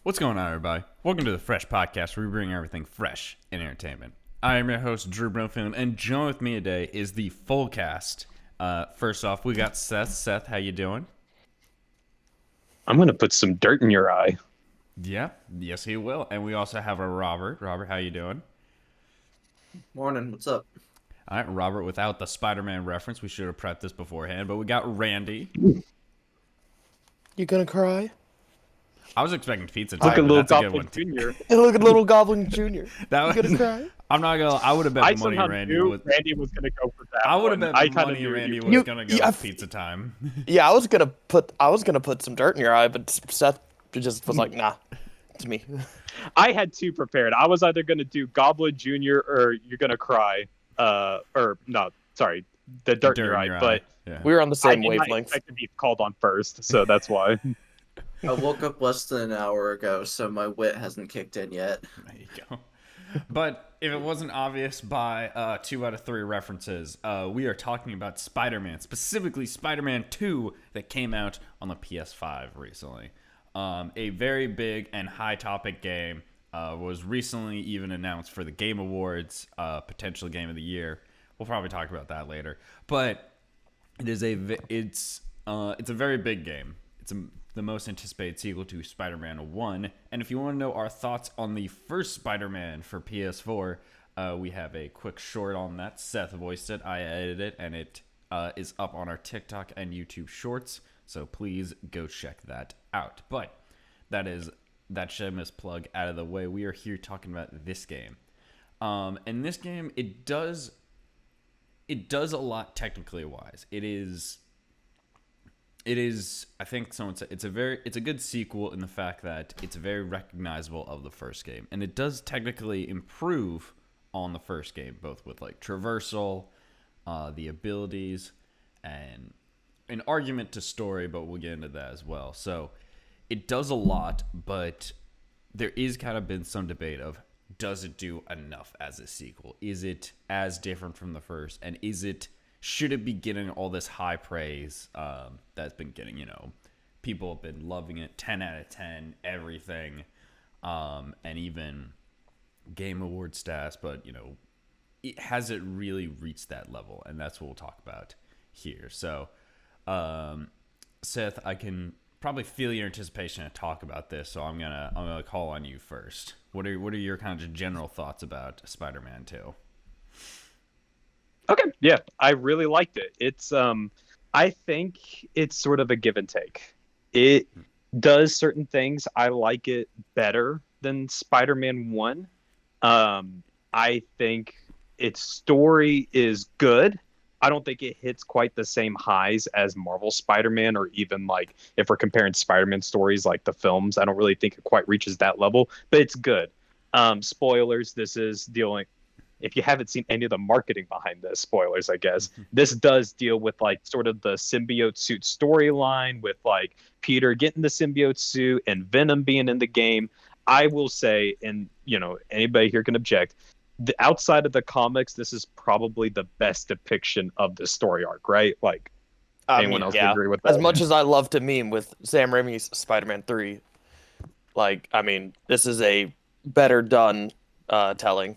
What's going on, everybody? Welcome to the Fresh Podcast, where we bring everything fresh in entertainment. I am your host, Drew Bronfield, and joining with me today is the full cast. First off, we got Seth. Seth, how you doing? I'm going to put some dirt in your eye. Yeah, yes, he will. And we also have a Robert. Robert, how you doing? Morning, what's up? All right, Robert, without the Spider-Man reference, we should have prepped this beforehand, but we got Randy. You gonna cry? I was expecting pizza time, Look at but little that's a good Goblin one. Jr. And look at little Goblin Jr. That You was, gonna cry? I'm not gonna. I would have bet I the money somehow Randy knew was. Randy was going to go for that. I would have one. bet I the kinda money knew Randy you- was gonna go with pizza time. Yeah, I was gonna put some dirt in your eye, but Seth just was like, nah, it's me. I had two prepared. I was either going to do Goblin Jr. or You're Going to Cry. Or, no, sorry, the dirt in your eye. But Yeah. We were on the I same did not wavelength. expect to be called on first, so that's why. I woke up less than an hour ago, so my wit hasn't kicked in yet. There you go. But if it wasn't obvious by 2 out of 3 references, we are talking about Spider-Man, specifically Spider-Man 2 that came out on the PS5 recently. A very big and high topic game was recently even announced for the Game Awards, potential Game of the Year. We'll probably talk about that later. But it's a very big game. It's the most anticipated sequel to Spider-Man 1. And if you want to know our thoughts on the first Spider-Man for PS4, we have a quick short on that. Seth voiced it, I edited it, and it is up on our TikTok and YouTube shorts. So please go check that out. But that shameless plug out of the way. We are here talking about this game. And this game, it does a lot technically wise. It is I think someone said it's a good sequel in the fact that it's very recognizable of the first game, and it does technically improve on the first game, both with like traversal, the abilities, and an argument to story, but we'll get into that as well. So it does a lot, but there is kind of been some debate of, does it do enough as a sequel? Is it as different from the first, and should it be getting all this high praise that's been getting, people have been loving it, 10 out of 10, everything, and even Game Award stats, but, has it really reached that level? And that's what we'll talk about here. So, Seth, I can probably feel your anticipation to talk about this, so I'm gonna call on you first. What are your kind of general thoughts about Spider-Man 2? Okay, yeah, I really liked it. It's I think it's sort of a give and take. It does certain things. I like it better than Spider-Man 1. I think its story is good. I don't think it hits quite the same highs as Marvel Spider-Man, or even like if we're comparing Spider-Man stories like the films, I don't really think it quite reaches that level, but it's good. Spoilers, this is dealing, if you haven't seen any of the marketing behind this, spoilers, I guess, this does deal with like sort of the symbiote suit storyline with like Peter getting the symbiote suit and Venom being in the game. I will say, and anybody here can object, outside of the comics, this is probably the best depiction of the story arc, right? Like, anyone else would agree with that? As much as I love to meme with Sam Raimi's Spider-Man 3, this is a better done telling.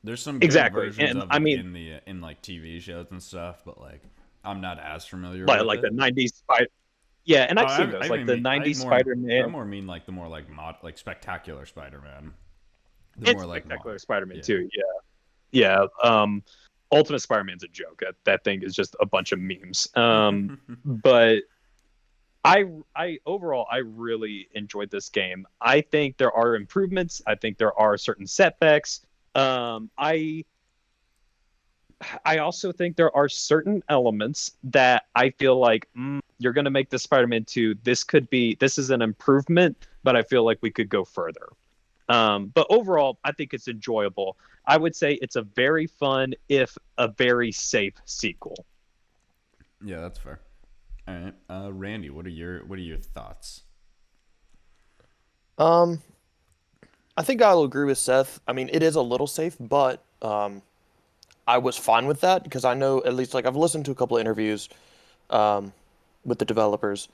There's some good versions of it in like TV shows and stuff, but like I'm not as familiar with like it. the 90s Spider. Yeah, and I've seen those, like the 90s Spider-Man. I more mean like the more like spectacular Spider-Man. It's more spectacular Spider-Man too. Yeah. Ultimate Spider-Man's a joke. That thing is just a bunch of memes. But I overall I really enjoyed this game. I think there are improvements. I think there are certain setbacks. I also think there are certain elements that I feel like you're going to make the Spider-Man 2. This is an improvement, but I feel like we could go further. But overall, I think it's enjoyable. I would say it's a very fun, if a very safe sequel. Yeah, that's fair. All right, Randy, what are your thoughts? I think I'll agree with Seth. It is a little safe, but I was fine with that because I know, at least, like, I've listened to a couple of interviews with the developers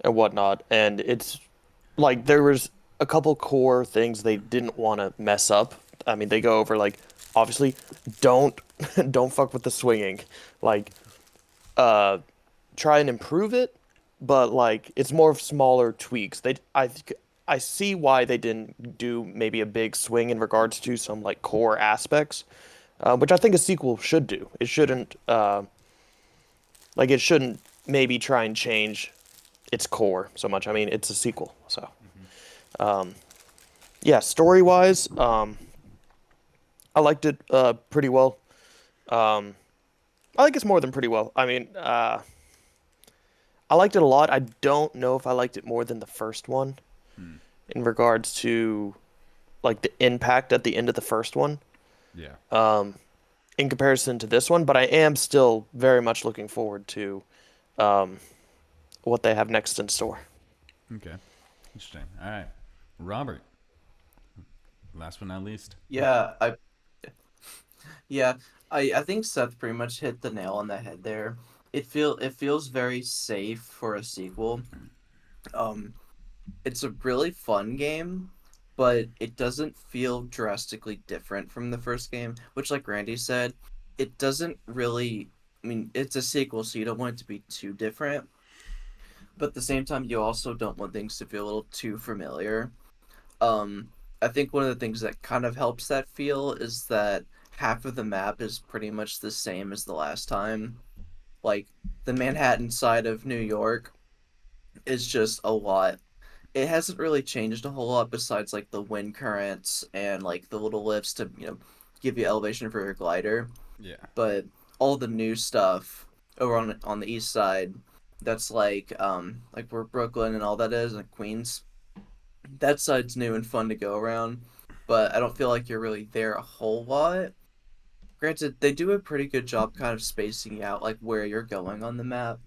and whatnot, and it's like there was a couple core things they didn't want to mess up. I mean, they go over like obviously don't don't fuck with the swinging. Like uh try and improve it, but like it's more of smaller tweaks. I see why they didn't do maybe a big swing in regards to some like core aspects, which I think a sequel should do. It shouldn't it shouldn't maybe try and change its core so much. I mean, it's a sequel, so yeah. Story wise, I liked it pretty well. Um, I like it more than pretty well. I mean, I liked it a lot. I don't know if I liked it more than the first one in regards to like the impact at the end of the first one Yeah. in comparison to this one, but I am still very much looking forward to um, what they have next in store. Okay. Interesting. All right. Robert. Last but not least. Yeah, yeah, I think Seth pretty much hit the nail on the head there. It feels very safe for a sequel. Um, it's a really fun game, but it doesn't feel drastically different from the first game, which like Randy said, it doesn't really, I mean, it's a sequel, so you don't want it to be too different, but at the same time you also don't want things to feel a little too familiar. Um, I think one of the things that kind of helps that feel is that half of the map is pretty much the same as the last time. Like the Manhattan side of New York is just a lot. It hasn't really changed a whole lot besides like the wind currents and like the little lifts to, give you elevation for your glider. Yeah. But all the new stuff over on the east side, that's like where Brooklyn and all that is, and Queens, that side's new and fun to go around, but I don't feel like you're really there a whole lot. Granted, they do a pretty good job kind of spacing out like where you're going on the map,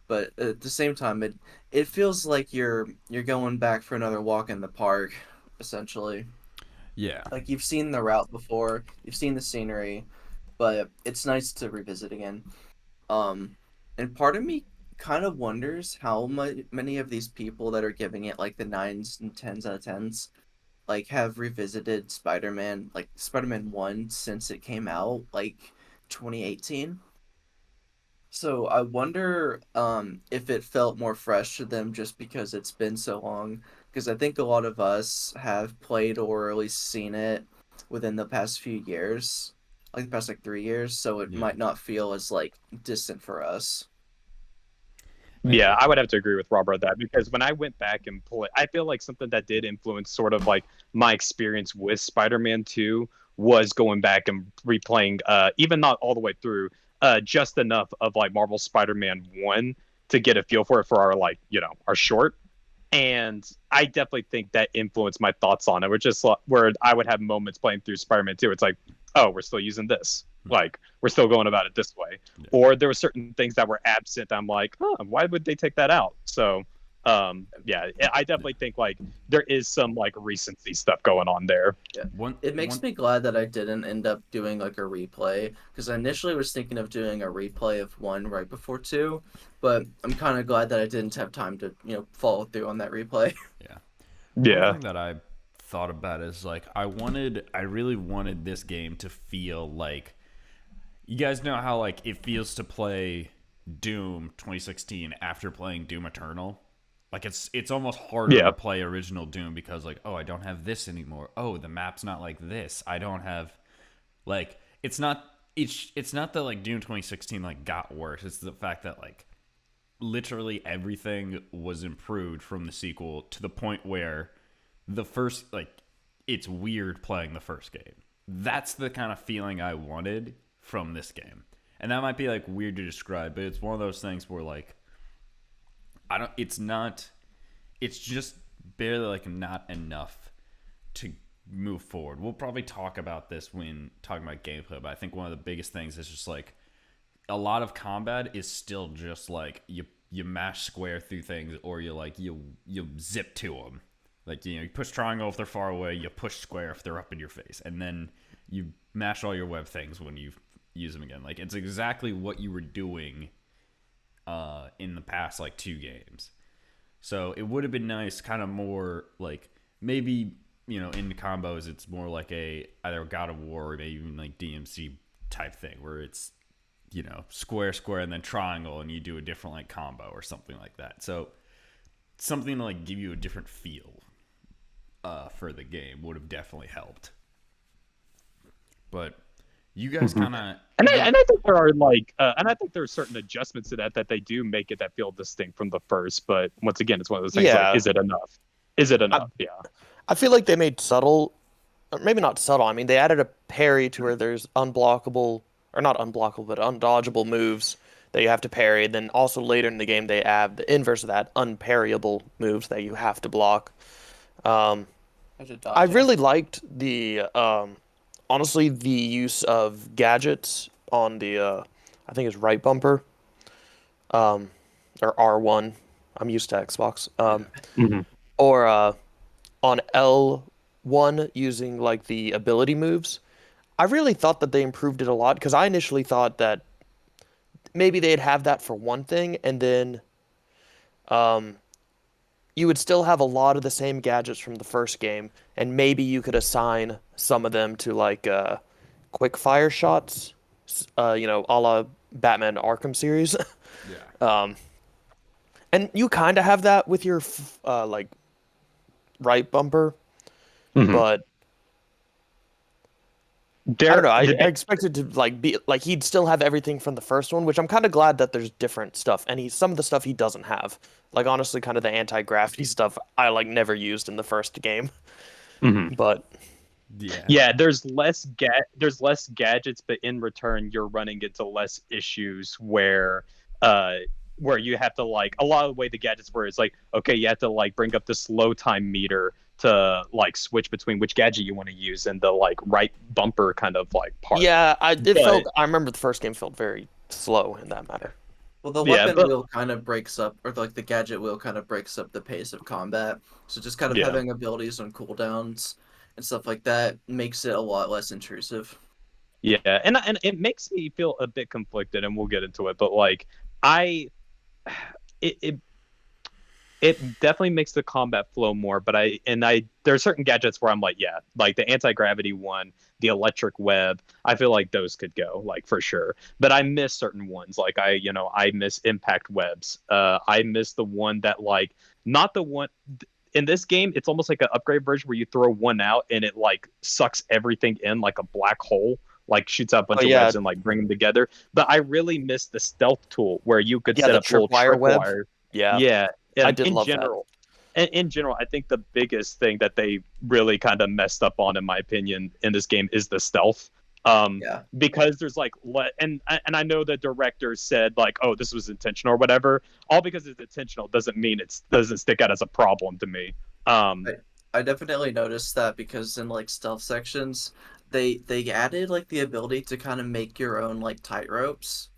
but at the same time, it feels like you're going back for another walk in the park, essentially. Yeah. Like you've seen the route before, you've seen the scenery, but it's nice to revisit again. Um, and part of me kind of wonders how many of these people that are giving it like the nines and tens out of tens like have revisited Spider-Man, like Spider-Man 1 since it came out, like 2018. So I wonder if it felt more fresh to them just because it's been so long. Because I think a lot of us have played or at least seen it within the past few years, like the past like 3 years. So it Yeah. might not feel as like distant for us. Yeah, I would have to agree with Robert on that because when I went back and play, I feel like something that did influence sort of like my experience with Spider-Man 2 was going back and replaying, even not all the way through, just enough of like Marvel Spider-Man 1 to get a feel for it for our like, our short. And I definitely think that influenced my thoughts on it. Which is where I would have moments playing through Spider-Man 2. It's like, oh, we're still using this. Like, we're still going about it this way. Yeah. Or there were certain things that were absent. I'm like, oh, why would they take that out? So, yeah, I definitely think like there is some like recency stuff going on there. It makes me glad that I didn't end up doing like a replay because I initially was thinking of doing a replay of 1 right before 2, but I'm kind of glad that I didn't have time to, follow through on that replay. Yeah. Yeah. One thing that I thought about is like I really wanted this game to feel like, you guys know how like it feels to play Doom 2016 after playing Doom Eternal? Like it's almost harder Yeah. to play original Doom because like, oh, I don't have this anymore. Oh, the map's not like this. I don't have like it's not that like Doom 2016 like got worse. It's the fact that like literally everything was improved from the sequel to the point where the first like it's weird playing the first game. That's the kind of feeling I wanted from this game. And that might be like weird to describe, but it's one of those things where like it's just barely like not enough to move forward. We'll probably talk about this when talking about gameplay, but I think one of the biggest things is just like a lot of combat is still just like you mash square through things, or you zip to them. Like, you push triangle if they're far away, you push square if they're up in your face, and then you mash all your web things when you use them again. Like, it's exactly what you were doing in the past like 2 games. So it would have been nice, kind of more like maybe, in combos it's more like either God of War or maybe even like DMC type thing where it's, square, and then triangle, and you do a different like combo or something like that. So something to like give you a different feel for the game would have definitely helped. But you guys kind of, and I think there are and I think there are certain adjustments to that they do make it that feel distinct from the first. But once again, it's one of those things. Yeah. Like, is it enough? Is it enough? Yeah. I feel like they made subtle, or maybe not subtle. I mean, they added a parry to where there's unblockable, or not unblockable, but undodgeable moves that you have to parry. Then also later in the game, they add the inverse of that, unparryable moves that you have to block. I really liked the, honestly, the use of gadgets on the, I think it's right bumper, or R1. I'm used to Xbox. Or on L1 using like the ability moves. I really thought that they improved it a lot because I initially thought that maybe they'd have that for one thing, and then you would still have a lot of the same gadgets from the first game, and maybe you could assign some of them to like quick fire shots, a la Batman Arkham series. yeah. And you kind of have that with your like right bumper, but I don't know. I expected to like be like he'd still have everything from the first one, which I'm kind of glad that there's different stuff, and some of the stuff he doesn't have. Like honestly, kind of the anti-gravity stuff I like never used in the first game, but yeah, there's less gadgets, but in return you're running into less issues where you have to like a lot of the way the gadgets were is like, okay, you have to like bring up the slow time meter to like switch between which gadget you want to use and the like right bumper kind of like part. Yeah, I remember the first game felt very slow in that matter. Well, the weapon wheel kind of breaks up, or like the gadget wheel kind of breaks up the pace of combat. So just kind of having abilities on cooldowns and stuff like that makes it a lot less intrusive. Yeah, and it makes me feel a bit conflicted, and we'll get into it. But like, it definitely makes the combat flow more. But there are certain gadgets where I'm like, yeah, like the anti-gravity one, the electric web. I feel like those could go like for sure. But I miss certain ones. Like I miss impact webs. I miss the one that like not the one. In this game, it's almost like an upgrade version where you throw one out and it like sucks everything in like a black hole, like shoots out a bunch of webs and like bring them together. But I really miss the stealth tool where you could set up little tripwire. Yeah. And I did love that. And in general, I think the biggest thing that they really kind of messed up on, in my opinion, in this game is the stealth. Because there's like and I know the director said like, oh, this was intentional or whatever. All because it's intentional doesn't mean it doesn't stick out as a problem to me. I definitely noticed that because in like stealth sections, they added like the ability to kind of make your own like tight ropes,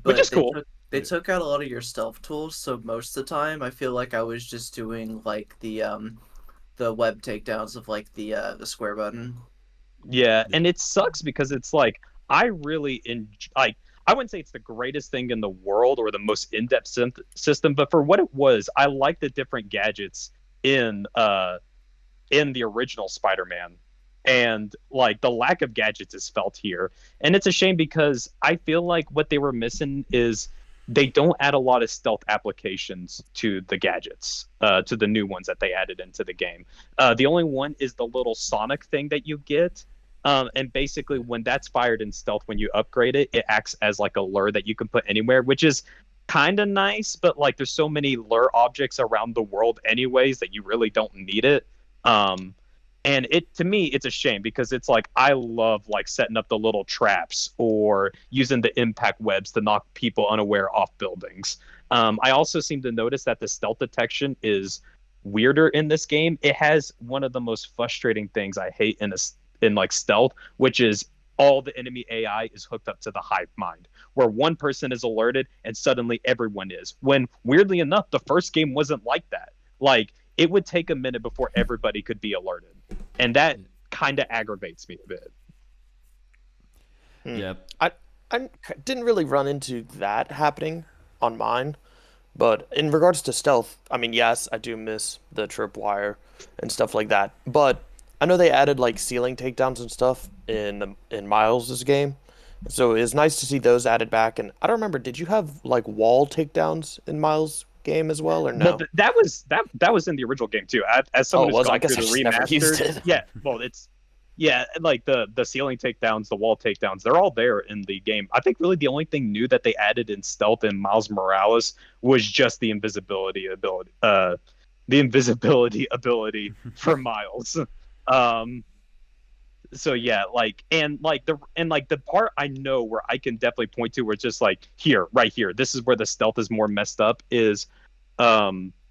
which is cool. They took out a lot of your stealth tools, so most of the time I feel like I was just doing like the web takedowns of like the square button. Yeah, and it sucks because it's like I really I wouldn't say it's the greatest thing in the world or the most in-depth system, but for what it was, I like the different gadgets in the original Spider-Man. And like the lack of gadgets is felt here. And it's a shame because I feel like what they were missing is they don't add a lot of stealth applications to the gadgets, to the new ones that they added into the game. The only one is the little Sonic thing that you get. And basically when that's fired in stealth, when you upgrade it, it acts as like a lure that you can put anywhere, which is kind of nice, but like there's so many lure objects around the world anyways that you really don't need it. And to me, it's a shame because it's like I love like setting up the little traps or using the impact webs to knock people unaware off buildings. I also seem to notice that the stealth detection is weirder in this game. It has one of the most frustrating things I hate in like stealth, which is all the enemy AI is hooked up to the hive mind, where one person is alerted and suddenly everyone is. When weirdly enough, the first game wasn't like that. Like it would take a minute before everybody could be alerted. And that kind of aggravates me a bit. Yeah. I didn't really run into that happening on mine. But in regards to stealth, I mean, yes, I do miss the tripwire and stuff like that. But I know they added like ceiling takedowns and stuff in Miles's game, so it's nice to see those added back. And I don't remember, did you have like wall takedowns in Miles' game as well, or Well, no? that was in the original game too. As Oh, someone it who's was. I gone guess through I the just never used remastered, it. yeah. Well, it's yeah, like the ceiling takedowns, the wall takedowns, they're all there in the game. I think really the only thing new that they added in stealth in Miles Morales was just the invisibility ability for Miles. Um, so yeah, like the part I know where I can definitely point to where it's just like here, right here, this is where the stealth is more messed up is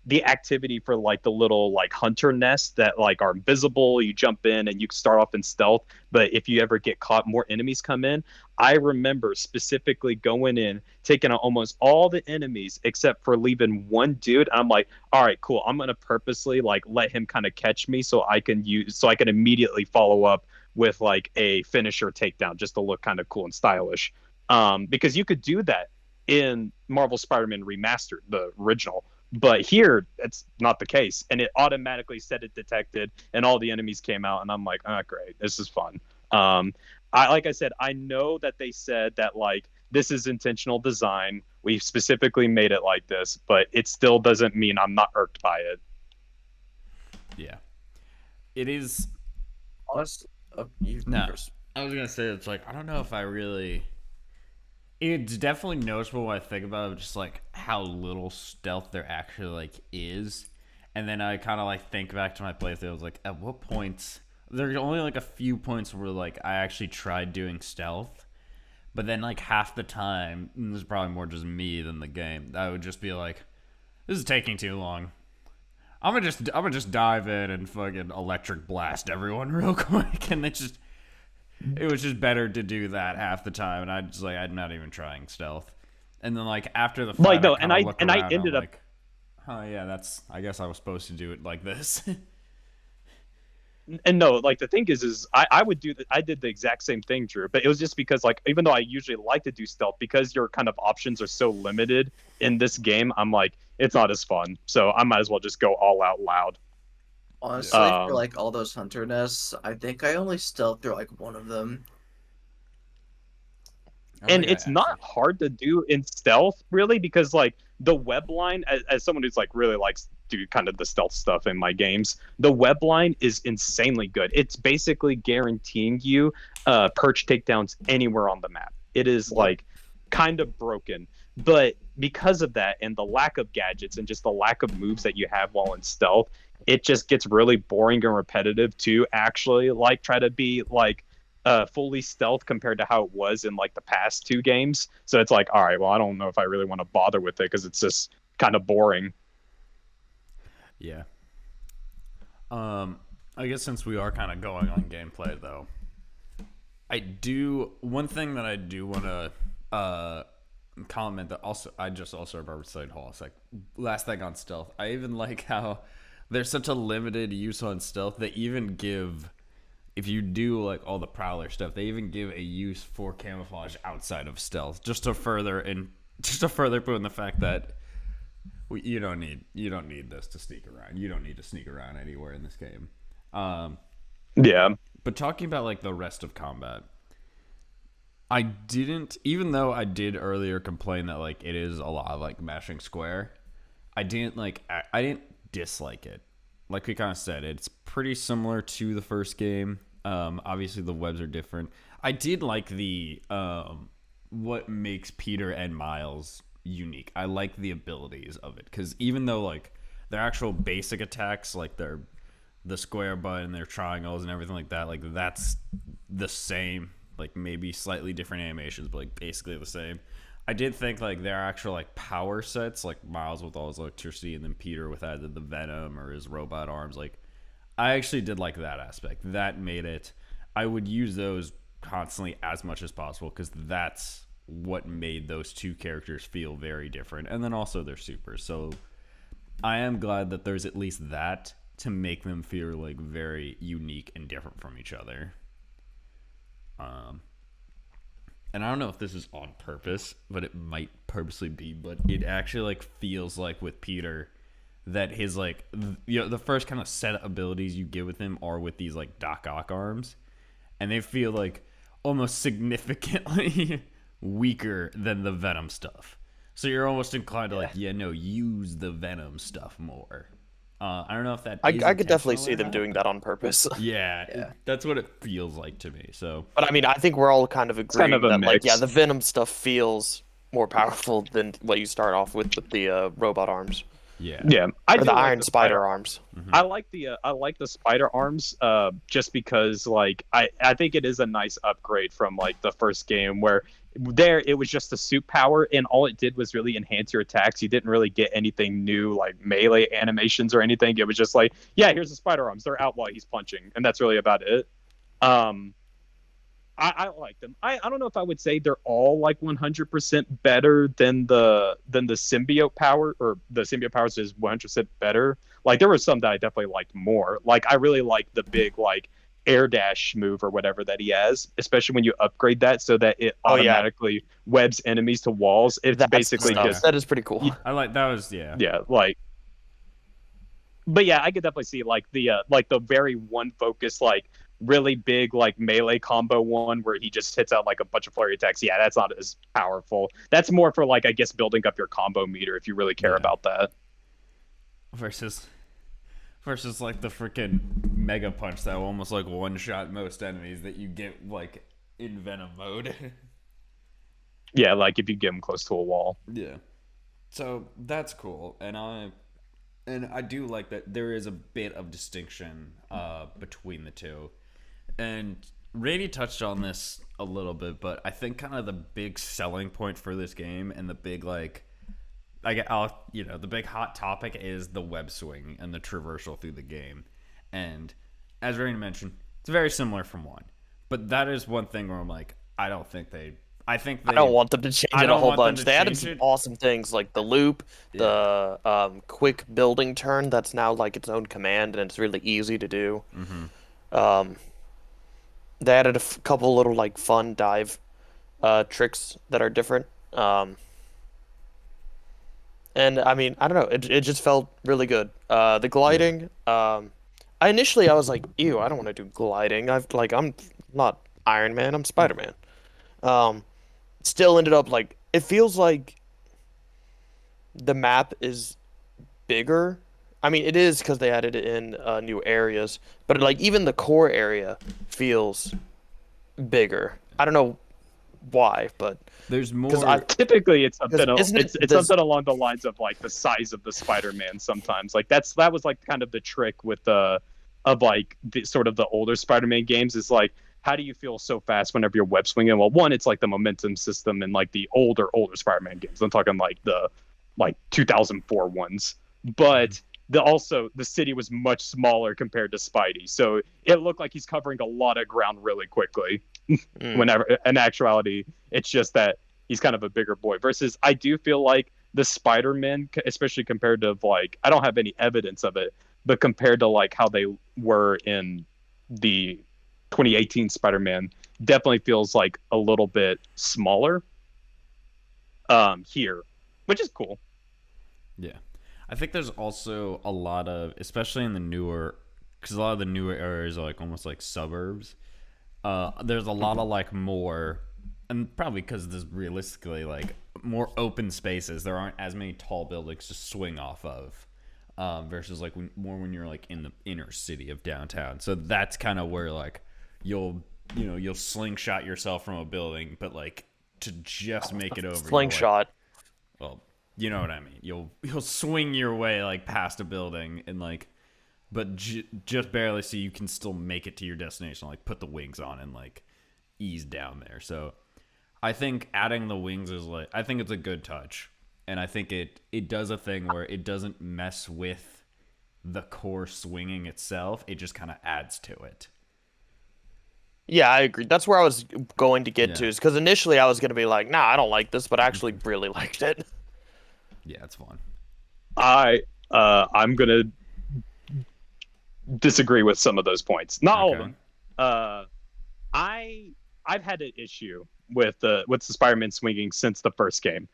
the activity for like the little like hunter nests that like are invisible. You jump in and you can start off in stealth, but if you ever get caught, more enemies come in. I remember specifically going in, taking out almost all the enemies except for leaving one dude. I'm like, all right, cool, I'm gonna purposely like let him kind of catch me so I can immediately follow up with like a finisher takedown just to look kind of cool and stylish. Because you could do that in Marvel Spider-Man Remastered, the original. But here, it's not the case, and it automatically said it detected, and all the enemies came out, and I'm like, oh, great, this is fun. Like I said, I know that they said that like this is intentional design. We specifically made it like this, but it still doesn't mean I'm not irked by it. Yeah, it is. Honest, you No, first. I was gonna say it's like I don't know if I really. It's definitely noticeable when I think about it, just like how little stealth there actually like is, and then I kind of like think back to my playthrough. I was like, at what points? There's only like a few points where like I actually tried doing stealth, but then like half the time, and this is probably more just me than the game. I would just be like, this is taking too long. I'm gonna just dive in and fucking electric blast everyone real quick, and then just it was just better to do that half the time, and I just like I'm not even trying stealth. And then like after the Like fight, I no, kind of look and I around. And I'm ended up like, oh yeah, that's. I guess I was supposed to do it like this. and no, like the thing is I would do that. I did the exact same thing, Drew, but it was just because like even though I usually like to do stealth, because your kind of options are so limited in this game, I'm like it's not as fun. So I might as well just go all out loud. Honestly, for Um, like all those hunter nests, I think I only stealth through like one of them. I don't and think I it's not actually. hard to do in stealth really because like the web line as someone who's like really likes do kind of the stealth stuff in my games, the web line is insanely good. It's basically guaranteeing you perch takedowns anywhere on the map. It is Yep. like kind of broken, but because of that and the lack of gadgets and just the lack of moves that you have while in stealth, it just gets really boring and repetitive to actually like try to be like fully stealth compared to how it was in like the past two games. So it's like, all right, well, I don't know if I really want to bother with it because it's just kind of boring. Yeah. I guess since we are kind of going on gameplay though, I do one thing that I do want to comment that also I just also remembered saying Hall. It's like last thing on stealth. I even like how there's such a limited use on stealth. They even give if you do like all the prowler stuff, they even give a use for camouflage outside of stealth, just to further put in the fact that you don't need this to sneak around. You don't need to sneak around anywhere in this game. Um, Yeah. but talking about like the rest of combat, I didn't, even though I did earlier complain that like it is a lot of like mashing square. I didn't dislike it. Like we kind of said, it's pretty similar to the first game. Obviously the webs are different. I did like the what makes Peter and Miles unique. I like the abilities of it because even though like their actual basic attacks, like their the square button, their triangles, and everything like that's the same. Like maybe slightly different animations, but like basically the same. I did think like their actual like power sets, like Miles with all his electricity, and then Peter with either the Venom or his robot arms. Like I actually did like that aspect. That made it. I would use those constantly as much as possible because that's what made those two characters feel very different. And then also their supers. So I am glad that there's at least that to make them feel like very unique and different from each other. Um, and I don't know if this is on purpose, but it might purposely be, but it actually like feels like with Peter that his like the first kind of set of abilities you get with him are with these like Doc Ock arms, and they feel like almost significantly weaker than the Venom stuff. So you're almost inclined to use the Venom stuff more. I don't know if that. I could definitely intentional see or them not, doing that on purpose. Yeah, that's what it feels like to me. So, But I mean, I think we're all kind of agreeing kind of a that, like, mix. yeah, the Venom stuff feels more powerful than what you start off with the robot arms yeah, Yeah, I or do the like Iron the Spider arms. I like the spider arms just because like I think it is a nice upgrade from like the first game where there it was just the suit power and all it did was really enhance your attacks. You didn't really get anything new like melee animations or anything. It was just like, yeah, here's the spider arms. They're out while he's punching, and that's really about it. I like them. I don't know if I would say they're all like 100% better than the symbiote power, or the symbiote powers is 100% better. Like there were some that I definitely liked more. Like I really like the big like air dash move or whatever that he has, especially when you upgrade that so that it automatically webs enemies to walls. It's That's basically stuff. just That is pretty cool. I like that was like. But yeah, I could definitely see like the very one focus like really big like melee combo one where he just hits out like a bunch of flurry attacks. Yeah, that's not as powerful. That's more for like I guess building up your combo meter if you really care about that. versus like the freaking mega punch that will almost like one shot most enemies that you get like in Venom mode. Yeah, like if you get him close to a wall. Yeah. So that's cool, and I do like that there is a bit of distinction between the two. And Rady touched on this a little bit, but I think kind of the big selling point for this game and the big the big hot topic is the web swing and the traversal through the game. And as Rady mentioned, it's very similar from one, but that is one thing where I'm like, I don't want them to change it a whole bunch. They added some awesome things like the loop, the quick building turn that's now like its own command and it's really easy to do. They added a couple little like fun dive tricks that are different. And I mean, I don't know, it just felt really good. The gliding, I was like, ew, I don't want to do gliding. I'm not Iron Man, I'm Spider-Man. Still ended up like it feels like the map is bigger. I mean, it is because they added in new areas, but like even the core area feels bigger. I don't know why, but there's more. Typically, it's something something along the lines of like the size of the Spider-Man. Sometimes, like that was like kind of the trick with the sort of the older Spider-Man games is like, how do you feel so fast whenever you're web swinging? Well, one, it's like the momentum system in like the older Spider-Man games. I'm talking like the 2004 ones, but the city was much smaller compared to Spidey, so it looked like he's covering a lot of ground really quickly. Whenever in actuality, it's just that he's kind of a bigger boy. Versus, I do feel like the Spider-Man, especially compared to like, I don't have any evidence of it, but compared to like how they were in the 2018 Spider-Man, definitely feels like a little bit smaller here, which is cool. Yeah. I think there's also a lot of, especially in the newer, because a lot of the newer areas are like almost like suburbs. There's a lot of like more, and probably because there's realistically like more open spaces. There aren't as many tall buildings to swing off of, versus like when you're like in the inner city of downtown. So that's kind of where like you'll slingshot yourself from a building, but like to just make it over. Slingshot. Well, you know what I mean. You'll swing your way like past a building and like, but just barely, so you can still make it to your destination. Like put the wings on and like ease down there. So I think adding the wings is like, I think it's a good touch, and I think it does a thing where it doesn't mess with the core swinging itself. It just kind of adds to it. Yeah, I agree. That's where I was going to get to, is because initially I was going to be like, nah, I don't like this, but I actually really liked it. Yeah, it's fun. I'm gonna disagree with some of those points. Not all of them. I've had an issue with the Spider-Man swinging since the first game,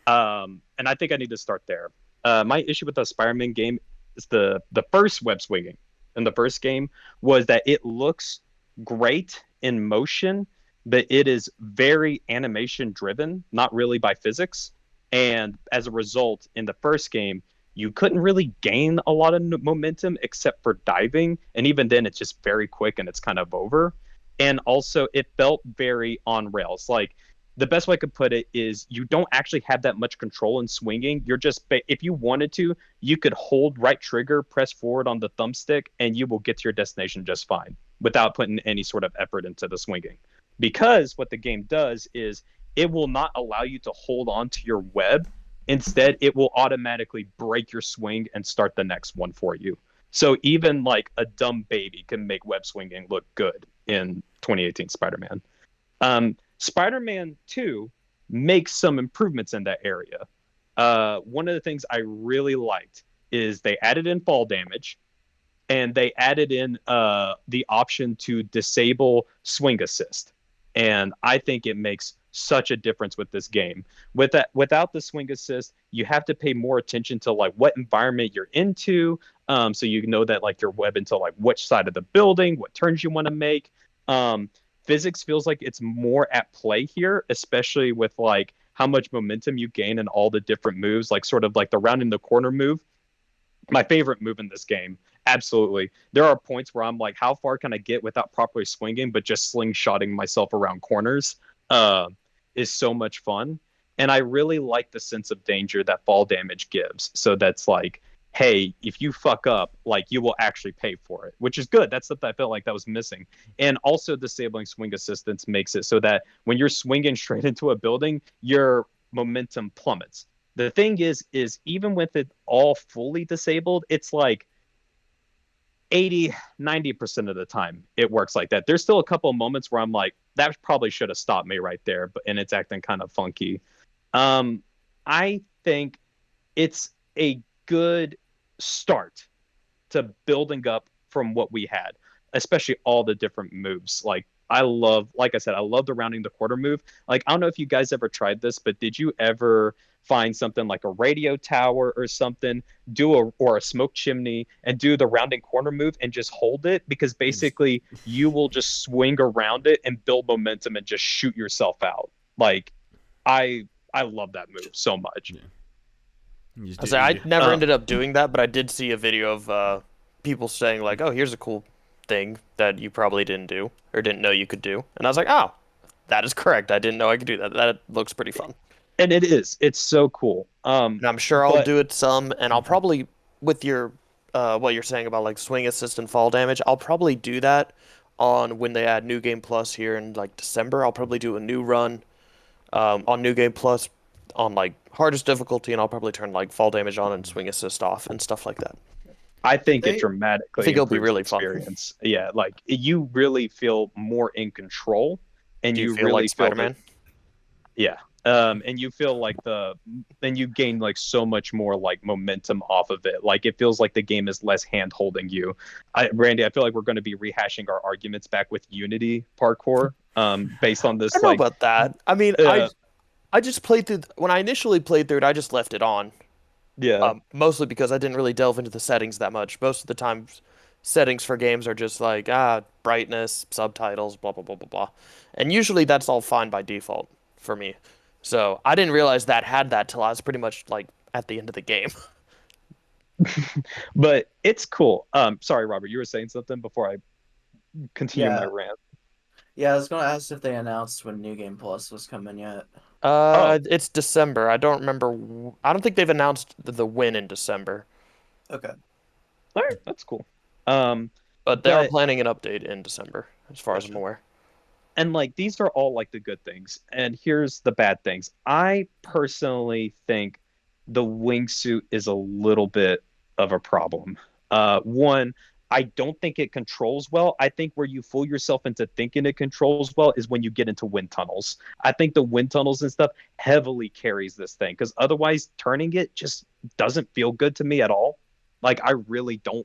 and I think I need to start there. My issue with the Spider-Man game is the first web swinging in the first game was that it looks great in motion, but it is very animation driven, not really by physics. And as a result, in the first game, you couldn't really gain a lot of momentum except for diving. And even then, it's just very quick and it's kind of over. And also, it felt very on rails. Like, the best way I could put it is you don't actually have that much control in swinging. You're just, if you wanted to, you could hold right trigger, press forward on the thumbstick, and you will get to your destination just fine without putting any sort of effort into the swinging. Because what the game does is it will not allow you to hold on to your web. Instead, it will automatically break your swing and start the next one for you. So even like a dumb baby can make web swinging look good in 2018 Spider-Man. Spider-Man 2 makes some improvements in that area. One of the things I really liked is they added in fall damage, and they added in the option to disable swing assist. And I think it makes such a difference with this game. Without the swing assist, you have to pay more attention to like what environment you're into, so you know that like your web into like which side of the building, what turns you want to make. Physics feels like it's more at play here, especially with like how much momentum you gain in all the different moves, like sort of like the rounding the corner move. My favorite move in this game, absolutely. There are points where I'm like, how far can I get without properly swinging, but just slingshotting myself around corners is so much fun. And I really like the sense of danger that fall damage gives. So that's like, hey, if you fuck up, like you will actually pay for it, which is good. That's something I felt like that was missing. And also disabling swing assistance makes it so that when you're swinging straight into a building, your momentum plummets. The thing is even with it all fully disabled, it's like 80-90% of the time it works like that. There's still a couple of moments where I'm like, that probably should have stopped me right there, but and it's acting kind of funky. I think it's a good start to building up from what we had, especially all the different moves. Like I love the rounding the quarter move. Like, I don't know if you guys ever tried this, but did you ever find something like a radio tower or something, or a smoke chimney and do the rounding corner move and just hold it? Because basically you will just swing around it and build momentum and just shoot yourself out. Like I love that move so much. Yeah. I never ended up doing that, but I did see a video of people saying like, "Oh, here's a cool thing that you probably didn't do or didn't know you could do," and I was like, "Oh, that is correct. I didn't know I could do that. That looks pretty fun." And it's so cool. And I'm sure I'll do it some, and I'll probably with your what you're saying about like swing assist and fall damage, I'll probably do that on when they add New Game Plus here in like December. I'll probably do a new run on New Game Plus on like hardest difficulty, and I'll probably turn like fall damage on and swing assist off and stuff like that. I think it dramatically. I think it'll be improves really the experience. Fun. Yeah, like you really feel more in control, and Do you feel really like Spider-Man. Yeah, and you feel like then you gain like so much more like momentum off of it. Like it feels like the game is less hand holding you. Randy, I feel like we're going to be rehashing our arguments back with Unity parkour, based on this. I don't know about that. I mean, I just played through when I initially played through it. I just left it on. Yeah. Mostly because I didn't really delve into the settings that much. Most of the time, settings for games are just like brightness, subtitles, blah blah blah blah blah, and usually that's all fine by default for me. So I didn't realize that had that till I was pretty much like at the end of the game. But it's cool. Sorry, Robert, you were saying something before I continue my rant. Yeah, I was gonna ask if they announced when New Game Plus was coming yet. It's December. I don't remember. I don't think they've announced the win in December. Okay. All right, that's cool. But they are planning an update in December, as far as I'm aware. And like these are all like the good things, and here's the bad things. I personally think the wingsuit is a little bit of a problem. One, I don't think it controls well. I think where you fool yourself into thinking it controls well is when you get into wind tunnels. I think the wind tunnels and stuff heavily carries this thing, because otherwise turning it just doesn't feel good to me at all. Like I really don't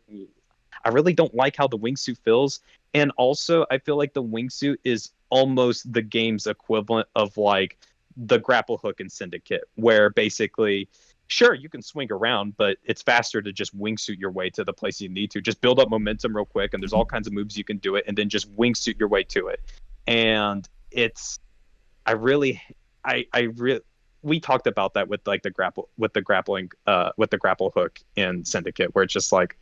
like how the wingsuit feels. And also I feel like the wingsuit is almost the game's equivalent of like the grapple hook in Syndicate, where basically, sure, you can swing around, but it's faster to just wingsuit your way to the place you need to. Just build up momentum real quick, and there's all kinds of moves you can do it, and then just wingsuit your way to it. And it's, I really, we talked about that with like the grapple, with the grapple hook in Syndicate, where it's just like,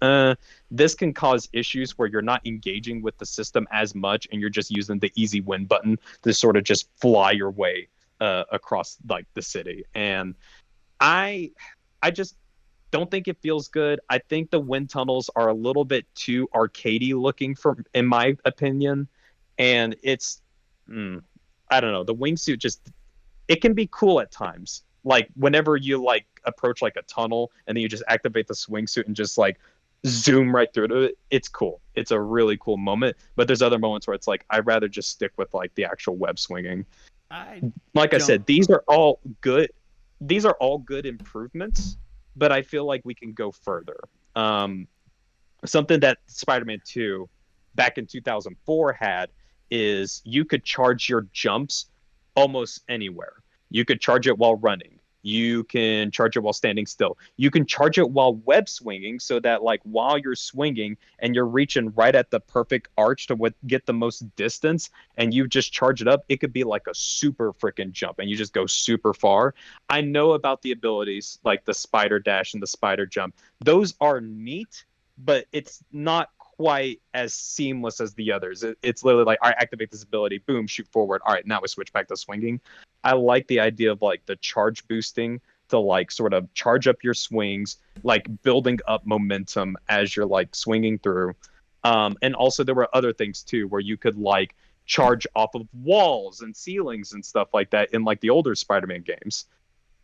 this can cause issues where you're not engaging with the system as much, and you're just using the easy win button to sort of just fly your way across like the city. And I just don't think it feels good. I think the wind tunnels are a little bit too arcadey looking, in my opinion. And it's, I don't know, the wingsuit just, it can be cool at times. Like whenever you like approach like a tunnel and then you just activate the swingsuit and just like zoom right through to it, it's cool. It's a really cool moment. But there's other moments where it's like, I'd rather just stick with like the actual web swinging. Like I said, these are all good. These are all good improvements, but I feel like we can go further. Something that Spider-Man 2 back in 2004 had is you could charge your jumps almost anywhere. You could charge it while running. You can charge it while standing still. You can charge it while web swinging, so that like while you're swinging and you're reaching right at the perfect arch to get the most distance, and you just charge it up, it could be like a super freaking jump, and you just go super far. I know about the abilities like the spider dash and the spider jump. Those are neat, but it's not quite as seamless as the others. It's literally like, all right, activate this ability, boom, shoot forward. All right, now we switch back to swinging. I like the idea of like the charge boosting to like sort of charge up your swings, like building up momentum as you're like swinging through. And also there were other things too, where you could like charge off of walls and ceilings and stuff like that in like the older Spider-Man games.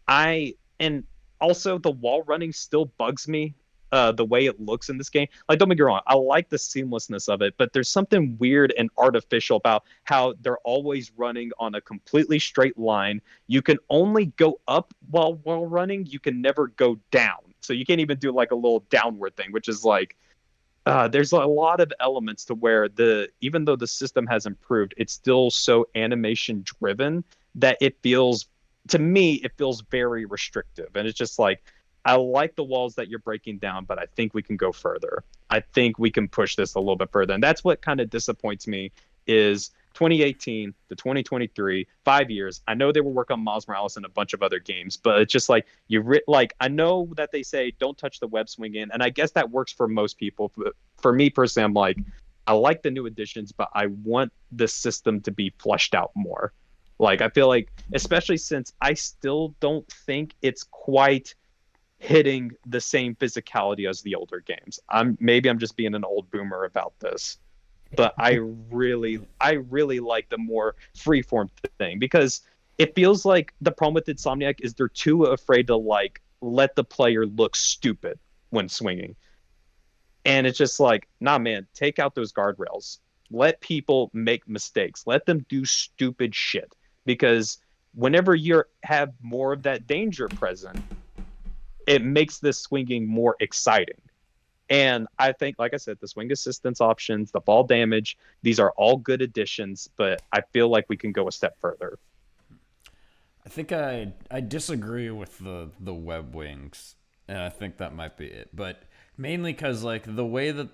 And also the wall running still bugs me. The way it looks in this game. Like, don't make me wrong, I like the seamlessness of it, but there's something weird and artificial about how they're always running on a completely straight line. You can only go up while running. You can never go down. So you can't even do like a little downward thing, which is like, there's a lot of elements to where even though the system has improved, it's still so animation driven that it feels, to me, it feels very restrictive. And it's just like, I like the walls that you're breaking down, but I think we can go further. I think we can push this a little bit further. And that's what kind of disappoints me is 2018 to 2023, 5 years. I know they were working on Miles Morales and a bunch of other games, but it's just like I know that they say don't touch the web swing in, and I guess that works for most people. But for me personally, I'm like, I like the new additions, but I want the system to be fleshed out more. Like, I feel like, especially since I still don't think it's quite hitting the same physicality as the older games. Maybe I'm just being an old boomer about this, but I really like the more freeform thing, because it feels like the problem with Insomniac is they're too afraid to like let the player look stupid when swinging. And it's just like, nah, man, take out those guardrails. Let people make mistakes. Let them do stupid shit, because whenever you have more of that danger present, it makes this swinging more exciting. And I think, like I said, the swing assistance options, the ball damage, these are all good additions, but I feel like we can go a step further. I think I disagree with the web wings, and I think that might be it. But mainly because like the way that,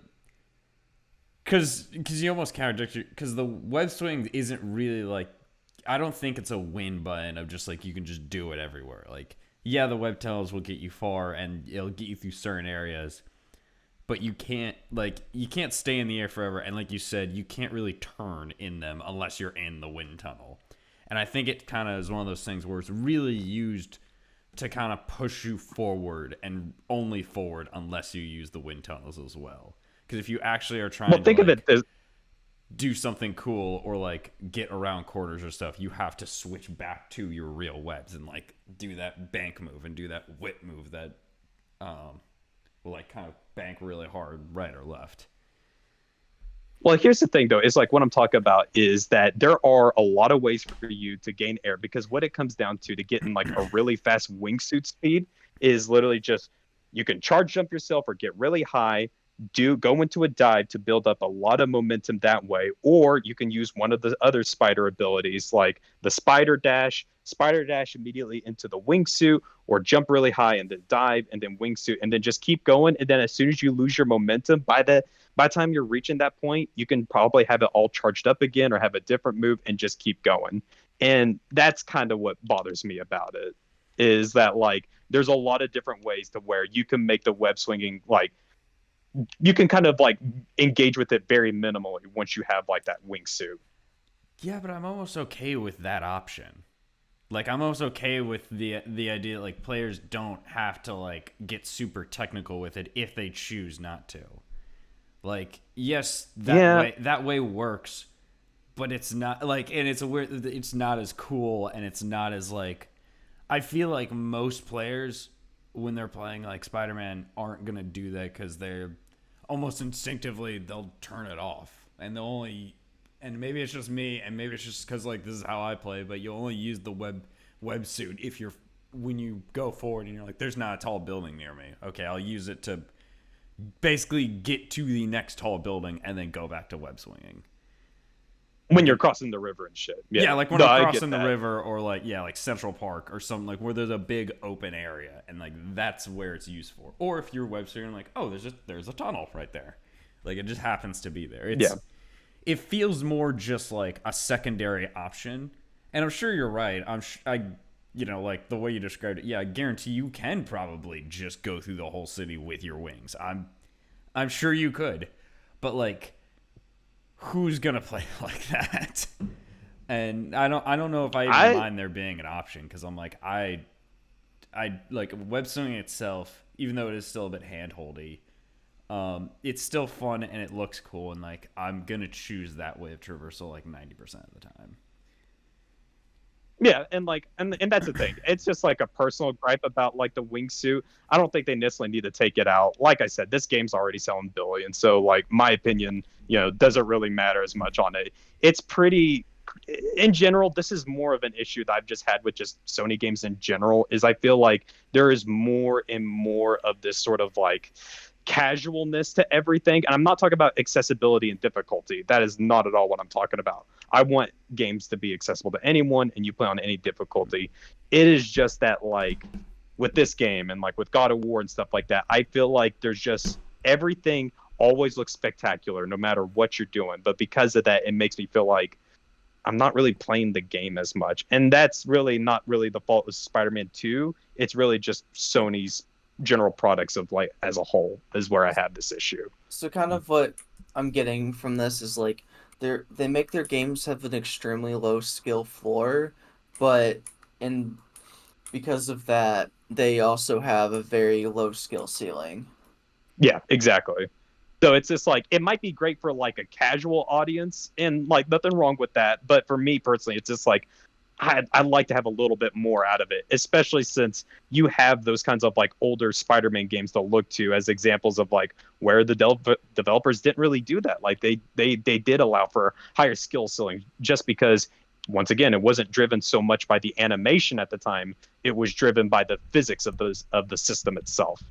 because you almost contradict you, because the web swing isn't really like, I don't think it's a win button of just like you can just do it everywhere. Like, yeah, the web tunnels will get you far and it'll get you through certain areas, but you can't stay in the air forever. And like you said, you can't really turn in them unless you're in the wind tunnel. And I think it kind of is one of those things where it's really used to kind of push you forward and only forward unless you use the wind tunnels as well. Because if you actually are trying to do something cool or like get around corners or stuff, you have to switch back to your real webs and like do that bank move and do that whip move that will like kind of bank really hard right or left. Well, here's the thing though, is like what I'm talking about is that there are a lot of ways for you to gain air, because what it comes down to getting like a really fast wingsuit speed is literally just, you can charge jump yourself or get really high, go into a dive to build up a lot of momentum that way, or you can use one of the other spider abilities like the spider dash immediately into the wingsuit, or jump really high and then dive and then wingsuit and then just keep going. And then as soon as you lose your momentum, by the time you're reaching that point, you can probably have it all charged up again or have a different move and just keep going. And that's kind of what bothers me about it, is that like there's a lot of different ways to where you can make the web swinging, like you can kind of like engage with it very minimally once you have like that wingsuit. Yeah, but I'm almost okay with that option. Like I'm almost okay with the idea like players don't have to like get super technical with it if they choose not to. Like yes, that way works, but it's not like, and it's not as cool, and it's not as like, I feel like most players when they're playing like Spider-Man aren't gonna do that because they're almost instinctively they'll turn it off, and they'll only, and maybe it's just me, and maybe it's just because like this is how I play, but you only use the web suit if you're, when you go forward and you're like, there's not a tall building near me. Okay, I'll use it to basically get to the next tall building and then go back to web swinging. When you're crossing the river and shit. Yeah, like when I'm crossing the river, or like, yeah, like Central Park or something, like where there's a big open area, and like that's where it's used for. Or if you're web swinging, like, oh, there's a tunnel right there. Like it just happens to be there. It feels more just like a secondary option. And I'm sure you're right. Like the way you described it, yeah, I guarantee you can probably just go through the whole city with your wings. I'm sure you could. But like, who's gonna play like that? And I don't know if I even mind there being an option, because I'm like, I like web swinging itself, even though it is still a bit handholdy, it's still fun and it looks cool, and like I'm gonna choose that way of traversal like 90% of the time. Yeah, and like, and that's the thing. It's just like a personal gripe about like the wingsuit. I don't think they necessarily need to take it out. Like I said, this game's already selling billions, so like my opinion, doesn't really matter as much on it. It's pretty, in general, this is more of an issue that I've just had with just Sony games in general. Is I feel like there is more and more of this sort of like casualness to everything, and I'm not talking about accessibility and difficulty. That is not at all what I'm talking about. I want games to be accessible to anyone, and you play on any difficulty. It is just that, like, with this game and like with God of War and stuff like that, I feel like there's just everything always looks spectacular no matter what you're doing. But because of that, it makes me feel like I'm not really playing the game as much. And that's really not really the fault of Spider-Man 2. It's really just Sony's general products of like as a whole is where I have this issue. So kind of what I'm getting from this is like they make their games have an extremely low skill floor, but because of that, they also have a very low skill ceiling. Yeah, exactly. So it's just like, it might be great for like a casual audience, and like nothing wrong with that. But for me personally, it's just like, I'd like to have a little bit more out of it, especially since you have those kinds of like older Spider-Man games to look to as examples of like where the developers didn't really do that. Like they did allow for higher skill ceiling, just because once again, it wasn't driven so much by the animation at the time. It was driven by the physics of the system itself.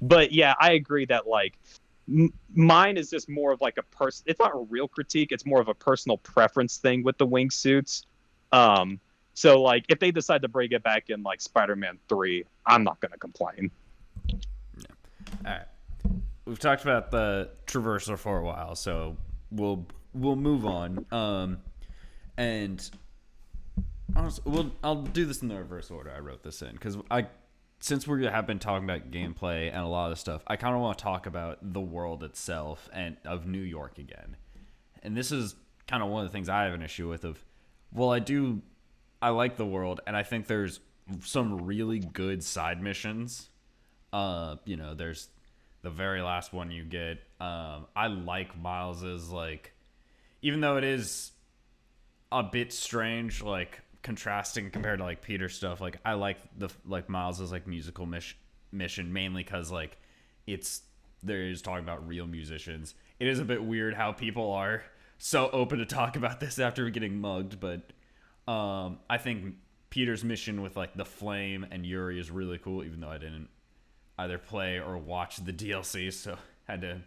But yeah, I agree that like mine is just more of like it's not a real critique. It's more of a personal preference thing with the wingsuits. So like if they decide to bring it back in like Spider-Man 3, I'm not going to complain. Yeah. All right. We've talked about the traversal for a while, so we'll move on. And honestly, I'll do this in the reverse order I wrote this in, because since we have been talking about gameplay and a lot of stuff, I kind of want to talk about the world itself and of New York again. And this is kind of one of the things I have an issue with I like the world, and I think there's some really good side missions. There's the very last one you get. I like Miles's, like, even though it is a bit strange, like contrasting compared to like Peter's stuff, like I like Miles's like musical mission mainly because like they're just talking about real musicians. It is a bit weird how people are so open to talk about this after getting mugged, but I think Peter's mission with like the Flame and Yuri is really cool, even though I didn't either play or watch the DLC, so had to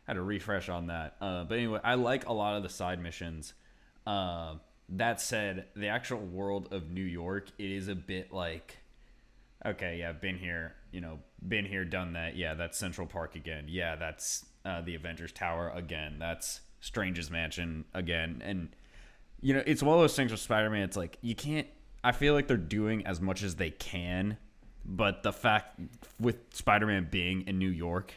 had a refresh on that. But anyway, I like a lot of the side missions. That said, the actual world of New York, it is a bit like, okay, yeah, been here, done that. Yeah, that's Central Park again. Yeah, that's the Avengers Tower again. That's Strange's Mansion again. And, it's one of those things with Spider-Man. It's like, you can't, I feel like they're doing as much as they can, but the fact with Spider-Man being in New York,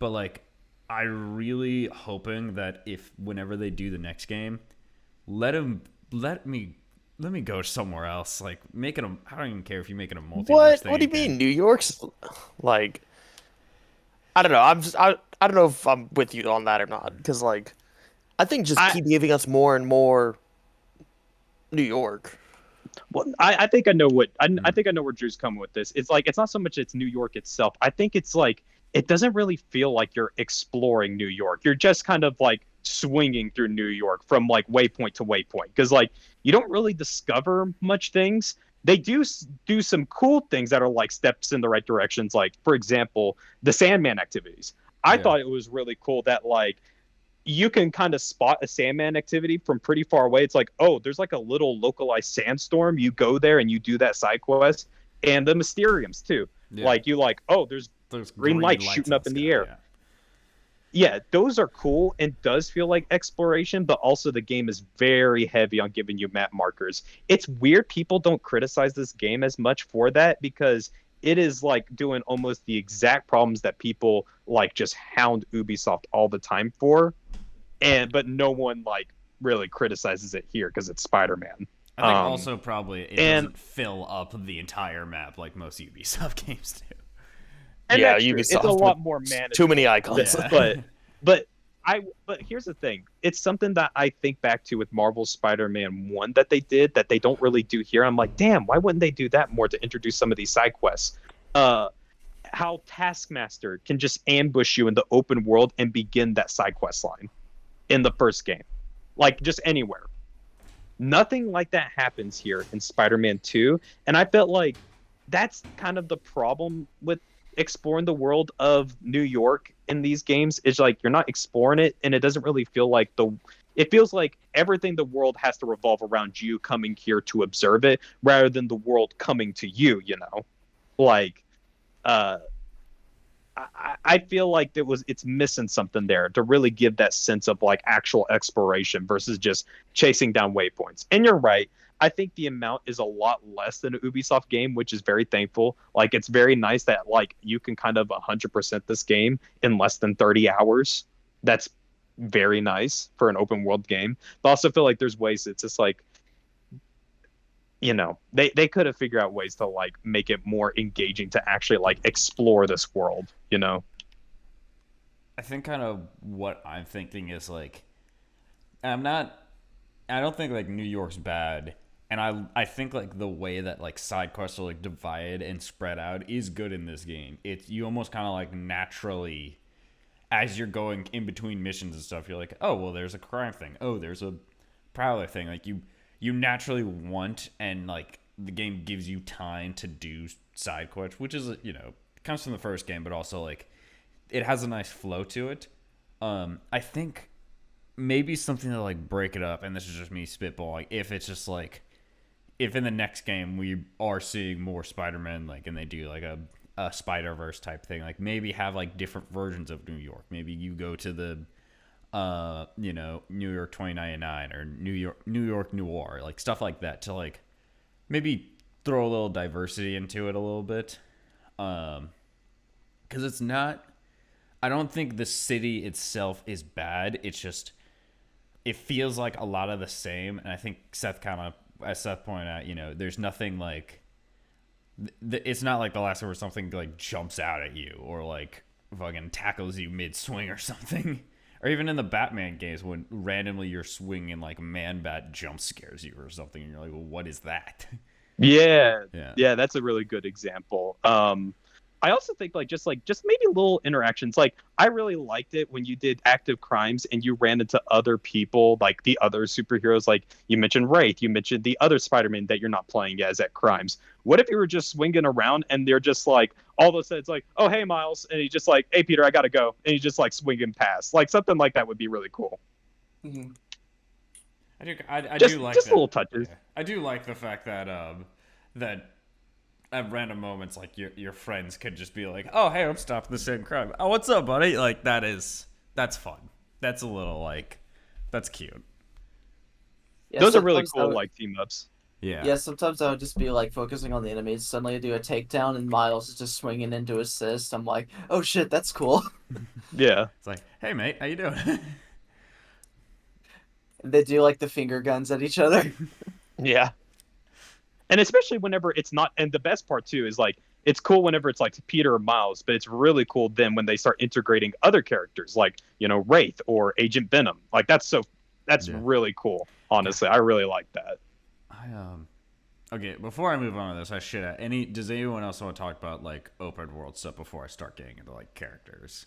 but like, I really hoping that whenever they do the next game, let me go somewhere else. Like, make it I don't even care if you make it a multiverse thing. What do you mean? New York's like, I don't know. I don't know if I'm with you on that or not, because like, I think just keep giving us more and more New York. Well, I think I know what I think I know where Drew's coming with this. It's like, it's not so much it's New York itself. I think it's like, it doesn't really feel like you're exploring New York. You're just kind of like swinging through New York from like waypoint to waypoint, because like, you don't really discover much things. They do some cool things that are like steps in the right directions. Like, for example, the Sandman activities. I thought it was really cool that like, you can kind of spot a Sandman activity from pretty far away. It's like, oh, there's like a little localized sandstorm. You go there and you do that side quest. And the Mysteriums too. Yeah. Like, oh, there's green lights shooting up in the air. Yeah, those are cool and does feel like exploration, but also the game is very heavy on giving you map markers. It's weird people don't criticize this game as much for that, because it is like doing almost the exact problems that people like just hound Ubisoft all the time for, but no one like really criticizes it here because it's Spider-Man. I think also probably it doesn't fill up the entire map like most Ubisoft games do. And yeah, Ubisoft. It's a lot more manageable. Too many icons. Yeah. But here's the thing. It's something that I think back to with Marvel's Spider-Man 1 that they did that they don't really do here. I'm like, damn, why wouldn't they do that more to introduce some of these side quests? How Taskmaster can just ambush you in the open world and begin that side quest line in the first game. Like, just anywhere. Nothing like that happens here in Spider-Man 2. And I felt like that's kind of the problem with exploring the world of New York in these games. Is like, you're not exploring it, and it doesn't really feel like it feels like everything the world has to revolve around you coming here to observe it, rather than the world coming to you, like I feel like it's missing something there to really give that sense of like actual exploration versus just chasing down waypoints. And you're right, I think the amount is a lot less than an Ubisoft game, which is very thankful. Like, it's very nice that like you can kind of 100% this game in less than 30 hours. That's very nice for an open world game. But I also feel like there's ways it's just like, they could have figured out ways to like make it more engaging to actually like explore this world, I think kind of what I'm thinking is like, I don't think like New York's bad. And I think like the way that like side quests are like divided and spread out is good in this game. You almost kind of like naturally, as you're going in between missions and stuff, you're like, oh, well, there's a crime thing. Oh, there's a Prowler thing. Like you naturally want, and like the game gives you time to do side quests, which is, comes from the first game, but also like it has a nice flow to it. I think maybe something to like break it up, and this is just me spitballing, if it's just like, if in the next game we are seeing more Spider-Man, like, and they do like a Spider-Verse type thing, like maybe have like different versions of New York. Maybe you go to the New York 2099 or New York Noir, like stuff like that, to like maybe throw a little diversity into it a little bit. Because it's not, I don't think the city itself is bad. It's just, it feels like a lot of the same. And I think as Seth pointed out, there's nothing like, it's not like The Last of Us where something like jumps out at you or like fucking tackles you mid swing or something. Or even in the Batman games when randomly you're swinging like Man-Bat jump scares you or something, and you're like, well, what is that? Yeah, that's a really good example. I also think just maybe little interactions. Like I really liked it when you did active crimes and you ran into other people, like the other superheroes. Like you mentioned Wraith, you mentioned the other Spider-Man that you're not playing as at crimes. What if you were just swinging around and they're just like all of a sudden it's like, oh hey Miles, and he's just like, hey Peter, I gotta go, and he's just like swinging past. Like something like that would be really cool. Mhm. I Just do like just that. little touches. Yeah. I do like the fact that that at random moments, like your friends could just be like, "Oh, hey, I'm stopping the same crime. Oh, what's up, buddy?" Like that's fun. That's a little like that's cute. Yeah, Those are really sometimes I cool would- like team ups. Yeah. Yeah, sometimes I would just be like focusing on the enemies. Suddenly I do a takedown and Miles is just swinging into assist. I'm like, oh shit, that's cool. Yeah. It's like, "Hey, mate, how you doing?" And they do like the finger guns at each other. Yeah. And especially whenever it's not, and the best part too is like it's cool whenever it's like Peter or Miles, but it's really cool then when they start integrating other characters like Wraith or Agent Venom. Like that's Yeah. really cool. Honestly, I really like that. Okay, before I move on to this, does anyone else want to talk about like open world stuff before I start getting into like characters?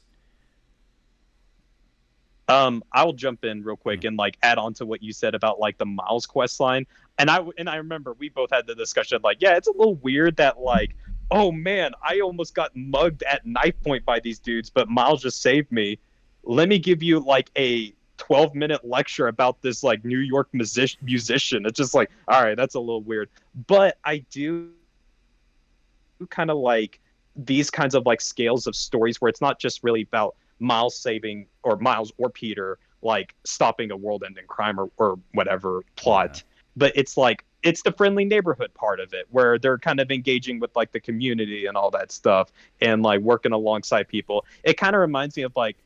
I will jump in real quick and like add on to what you said about like the Miles quest line. And I remember we both had the discussion like, yeah, it's a little weird that like, oh man, I almost got mugged at knife point by these dudes, but Miles just saved me. Let me give you like a 12-minute lecture about this like New York musician. It's just like, all right, that's a little weird. But I do kind of like these kinds of like scales of stories where it's not just really about Miles saving or Miles or Peter like stopping a world-ending crime or whatever plot, but it's like it's the friendly neighborhood part of it where they're kind of engaging with like the community and all that stuff and like working alongside people. It kind of reminds me of like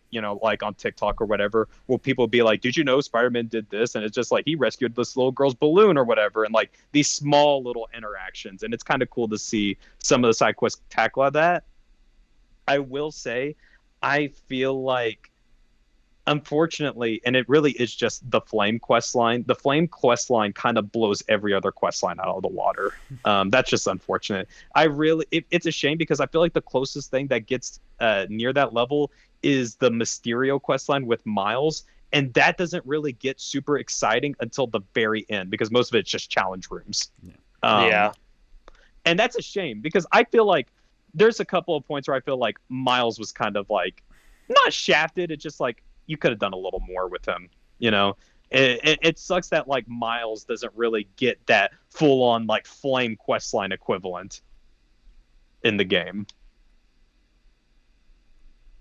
like on TikTok or whatever, where people be like, "Did you know Spider-Man did this?" And it's just like he rescued this little girl's balloon or whatever, and like these small little interactions, and it's kind of cool to see some of the side quests tackle that. I will say, I feel like, unfortunately, and it really is just the Flame quest line. The Flame quest line kind of blows every other quest line out of the water. That's just unfortunate. It's a shame because I feel like the closest thing that gets near that level is the Mysterio quest line with Miles, and that doesn't really get super exciting until the very end because most of it's just challenge rooms. Yeah. And that's a shame because I feel like there's a couple of points where I feel like Miles was kind of like not shafted. It's just like you could have done a little more with him. It sucks that like Miles doesn't really get that full on like Flame questline equivalent in the game.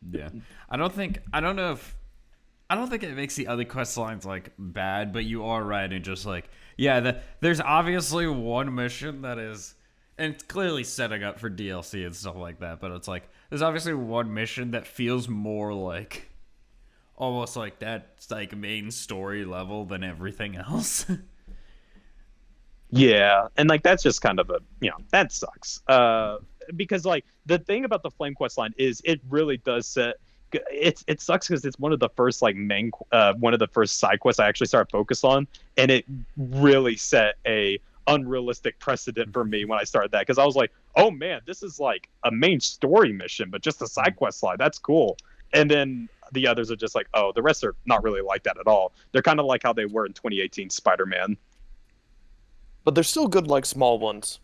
Yeah. I don't think it makes the other quest lines like bad, but you are right in just like there's obviously one mission that is, and it's clearly setting up for DLC and stuff like that, but it's like there's obviously one mission that feels more like almost like that's like main story level than everything else. Yeah, and like that's just kind of that sucks. Because like the thing about the Flame quest line is it really does set. It sucks because it's one of the first like one of the first side quests I actually started focus on, and it really set a unrealistic precedent for me when I started that because I was like, oh man, this is like a main story mission, but just a side quest line. That's cool. And then the others are just like, oh, the rest are not really like that at all. They're kind of like how they were in 2018 Spider-Man. But there's still good like small ones.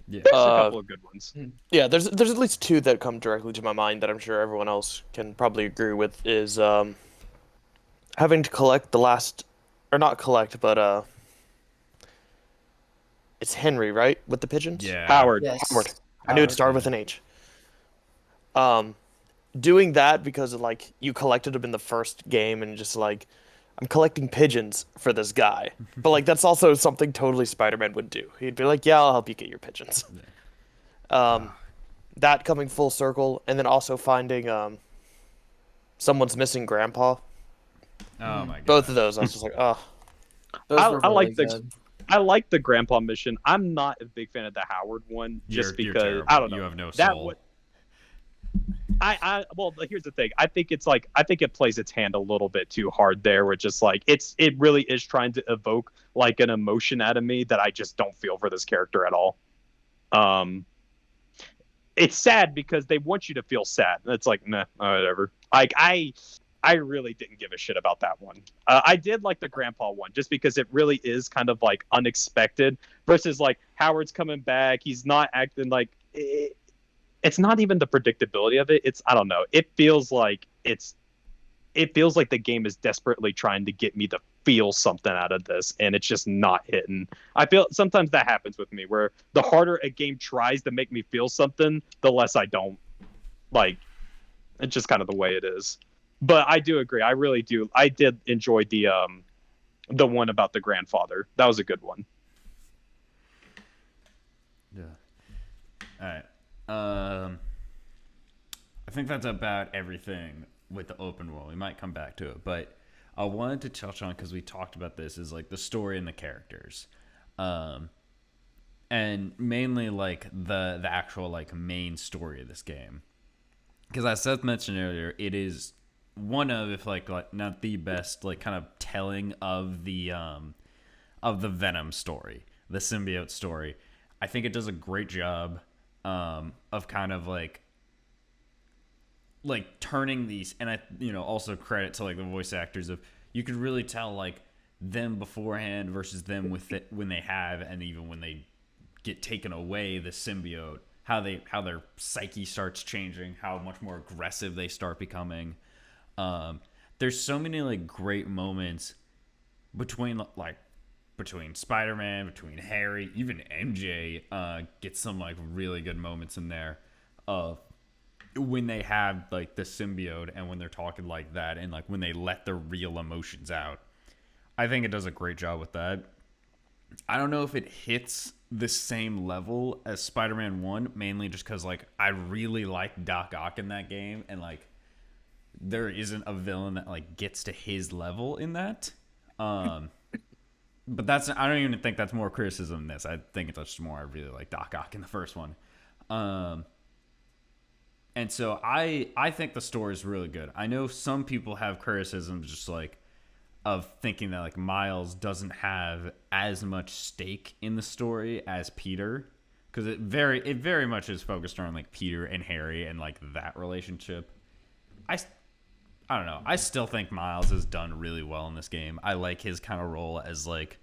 Yeah. There's a couple of good ones. Yeah, there's at least two that come directly to my mind that I'm sure everyone else can probably agree with is having to collect the last, or not collect, but it's Henry, right, with the pigeons? Yeah. Howard. Yes. Howard. I knew it started with an H. Doing that because of, like you collected them in the first game and just like I'm collecting pigeons for this guy. But like that's also something totally Spider-Man would do. He'd be like, "Yeah, I'll help you get your pigeons." That coming full circle, and then also finding someone's missing grandpa. Oh my god. Both of those, I was just like, oh. Those I were like really the- good. I like the grandpa mission. I'm not a big fan of the Howard one just You're because terrible. I don't know. You have no That soul. would- well, here's the thing. I think it plays its hand a little bit too hard there, where just like it really is trying to evoke like an emotion out of me that I just don't feel for this character at all. it's sad because they want you to feel sad. And it's like, nah, whatever. Like I really didn't give a shit about that one. I did like the grandpa one just because it really is kind of like unexpected versus like Howard's coming back. He's not acting like it's not even the predictability of it. It's I don't know. It feels like the game is desperately trying to get me to feel something out of this, and it's just not hitting. I feel sometimes that happens with me, where the harder a game tries to make me feel something, the less I don't. Like, it's just kind of the way it is. But I do agree. I really do. I did enjoy the one about the grandfather. That was a good one. Yeah. All right. I think that's about everything with the open world. We might come back to it, but I wanted to touch on, because we talked about this, is like the story and the characters, and mainly like the actual like main story of this game. Because as Seth mentioned earlier, it is one of, if like not the best, like kind of telling of the Venom story, the symbiote story. I think it does a great job of kind of like turning these, and I also credit to like the voice actors of, you could really tell like them beforehand versus them with it when they have, and even when they get taken away, the symbiote, how their psyche starts changing, how much more aggressive they start becoming. There's so many like great moments between Spider-Man, between Harry, even MJ gets some like really good moments in there when they have like the symbiote, and when they're talking like that, and like when they let their real emotions out. I think it does a great job with that. I don't know if it hits the same level as Spider-Man 1, mainly just because like I really like Doc Ock in that game, and like there isn't a villain that like gets to his level in that. But I don't even think that's more criticism than this. I think it's just more I really like Doc Ock in the first one. And so I think the story is really good. I know some people have criticisms just like of thinking that like Miles doesn't have as much stake in the story as Peter, because it very much is focused on like Peter and Harry and like that relationship. I don't know. I still think Miles has done really well in this game. I like his kind of role as like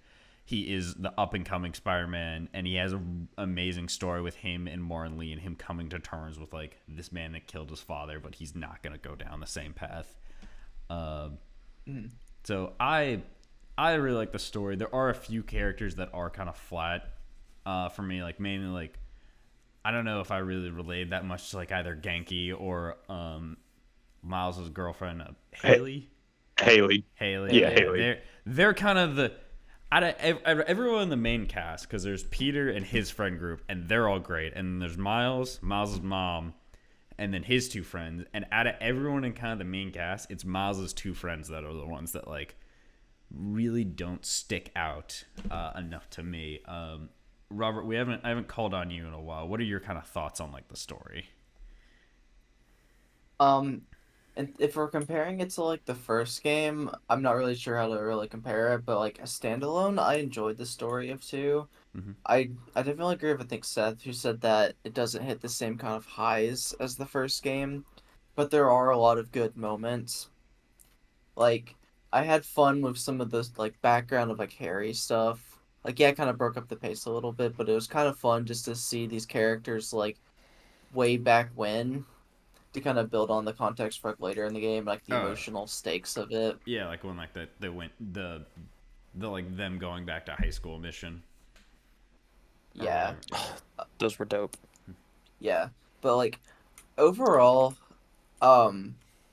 he is the up and coming Spider-Man, and he has an amazing story with him and Warren Lee, and him coming to terms with like this man that killed his father, but he's not going to go down the same path. So I really like the story. There are a few characters that are kind of flat for me, like mainly like I don't know if I really related that much to like either Genki or Miles' girlfriend, Haley. Haley. Yeah, Haley. They're kind of the out of everyone in the main cast, because there's Peter and his friend group, and they're all great, and there's Miles' mom, and then his two friends, and out of everyone in kind of the main cast, it's Miles' two friends that are the ones that like really don't stick out enough to me. Robert, I haven't called on you in a while. What are your kind of thoughts on like the story? And if we're comparing it to like the first game, I'm not really sure how to really compare it, but like a standalone, I enjoyed the story of 2. Mm-hmm. I definitely agree with, I think, Seth, who said that it doesn't hit the same kind of highs as the first game, but there are a lot of good moments. Like, I had fun with some of the like background of like Harry stuff. Like, yeah, it kind of broke up the pace a little bit, but it was kind of fun just to see these characters like way back when, to kind of build on the context for like later in the game, like the emotional stakes of it. Yeah, like when like they went the like them going back to high school mission. Yeah. Those were dope. Yeah. But like overall, I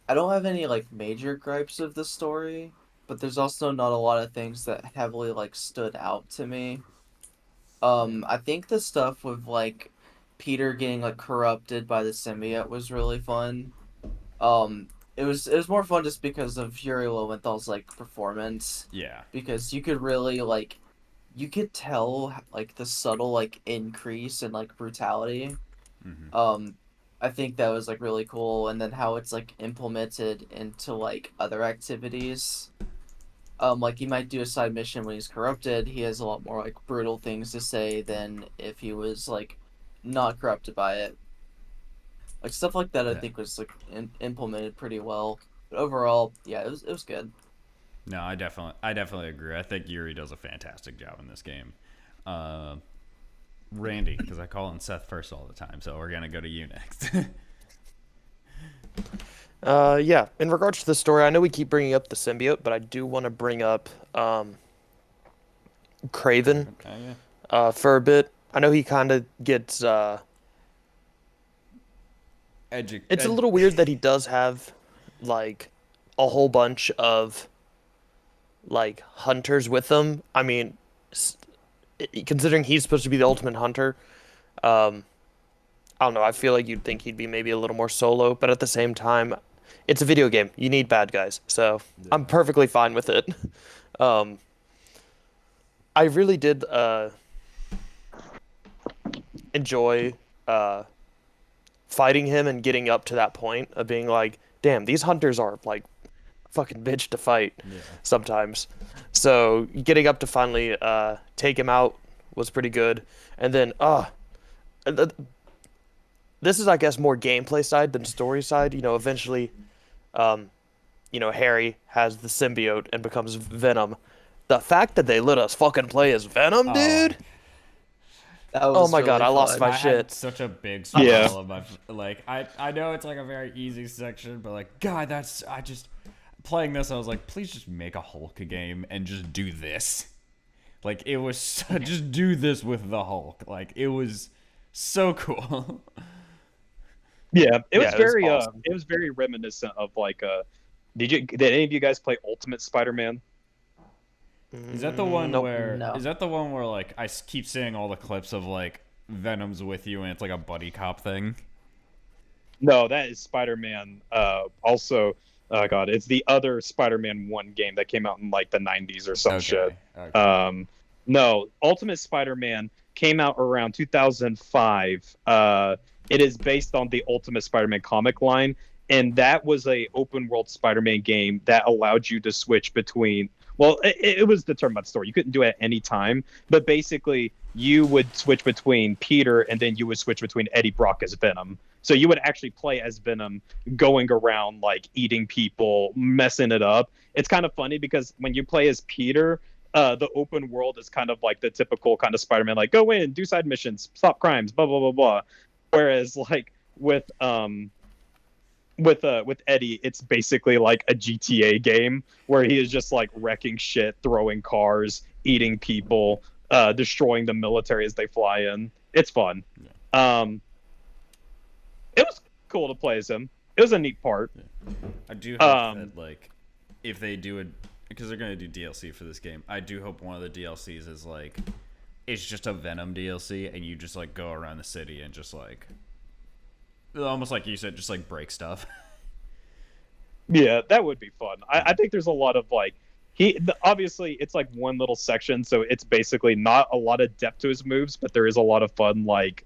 don't have any like major gripes of the story, but there's also not a lot of things that heavily like stood out to me. I think the stuff with like Peter getting like corrupted by the symbiote was really fun. It was more fun just because of Yuri Lowenthal's like performance. Yeah. Because you could really like, you could tell like the subtle like increase in like brutality. Mm-hmm. I think that was like really cool, and then how it's like implemented into like other activities. Like he might do a side mission when he's corrupted. He has a lot more like brutal things to say than if he was like not corrupted by it. Like stuff like that, I Yeah. think was like implemented pretty well. But overall, yeah, it was good. No, I definitely agree. I think Yuri does a fantastic job in this game. Randy, because I call him Seth first all the time, so we're gonna go to you next. Yeah, in regards to the story, I know we keep bringing up the symbiote, but I do want to bring up Craven Yeah. for a bit. I know he kind of gets. It's a little weird that he does have like a whole bunch of like hunters with him. I mean, considering he's supposed to be the ultimate hunter, um, I don't know. I feel like you'd think he'd be maybe a little more solo, but at the same time, it's a video game. You need bad guys, so I'm perfectly fine with it. Um, I really did enjoy fighting him and getting up to that point of being like, damn, these hunters are like fucking bitch to fight sometimes. So getting up to finally take him out was pretty good. And then this is I guess more gameplay side than story side. You know, eventually, Harry has the symbiote and becomes Venom. The fact that they let us fucking play as Venom, dude. That Oh was my God, really I lost fun. my I shit. had such a big smile Yeah. on my like. I know it's like a very easy section, but like, God, I just playing this. I was like, please just make a Hulk game and just do this. Like it was just do this with the Hulk. Like it was so cool. Yeah, it was Yeah, it was very awesome. it was very reminiscent of like did any of you guys play Ultimate Spider-Man? Is that the one Nope. where? No. Is that the one where like keep seeing all the clips of like Venom's with you and it's like a buddy cop thing? No, that is Spider-Man. Also, oh God, it's the other Spider-Man 1 game that came out in like the 90s or some shit. Okay. No, Ultimate Spider-Man came out around 2005. It is based on the Ultimate Spider-Man comic line, and that was a open world Spider-Man game that allowed you to switch between. Well, it was determined by the story. You couldn't do it at any time, but basically you would switch between Peter, and then you would switch between Eddie Brock as Venom. So you would actually play as Venom, going around like eating people, messing it up. It's kind of funny because when you play as Peter, the open world is kind of like the typical kind of Spider-Man, like go in, do side missions, stop crimes, blah blah blah blah. Whereas like with Eddie, it's basically like a GTA game where he is just like wrecking shit, throwing cars, eating people, destroying the military as they fly in. It's fun. It was cool to play as him. It was a neat part. I do hope that like if they do it because they're gonna do DLC for this game. I do hope one of the DLCs is like it's just a Venom DLC and you just like go around the city and just like almost like you said, just like break stuff. Yeah, that would be fun. I think there's a lot of like obviously it's like one little section, so it's basically not a lot of depth to his moves, but there is a lot of fun like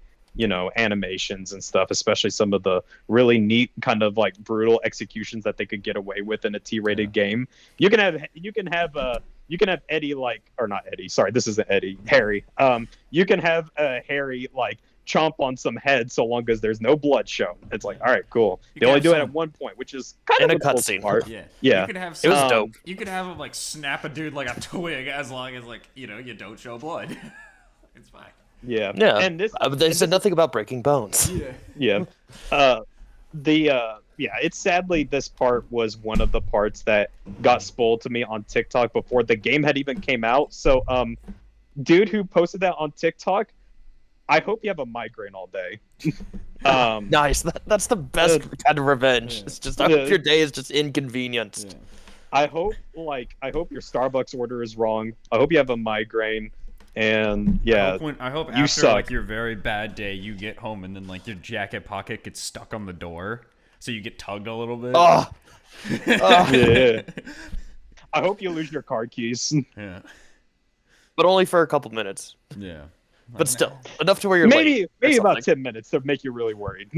animations and stuff, especially some of the really neat kind of like brutal executions that they could get away with in a T-rated game. You can have Eddie like, or not Eddie, sorry, this isn't Eddie, Harry. You can have Harry like chomp on some head so long as there's no blood shown. It's like, all right, cool. They only do it at one point, which is kind In of a cool cutscene. part. Yeah. Yeah. You could have It was some- dope. You could have him like snap a dude like a twig as long as like you don't show blood. It's fine. Yeah. Yeah, And this but they said nothing about breaking bones. yeah. It's sadly this part was one of the parts that got spoiled to me on TikTok before the game had even came out. So dude who posted that on TikTok, I hope you have a migraine all day. Nice. That's the best kind of revenge. It's just I hope your day is just inconvenienced. I hope your Starbucks order is wrong. I hope you have a migraine. And yeah, I hope you after suck. like your very bad day, you get home and then like your jacket pocket gets stuck on the door, so you get tugged a little bit. Oh, yeah. I hope you lose your car keys. Yeah, but only for a couple minutes. yeah. But still, enough to where you're late. Maybe or about something. 10 minutes to make you really worried.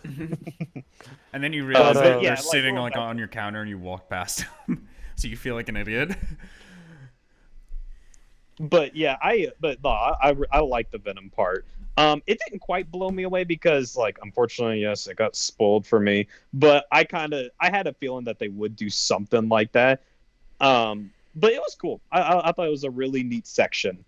And then you realize but that yeah, they're like, sitting going like back- on your counter and you walk past them, so you feel like an idiot. But yeah, I like the Venom part. It didn't quite blow me away because, like, unfortunately, yes, it got spoiled for me. But I had a feeling that they would do something like that. But it was cool. I thought it was a really neat section.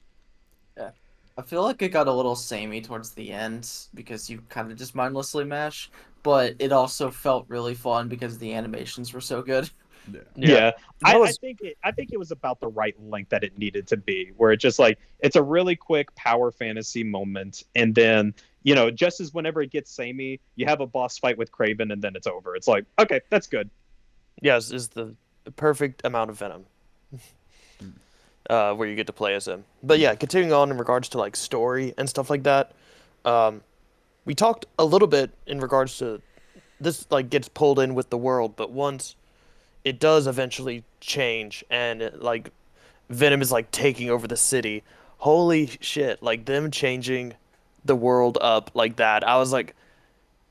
Yeah. I feel like it got a little samey towards the end because you kind of just mindlessly mash, but it also felt really fun because the animations were so good. Yeah, That was I think it was about the right length that it needed to be, where it just like it's a really quick power fantasy moment, and then just as whenever it gets samey, you have a boss fight with Craven, and then it's over. It's like, okay, that's good. yes, is the perfect amount of Venom. Where you get to play as him. But yeah, continuing on in regards to like story and stuff like that, we talked a little bit in regards to this like gets pulled in with the world, but once it does eventually change and like Venom is like taking over the city, holy shit! Like them changing the world up like that, I was like,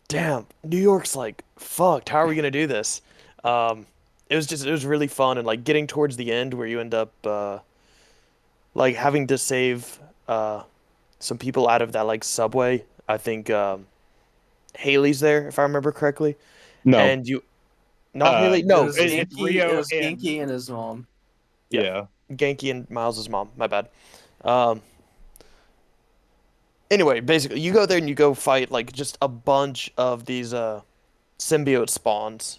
damn, New York's like fucked. How are we gonna do this? It was really fun and like getting towards the end where you end up like having to save some people out of that like subway. I think Haley's there if I remember correctly. No, And you not Haley, It no, was it's Genki, Rio it was and- Genki and his mom. yeah. Genki and Miles's mom. My bad. Um, anyway, basically, you go there and you go fight like just a bunch of these symbiote spawns.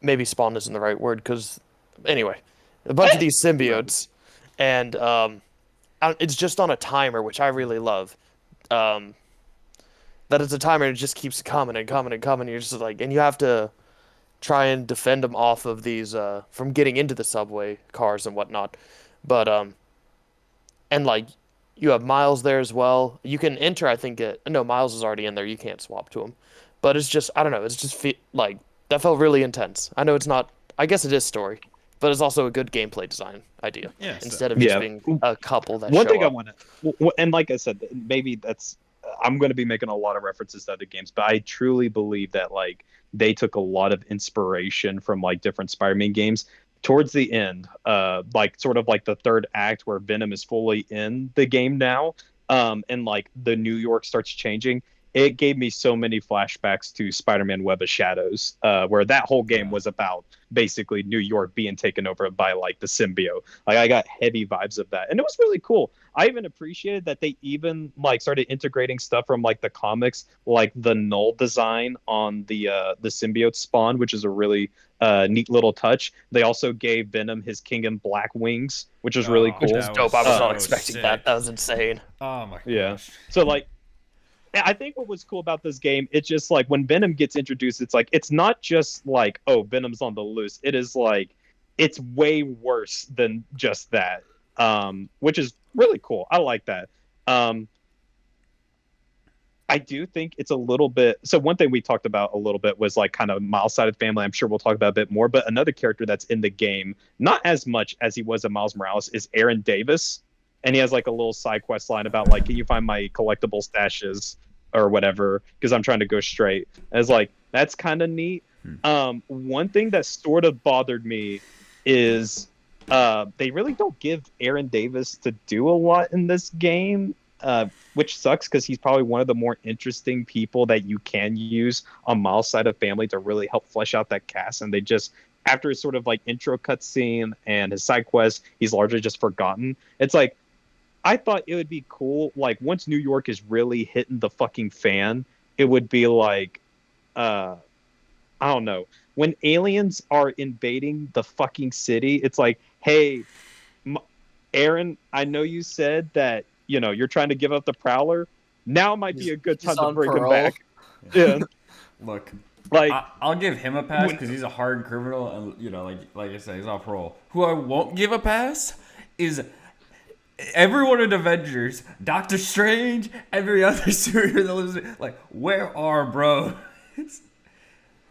Maybe spawn isn't the right word because anyway, a bunch of these symbiotes, and it's just on a timer, which I really love. That it's a timer and it just keeps coming and coming and coming. You're just like, and you have to try and defend them off of these from getting into the subway cars and whatnot. But and like you have Miles there as well. You can enter, I think. No, Miles is already in there. You can't swap to him. But it's just I don't know. It's just like that felt really intense. I know it's not. I guess it is story, but it's also a good gameplay design idea. Yeah, so- Instead of just Yeah. being a couple that One show thing I up. want to, and like I said, maybe that's I'm going to be making a lot of references to other games, but I truly believe that like they took a lot of inspiration from like different Spider-Man games towards the end, like sort of like the third act where Venom is fully in the game now, and like the New York starts changing. It gave me so many flashbacks to Spider-Man Web of Shadows, where that whole game was about basically New York being taken over by like the symbiote. Like I got heavy vibes of that, and it was really cool. I even appreciated that they even like started integrating stuff from like the comics, like the null design on the symbiote spawn, which is a really neat little touch. They also gave Venom his King in Black wings, which was really Oh, cool. that Dope. I was so not expecting that. sick. That was insane. Oh my Yeah. gosh. So like I think what was cool about this game, it's just like when Venom gets introduced, it's like it's not just like, oh, Venom's on the loose. It is like it's way worse than just that. Which is really cool. I like that. I do think it's a little bit. So one thing we talked about a little bit was like kind of Miles' side of the family. I'm sure we'll talk about a bit more. But another character that's in the game, not as much as he was in Miles Morales, is Aaron Davis, and he has like a little side quest line about like, can you find my collectible stashes or whatever? Because I'm trying to go straight. And it's like that's kind of neat. One thing that sort of bothered me is they really don't give Aaron Davis to do a lot in this game. Which sucks because he's probably one of the more interesting people that you can use on Miles' side of family to really help flesh out that cast. And they just, after his sort of like intro cutscene and his side quest, he's largely just forgotten. It's like, I thought it would be cool. Like once New York is really hitting the fucking fan, it would be like, I don't know, when aliens are invading the fucking city, it's like, hey, Aaron, I know you said that, you know, you're trying to give up the Prowler. Now might be a good time He's to on bring him parole. back. Yeah, Look, like I'll give him a pass because he's a hard criminal, and you know, like I said, he's on parole. Who I won't give a pass is everyone in Avengers, Doctor Strange, every other superhero that lives in, like, where are bros?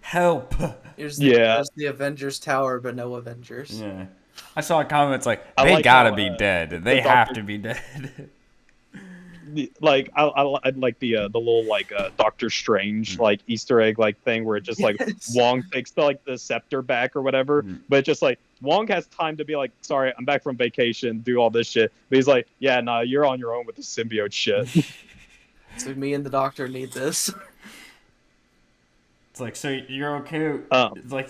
Help! There's Yeah. there's the Avengers Tower, but no Avengers. Yeah, I saw comments like I they like gotta how, be dead. They the have Doctor- to be dead. like I like the little like Doctor Strange like Easter egg like thing where it just like Yes. Wong takes the scepter back or whatever, but it's just like Wong has time to be like, sorry, I'm back from vacation, do all this shit, but he's like, yeah, nah, you're on your own with the symbiote shit. So me and the doctor need this. It's like, so you're okay? It's like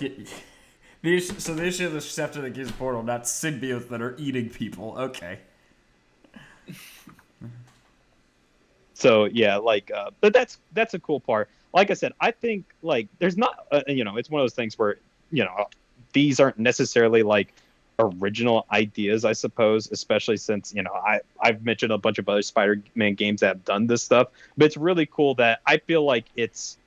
so they share the scepter that gives portal, not symbiotes that are eating people. Okay. So yeah, like, but that's a cool part. Like I said, I think like there's not, it's one of those things where these aren't necessarily like original ideas, I suppose, especially since I've mentioned a bunch of other Spider-Man games that have done this stuff. But it's really cool that I feel like it's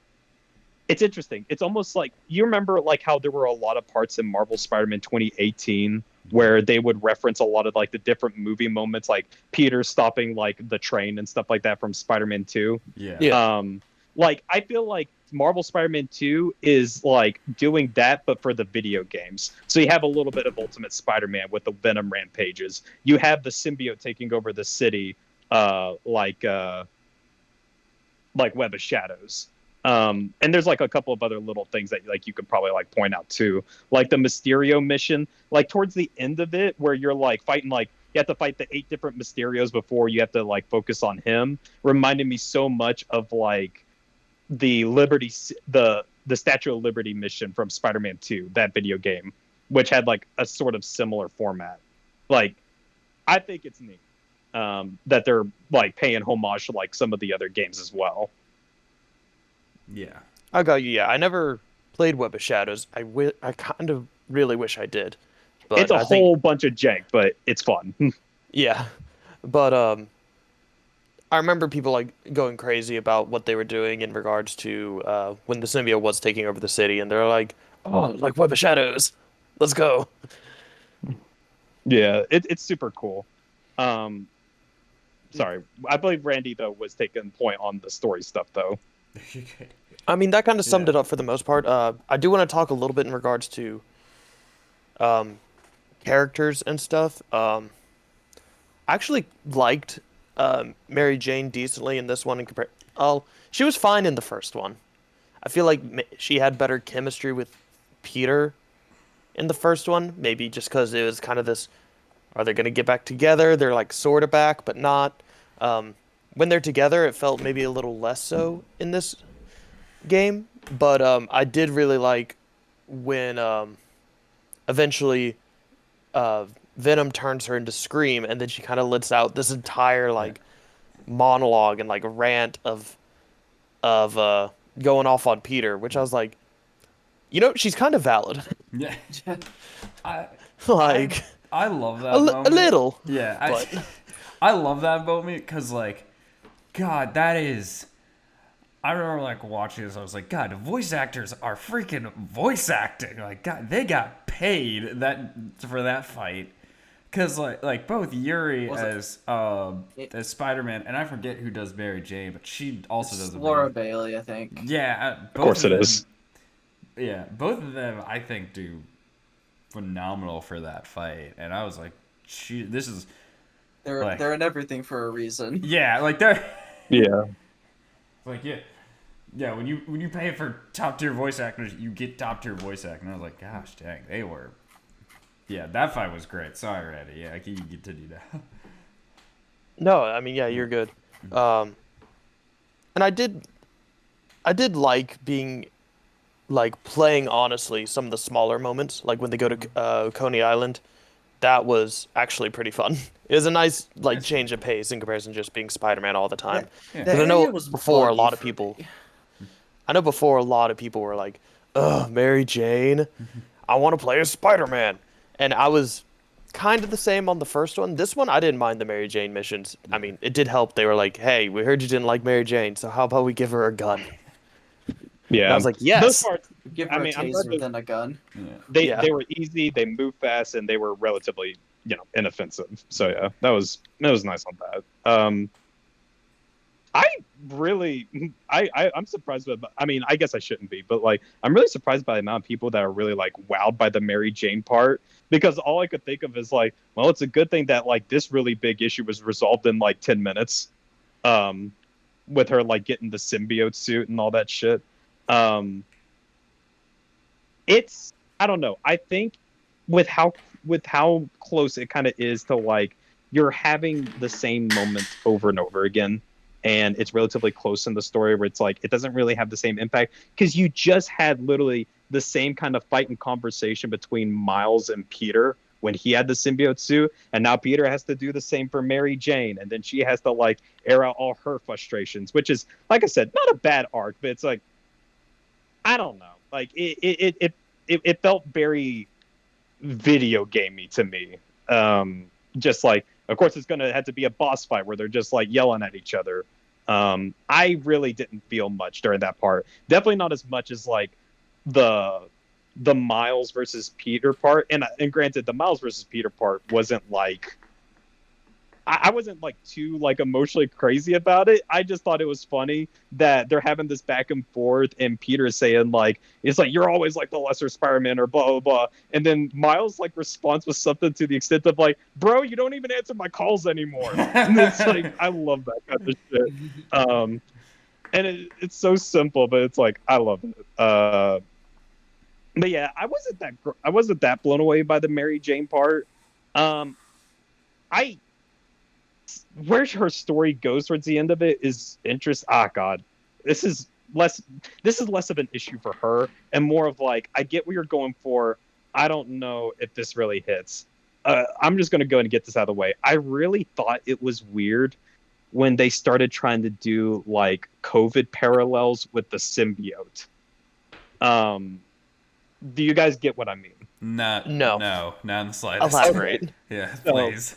interesting. It's almost like, you remember like how there were a lot of parts in Marvel Spider-Man 2018 where they would reference a lot of like the different movie moments, like Peter stopping like the train and stuff like that from Spider-Man 2. Yeah. Like I feel like Marvel Spider-Man 2 is like doing that, but for the video games. So you have a little bit of Ultimate Spider-Man with the Venom rampages. You have the symbiote taking over the city, like Web of Shadows. And there's like a couple of other little things that like you could probably like point out too, like the Mysterio mission, like towards the end of it where you're like fighting, like you have to fight the 8 different Mysterios before you have to like focus on him, reminded me so much of like the Statue of Liberty mission from Spider-Man 2, that video game, which had like a sort of similar format. Like I think it's neat that they're like paying homage to like some of the other games as well. Yeah. I got you. Yeah, I never played Web of Shadows. I kind of really wish I did. But It's a whole bunch of jank, but it's fun. Yeah, but I remember people like going crazy about what they were doing in regards to when the symbiote was taking over the city, and they're like, "Oh, like Web of Shadows, let's go." Yeah, it's super cool. Sorry, I believe Randy though was taking point on the story stuff though. I mean, that kind of summed it up for the most part. I do want to talk a little bit in regards to characters and stuff. I actually liked Mary Jane decently in this one. She was fine in the first one. I feel like she had better chemistry with Peter in the first one. Maybe just because it was kind of this, are they going to get back together? They're like sort of back, but not. When they're together, it felt maybe a little less so in this game. But I did really like when eventually Venom turns her into Scream, and then she kind of lets out this entire like monologue and like rant of going off on Peter, which I was like, she's kind of valid. Yeah. Like I love that a moment. little. Yeah. but I love that moment because, like, God, that is. I remember, like, watching this. I was like, God, the voice actors are freaking voice acting. Like, God, they got paid for that fight. Because, like both Yuri as Spider-Man, and I forget who does Mary Jane, but she also does Laura Bailey, I think. Yeah, Of course it is. Yeah, both of them, I think, do phenomenal for that fight. And I was like, this is. They're in everything for a reason. Yeah, like they're. Yeah. Like yeah. When you pay for top tier voice actors, you get top tier voice acting. And I was like, gosh, dang, they were. Yeah, that fight was great. Sorry, Randy. Yeah, you continue now. No, I mean, yeah, you're good. And I did like being, like, playing honestly some of the smaller moments, like when they go to Coney Island. That was actually pretty fun. It was a nice like change of pace in comparison to just being Spider-Man all the time. Yeah. Because I know before a lot of people were like, "Ugh, Mary Jane, I want to play as Spider-Man," and I was kind of the same on the first one. This one, I didn't mind the Mary Jane missions. I mean, it did help. They were like, "Hey, we heard you didn't like Mary Jane, so how about we give her a gun?" Yeah. And I was like, "Yes." Those parts, Give her a taser than a gun. Yeah. they were easy, they moved fast, and they were relatively inoffensive. So yeah, that was nice on that. I'm surprised by. I mean, I guess I shouldn't be, but like, I'm really surprised by the amount of people that are really like wowed by the Mary Jane part, because all I could think of is like, well, it's a good thing that like this really big issue was resolved in like 10 minutes. with her like getting the symbiote suit and all that shit. It's I don't know. I think with how close it kind of is to like you're having the same moment over and over again, and it's relatively close in the story where it's like it doesn't really have the same impact because you just had literally the same kind of fight and conversation between Miles and Peter when he had the symbiote suit, and now Peter has to do the same for Mary Jane, and then she has to like air out all her frustrations, which is like I said, not a bad arc, but it's like I don't know, like it felt very video gamey to me. Just like, of course, it's gonna have to be a boss fight where they're just like yelling at each other. I really didn't feel much during that part. Definitely not as much as like the Miles versus Peter part. And granted, the Miles versus Peter part wasn't like I wasn't like too like emotionally crazy about it. I just thought it was funny that they're having this back and forth, and Peter is saying like it's like you're always like the lesser Spider-Man or blah blah blah, and then Miles like responds with something to the extent of like, "Bro, you don't even answer my calls anymore." And it's like I love that kind of shit. And it's so simple, but it's like I love it. But yeah, I wasn't that blown away by the Mary Jane part. I where her story goes towards the end of it is interest. Ah, God, this is less of an issue for her and more of like I get what you're going for. I don't know if this really hits. I'm just gonna go ahead and get this out of the way. I really thought it was weird when they started trying to do like COVID parallels with the symbiote. Do you guys get what I mean? No, not in the slightest. Elaborate. Yeah, So, please.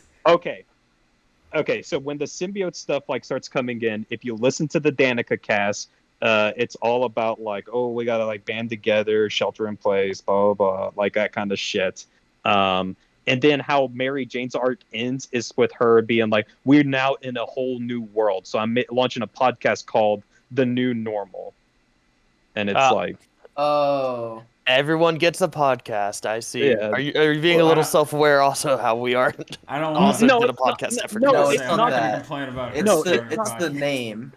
Okay, so when the symbiote stuff like starts coming in, if you listen to the Danica cast, it's all about like, oh, we gotta like band together, shelter in place, blah blah blah, like that kind of shit. And then how Mary Jane's arc ends is with her being like, we're now in a whole new world. So I'm launching a podcast called The New Normal, and it's like, Oh. Everyone gets a podcast. I see. Yeah. Are you being a little self-aware? Also, how we are. I don't Also want did a it's not- podcast. I no, forgot. No, to it's say I'm not not going to that. complain about It's it. No, the name.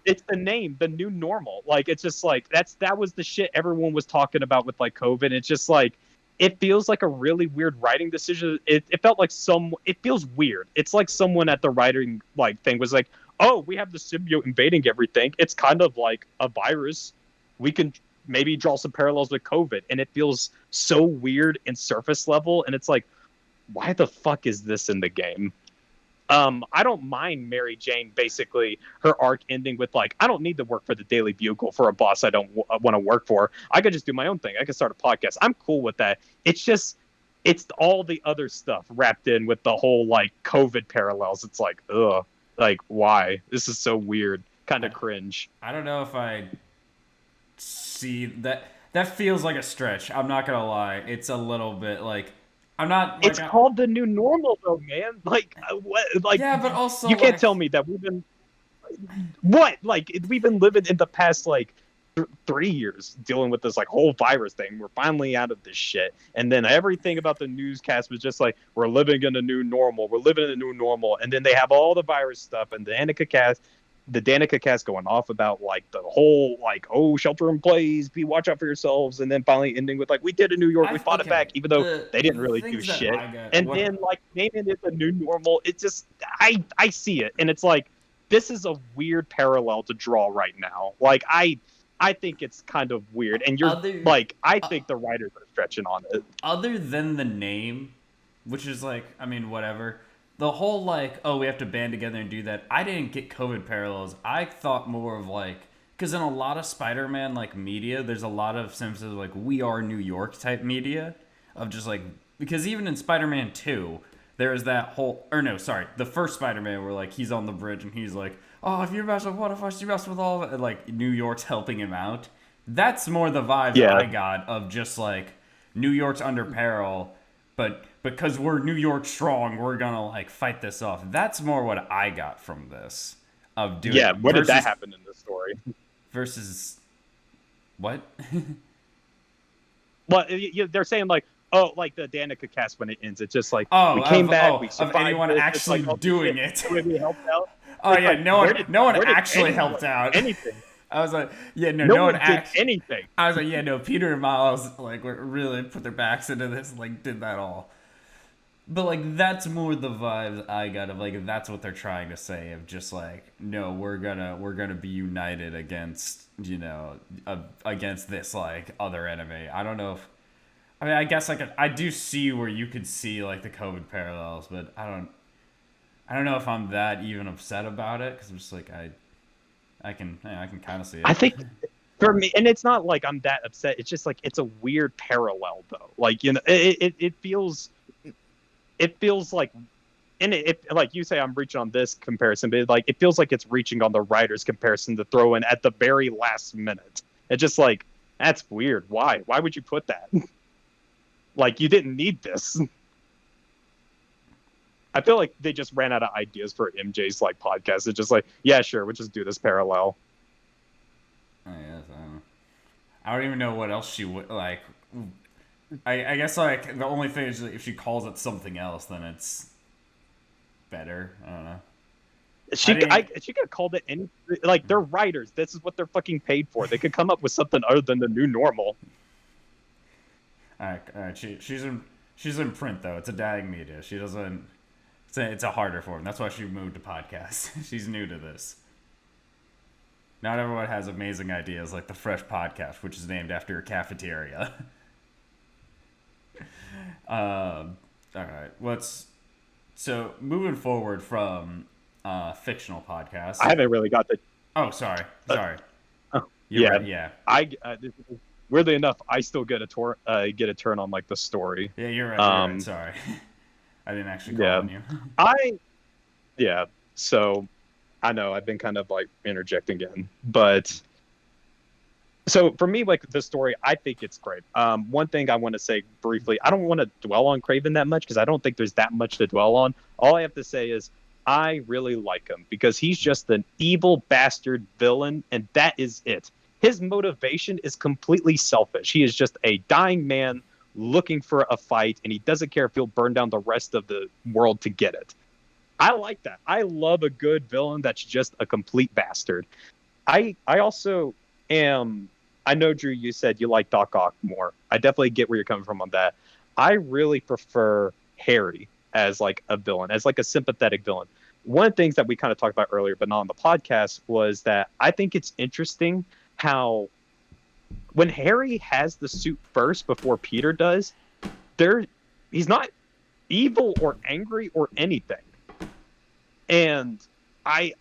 it's the name, The New Normal. Like it's just like that was the shit everyone was talking about with like COVID. It's just like it feels like a really weird writing decision. It felt like it feels weird. It's like someone at the writing like thing was like, oh, we have the symbiote invading everything. It's kind of like a virus. We can maybe draw some parallels with COVID, and it feels so weird and surface level. And it's like, why the fuck is this in the game? I don't mind Mary Jane basically her arc ending with like, I don't need to work for the Daily Bugle for a boss I don't want to work for. I could just do my own thing. I could start a podcast. I'm cool with that. It's just, it's all the other stuff wrapped in with the whole like COVID parallels. It's like, ugh, like why? This is so weird. Kind of cringe. I don't know if I see that. That feels like a stretch. I'm not gonna lie. It's a little bit like I'm not. Like, It's called The New Normal though, man. Like what? Like yeah, but also you can't like, tell me that we've been we've been living in the past like 3 years dealing with this like whole virus thing. We're finally out of this shit, and then everything about the newscast was just like we're living in a new normal. We're living in a new normal, and then they have all the virus stuff and the Danica cast going off about like the whole like, oh, shelter in place, be watch out for yourselves, and then finally ending with like we did in New York, we fought it back, even though they didn't really do shit. Then like naming it the new normal, it just I see it, and it's like this is a weird parallel to draw right now. Like I think it's kind of weird, and I think the writers are stretching on it. Other than the name, which is like, I mean, whatever. The whole like, oh, we have to band together and do that. I didn't get COVID parallels. I thought more of like, because in a lot of Spider-Man like media, there's a lot of senses of like We Are New York type media of just like, because even in Spider-Man 2, there's that whole, or no, sorry, the first Spider-Man where like he's on the bridge and he's like, oh, if you mess with one of us, you mess with all of it. Like New York's helping him out. That's more the vibe that I got of just like New York's under peril, but because we're New York strong, we're gonna like fight this off. That's more what I got from this of doing. Yeah, what did that happen in the story? Versus what? Well, they're saying like, oh, like the Danica cast when it ends, it's just like Oh, we came back, we of survived anyone this, actually like, doing it. We helped out. Oh yeah, no where one, did- no one where did actually anyone- helped out. anything. I was like, yeah, no, No no one one did actually. anything. I was like, yeah, no, Peter and Miles like were really put their backs into this, like did that all. But like that's more the vibe I got of like that's what they're trying to say of just like no, we're gonna be united against against this like other enemy. I don't know if I mean I guess like I do see where you could see like the COVID parallels, but I don't know if I'm that even upset about it because I'm just like I can kind of see it. I think for me, and it's not like I'm that upset. It's just like it's a weird parallel though. Like it feels like, and it like you say I'm reaching on this comparison, but like it feels like it's reaching on the writer's comparison to throw in at the very last minute. It's just like that's weird. Why? Why would you put that? Like you didn't need this. I feel like they just ran out of ideas for MJ's like podcast. It's just like, yeah, sure, we'll just do this parallel. I guess, I don't even know what else she would like. I guess like the only thing is if she calls it something else, then it's better. I don't know. She could have called it any like they're writers. This is what they're fucking paid for. They could come up with something other than the new normal. All right. She's in print though. It's a dying media. She doesn't. It's a harder form. That's why she moved to podcasts. She's new to this. Not everyone has amazing ideas like the Fresh Podcast, which is named after a cafeteria. All right. So moving forward from fictional podcasts. I haven't really got the. Oh, sorry. Oh, You're yeah. right, yeah. Weirdly enough, I still get a turn on like the story. Yeah, you're right. Sorry. I didn't actually call on you. Yeah. So I know I've been kind of like interjecting again, but so for me, like the story, I think it's great. One thing I want to say briefly, I don't want to dwell on Craven that much because I don't think there's that much to dwell on. All I have to say is I really like him because he's just an evil bastard villain, and that is it. His motivation is completely selfish. He is just a dying man looking for a fight, and he doesn't care if he'll burn down the rest of the world to get it. I like that. I love a good villain that's just a complete bastard. I also am. I know, Drew, you said you like Doc Ock more. I definitely get where you're coming from on that. I really prefer Harry as like a villain, as like a sympathetic villain. One of the things that we kind of talked about earlier, but not on the podcast, was that I think it's interesting how when Harry has the suit first before Peter does, he's not evil or angry or anything. And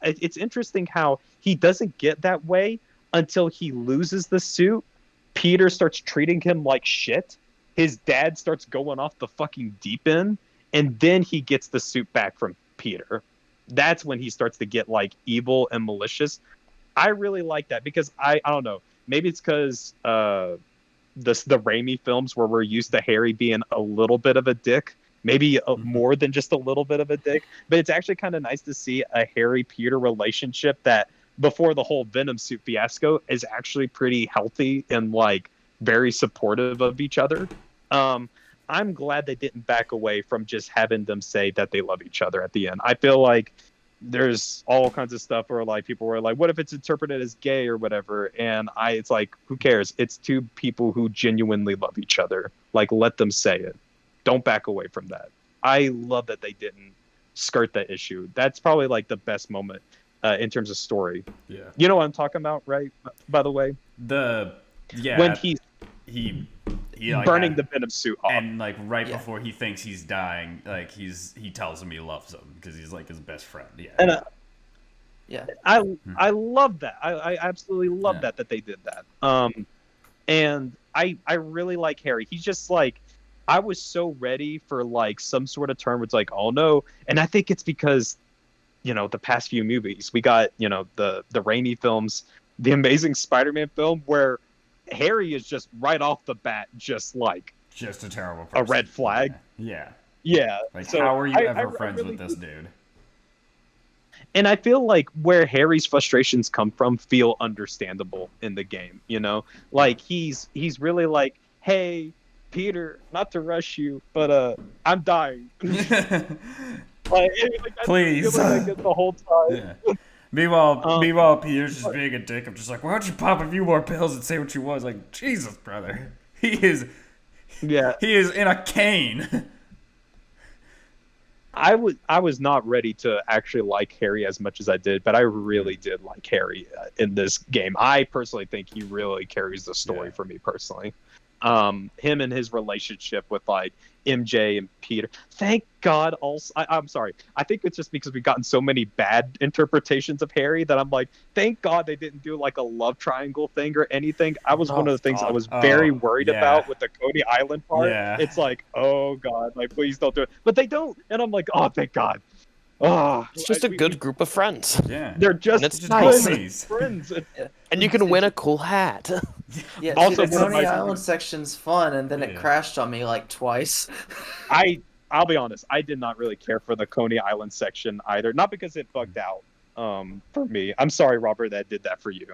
it's interesting how he doesn't get that way until he loses the suit. Peter starts treating him like shit. His dad starts going off the fucking deep end, and then he gets the suit back from Peter. That's when he starts to get like evil and malicious. I really like that because I don't know. Maybe it's because the Raimi films where we're used to Harry being a little bit of a dick, maybe more than just a little bit of a dick. But it's actually kind of nice to see a Harry-Peter relationship that before the whole Venom suit fiasco is actually pretty healthy and like very supportive of each other. I'm glad they didn't back away from just having them say that they love each other at the end. I feel like there's all kinds of stuff where like people were like, what if it's interpreted as gay or whatever? And it's like, who cares? It's two people who genuinely love each other. Like, let them say it. Don't back away from that. I love that they didn't skirt that issue. That's probably like the best moment in terms of story. Yeah. You know what I'm talking about, right? By the way, when he like burning the Venom suit off, and like before he thinks he's dying, like he tells him he loves him because he's like his best friend. Yeah. Yeah. I love that. I absolutely love that they did that. And I really like Harry. He's just like, I was so ready for like some sort of term where it's like, oh no. And I think it's because, the past few movies we got, the Raimi films, the Amazing Spider-Man film where Harry is just right off the bat, just a terrible person. A red flag. Yeah. Yeah. Like, so how are you ever friends really with this dude? And I feel like where Harry's frustrations come from feel understandable in the game, Like he's really like, hey, Peter, not to rush you, but I'm dying. Like, that's Please. the feeling I get the whole time. Yeah. Meanwhile, Peter's just but- being a dick. I'm just like, why don't you pop a few more pills and say what you want? Like, Jesus, brother. He is Yeah, in a cane. I was not ready to actually like Harry as much as I did, but I really did like Harry in this game. I personally think he really carries the story Yeah. for me personally. Him and his relationship with like MJ and Peter. Thank God. Also, I'm sorry. I think it's just because we've gotten so many bad interpretations of Harry that I'm like, thank God they didn't do like a love triangle thing or anything. I was one of the things I was very worried yeah. about with the Coney Island part. Yeah. It's like, oh God, like please don't do it. But they don't, and I'm like, oh, thank God. Oh, It's just a good group of friends. Yeah. They're just And it's Just nice. homies. friends. And you can win a cool hat. Yeah, Also, see, the one of Coney my- Island section's fun, and then it Yeah. crashed on me like twice. I'll be honest, I did not really care for the Coney Island section either. Not because it bugged out for me. I'm sorry, Robert, that did that for you.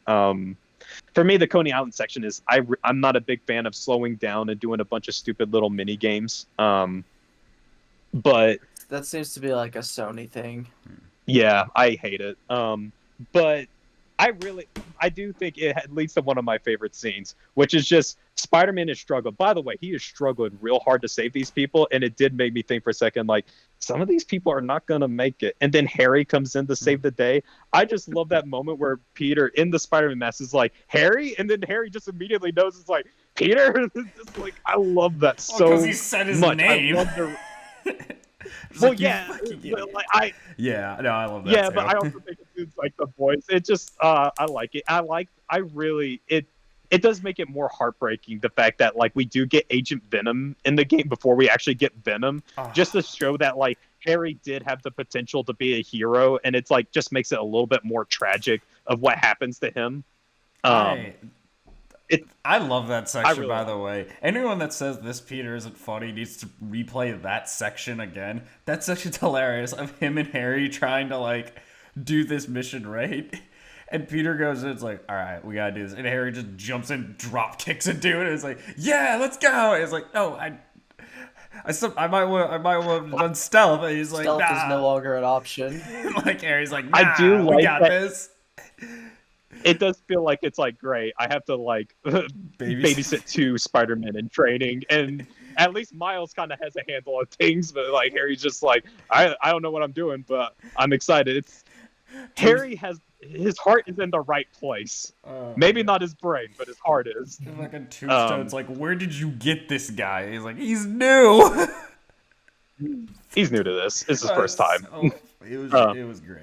For me, the Coney Island section is I'm not a big fan of slowing down and doing a bunch of stupid little mini games. But That seems to be like a Sony thing. yeah, I hate it. But I do think it leads to one of my favorite scenes, which is just Spider-Man has struggled. By the way, he has struggled real hard to save these people, and it did make me think for a second, like, some of these people are not going to make it. And then Harry comes in to save the day. I just love that moment where Peter, in the Spider-Man mask, is like, Harry? And then Harry just immediately knows it's like, Peter? It's just like, I love that so Because he said his much. name. I love the... It's Well, like, you yeah, fucking but, idiot. like, Yeah, no, I love that yeah, too. but I also think it's like the voice. It just I like it. It does make it more heartbreaking the fact that like we do get Agent Venom in the game before we actually get Venom, Oh. just to show that like Harry did have the potential to be a hero, and it's like just makes it a little bit more tragic of what happens to him. I love that section, really by like the way. Anyone that says this Peter isn't funny needs to replay that section again. That section's hilarious of him and Harry trying to, like, do this mission, right? And Peter goes in, it's like, all right, we gotta do this. And Harry just jumps in, drop kicks into it, and it's like, yeah, let's go. And it's like, no, I might want to done stealth. And he's like, Stealth nah. is no longer an option. Like, Harry's like, nah, I do we like got that- this. It does feel like it's like great. I have to like babysit two Spider-Men in training, and at least Miles kind of has a handle on things, but like Harry's just like, I don't know what I'm doing, but I'm excited. Harry has his heart is in the right place. Maybe not his brain, but his heart is. Fucking Tombstone's like, where did you get this guy? He's like, he's new. He's new to this. It's his first time. It was great.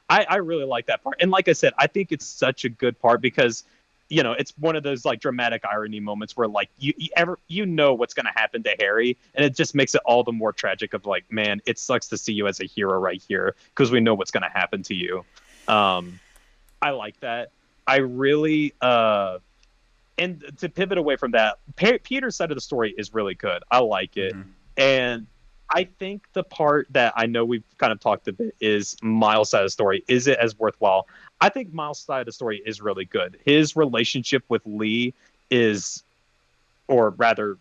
I really like that part. And like I said, I think it's such a good part because, you know, it's one of those like dramatic irony moments where like you know what's going to happen to Harry, and it just makes it all the more tragic of like, man, it sucks to see you as a hero right here because we know what's going to happen to you. I like that. I really and to pivot away from that, Peter's side of the story is really good. I like it. Mhm. And I think the part that I know we've kind of talked a bit is Miles' side of the story. Is it as worthwhile? I think Miles' side of the story is really good. His relationship with Lee is, or rather,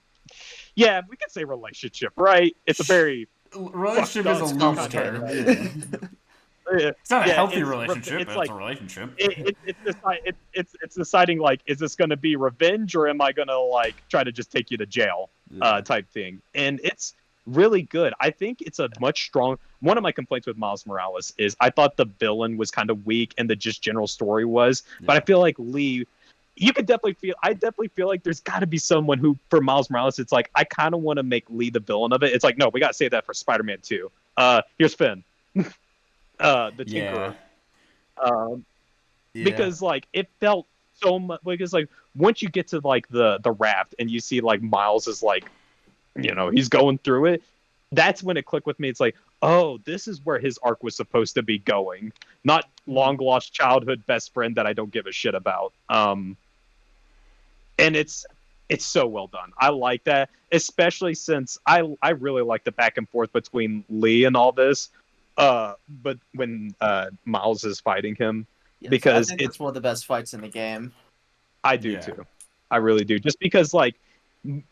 yeah, we can say relationship, right? It's a very Relationship Fuck, is a no, loose it's term. complicated. It's not a Yeah, healthy it's- relationship, it's but like- it's a relationship. it's deciding like, is this going to be revenge or am I going to like try to just take you to jail type thing? And it's really good. I think it's a much strong. One of my complaints with Miles Morales is I thought the villain was kind of weak and the just general story was, but I feel like Lee. You could definitely feel. I definitely feel like there's got to be someone who, for Miles Morales, it's like I kind of want to make Lee the villain of it. It's like no, we got to save that for Spider-Man 2. Here's Finn, the Tinkerer. Yeah. Because like it felt so much because like once you get to like the raft and you see like Miles is like, you know, he's going through it, that's when it clicked with me. It's like, oh, this is where his arc was supposed to be going, not long lost childhood best friend that I don't give a shit about. And it's so well done. I like that, especially since I really like the back and forth between Lee and all this. But when Miles is fighting him, Yes, Because I think it's one of the best fights in the game. I do Yeah. too. I really do. Just because like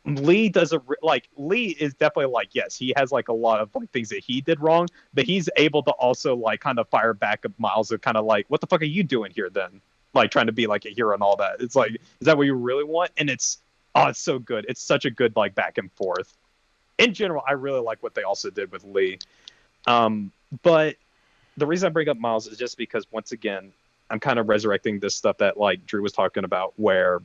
Lee doesn't like Lee is definitely like, yes, he has like a lot of like things that he did wrong, but he's able to also like kind of fire back at Miles of kind of like, what the fuck are you doing here then? Like trying to be like a hero and all that. It's like, is that what you really want? And it's so good. It's such a good like back and forth. In general, I really like what they also did with Lee. But the reason I bring up Miles is just because once again, I'm kind of resurrecting this stuff that like Drew was talking about, where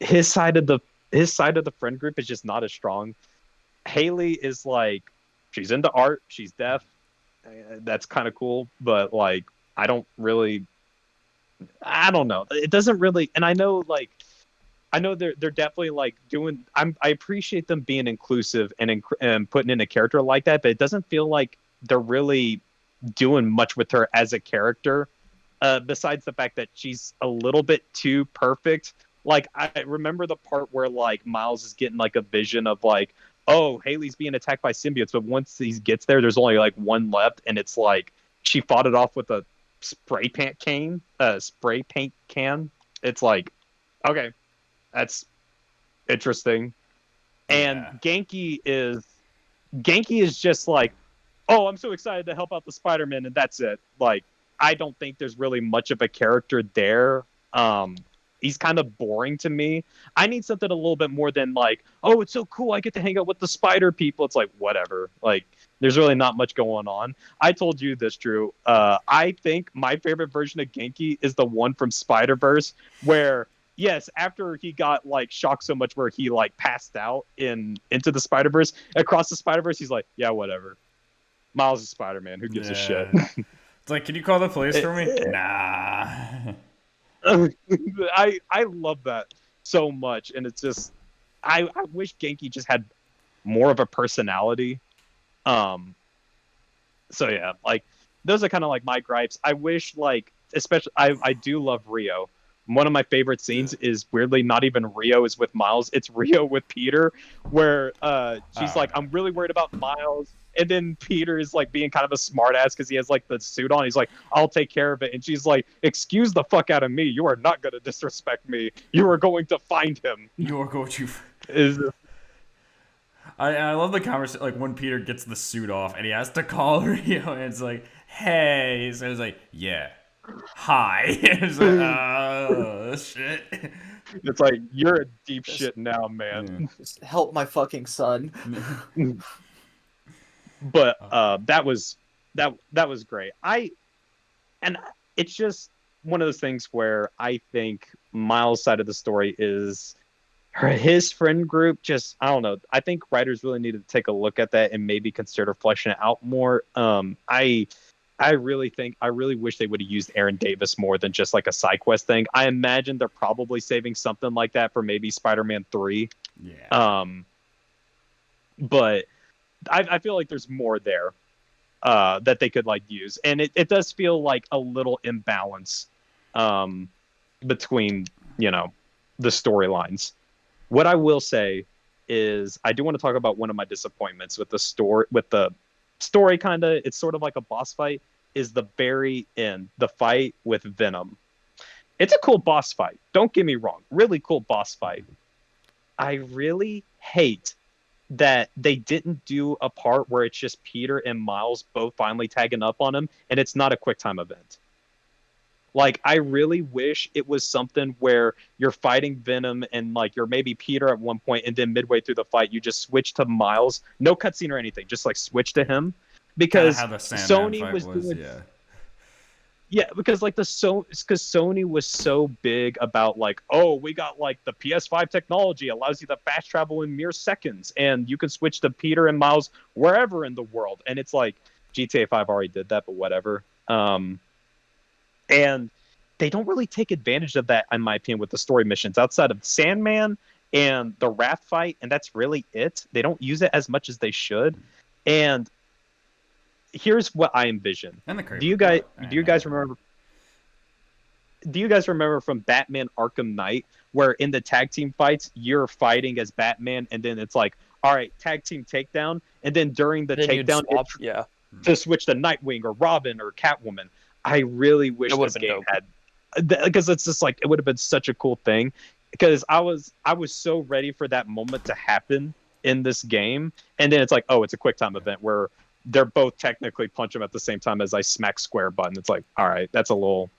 his side of the friend group is just not as strong. Haley is like, she's into art, she's deaf, that's kind of cool, but like I don't know, it doesn't really. And I know they're definitely like doing, I appreciate them being inclusive and putting in a character like that, but it doesn't feel like they're really doing much with her as a character, besides the fact that she's a little bit too perfect. Like, I remember the part where, like, Miles is getting, like, a vision of, like, oh, Haley's being attacked by symbiotes, but once he gets there, there's only, like, one left, and it's, like, she fought it off with a spray paint can. It's, like, okay, that's interesting. And Genki is just, like, oh, I'm so excited to help out the Spider-Man, and that's it. Like, I don't think there's really much of a character there. He's kind of boring to me. I need something a little bit more than like, oh, it's so cool, I get to hang out with the spider people. It's like, whatever. Like, there's really not much going on. I told you this, Drew. I think my favorite version of Genki is the one from Spider-Verse, where, yes, after he got like shocked so much where he like passed out into the Spider-Verse, across the Spider-Verse, he's like, yeah, whatever. Miles is Spider-Man. Who gives a shit? It's like, can you call the police for me? Nah. I love that so much, and it's just I wish Genki just had more of a personality. So yeah, like those are kind of like my gripes. I wish, like, especially I do love Rio. One of my favorite scenes is weirdly not even Rio is with Miles, it's Rio with Peter, where she's like, I'm really worried about Miles. And then Peter is like being kind of a smartass because he has like the suit on. He's like, I'll take care of it. And she's like, excuse the fuck out of me. You are not going to disrespect me. You are going to find him. You are going to. I love the conversation, like when Peter gets the suit off and he has to call Rio, and it's like, hey. So it's like, yeah, hi. It's like, oh, shit. It's like, you're a deep shit now, man. Just help my fucking son. But that was great. And it's just one of those things where I think Miles' side of the story is his friend group. Just, I don't know. I think writers really needed to take a look at that and maybe consider fleshing it out more. I really wish they would have used Aaron Davis more than just like a side quest thing. I imagine they're probably saving something like that for maybe Spider-Man 3. Yeah. But I feel like there's more there that they could like use, and it does feel like a little imbalance between the storylines. What I will say is I do want to talk about one of my disappointments with the story. Kind of, it's sort of like a boss fight. Is the very end, the fight with Venom. It's a cool boss fight. Don't get me wrong, really cool boss fight. I really hate that they didn't do a part where it's just Peter and Miles both finally tagging up on him, and it's not a quick time event. Like, I really wish it was something where you're fighting Venom and like you're maybe Peter at one point, and then midway through the fight you just switch to Miles, no cutscene or anything, just like switch to him, because Sony was doing. Yeah, because like Sony was so big about like, oh, we got like the PS5 technology allows you to fast travel in mere seconds, and you can switch to Peter and Miles wherever in the world. And it's like GTA 5 already did that, but whatever. And they don't really take advantage of that, in my opinion, with the story missions outside of Sandman and the Wrath fight, and that's really it. They don't use it as much as they should. And here's what I envision. Do you guys remember? Do you guys remember from Batman Arkham Knight, where in the tag team fights you're fighting as Batman, and then it's like, all right, tag team takedown, and then during the takedown, to switch to Nightwing or Robin or Catwoman. I really wish this game had, because it's just like it would have been such a cool thing. because I was so ready for that moment to happen in this game, and then it's like, oh, it's a quick time event where they're both technically punch them at the same time as I smack square button. It's like, all right, that's a little.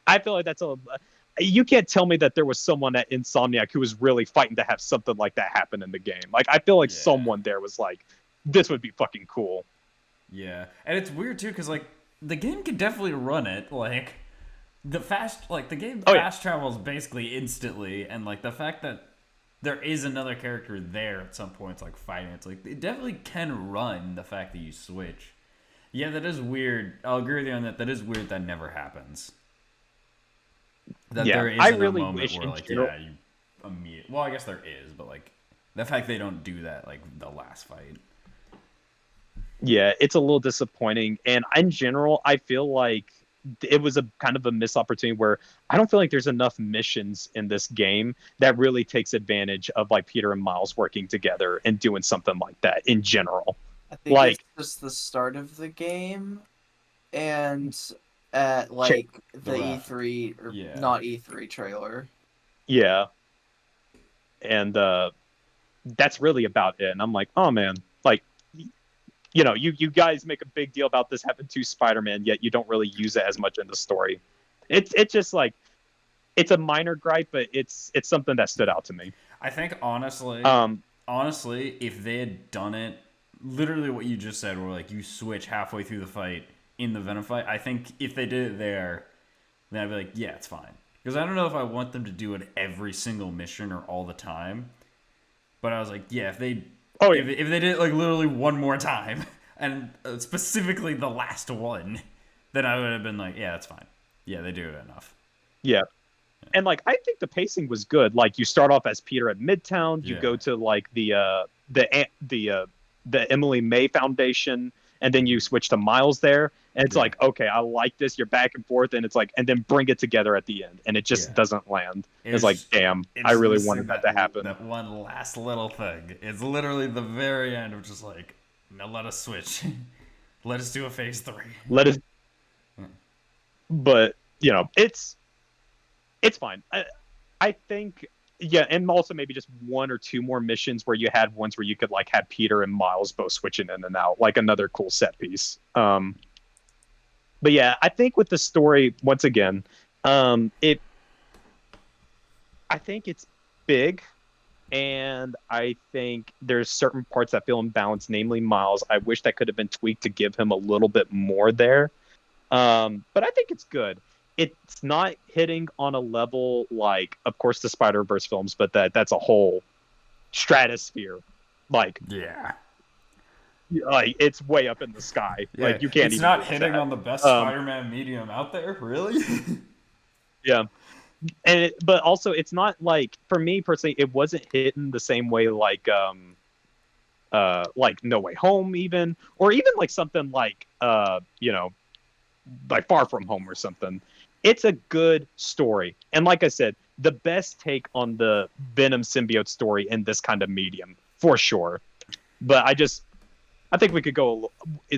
I feel like that's a. You can't tell me that there was someone at Insomniac who was really fighting to have something like that happen in the game. Like, I feel like Yeah. someone there was like, this would be fucking cool. Yeah, and it's weird too because like the game can definitely run it. Like the game Oh, yeah. fast travels basically instantly, and like the fact that there is another character there at some points, like fighting, it's like it definitely can run. The fact that you switch, yeah, that is weird. I'll agree with you on that. That is weird. That never happens. That Yeah, there I isn't really a moment wish where in like general- yeah, you immediately. Well, I guess there is, but like the fact they don't do that like the last fight. Yeah, it's a little disappointing. And in general, I feel like it was a kind of a missed opportunity where I don't feel like there's enough missions in this game that really takes advantage of like Peter and Miles working together and doing something like that in general. I think Like- it's just the start of the game, and at like the The E3 or yeah. not E3 trailer. Yeah. And that's really about it. And I'm like, oh man, like you know, you guys make a big deal about this having two Spider-Man, yet you don't really use it as much in the story. It's just like it's a minor gripe, but it's something that stood out to me. I think honestly, if they had done it, literally what you just said, where like you switch halfway through the fight in the Venom fight, I think if they did it there, then I'd be like, yeah, it's fine. Because I don't know if I want them to do it every single mission or all the time. But I was like, yeah, if they if they did it like literally one more time, and specifically the last one, then I would have been like, yeah, that's fine. Yeah, they do it enough. Yeah. And like I think the pacing was good. Like you start off as Peter at Midtown, you Yeah. go to like the Emily May Foundation, and then you switch to Miles there, and it's Yeah. like, okay, I like this. You're back and forth, and it's like, and then bring it together at the end, and it just Yeah. doesn't land. It's It's- like, damn, It's I really missing wanted that to happen. That one last little thing. It's literally the very end of just like, now let us switch. Let us do a phase 3. Let us, but you know, it's fine. I think, yeah, and also maybe just one or two more missions where you had ones where you could like have Peter and Miles both switching in and out, like another cool set piece. But yeah, I think with the story, once again, I think it's big, and I think there's certain parts that feel imbalanced, namely Miles. I wish that could have been tweaked to give him a little bit more there. But I think it's good. It's not hitting on a level like, of course, the Spider-Verse films, but that's a whole stratosphere. Like Yeah. it's way up in the sky. Like you can't. It's even not reach hitting that. on the best Um, Spider-Man medium out there, really? Yeah. And but also it's not like, for me personally, it wasn't hitting the same way like No Way Home even, or even like something like like Far From Home or something. It's a good story. And like I said, the best take on the Venom symbiote story in this kind of medium, for sure. But I think we could go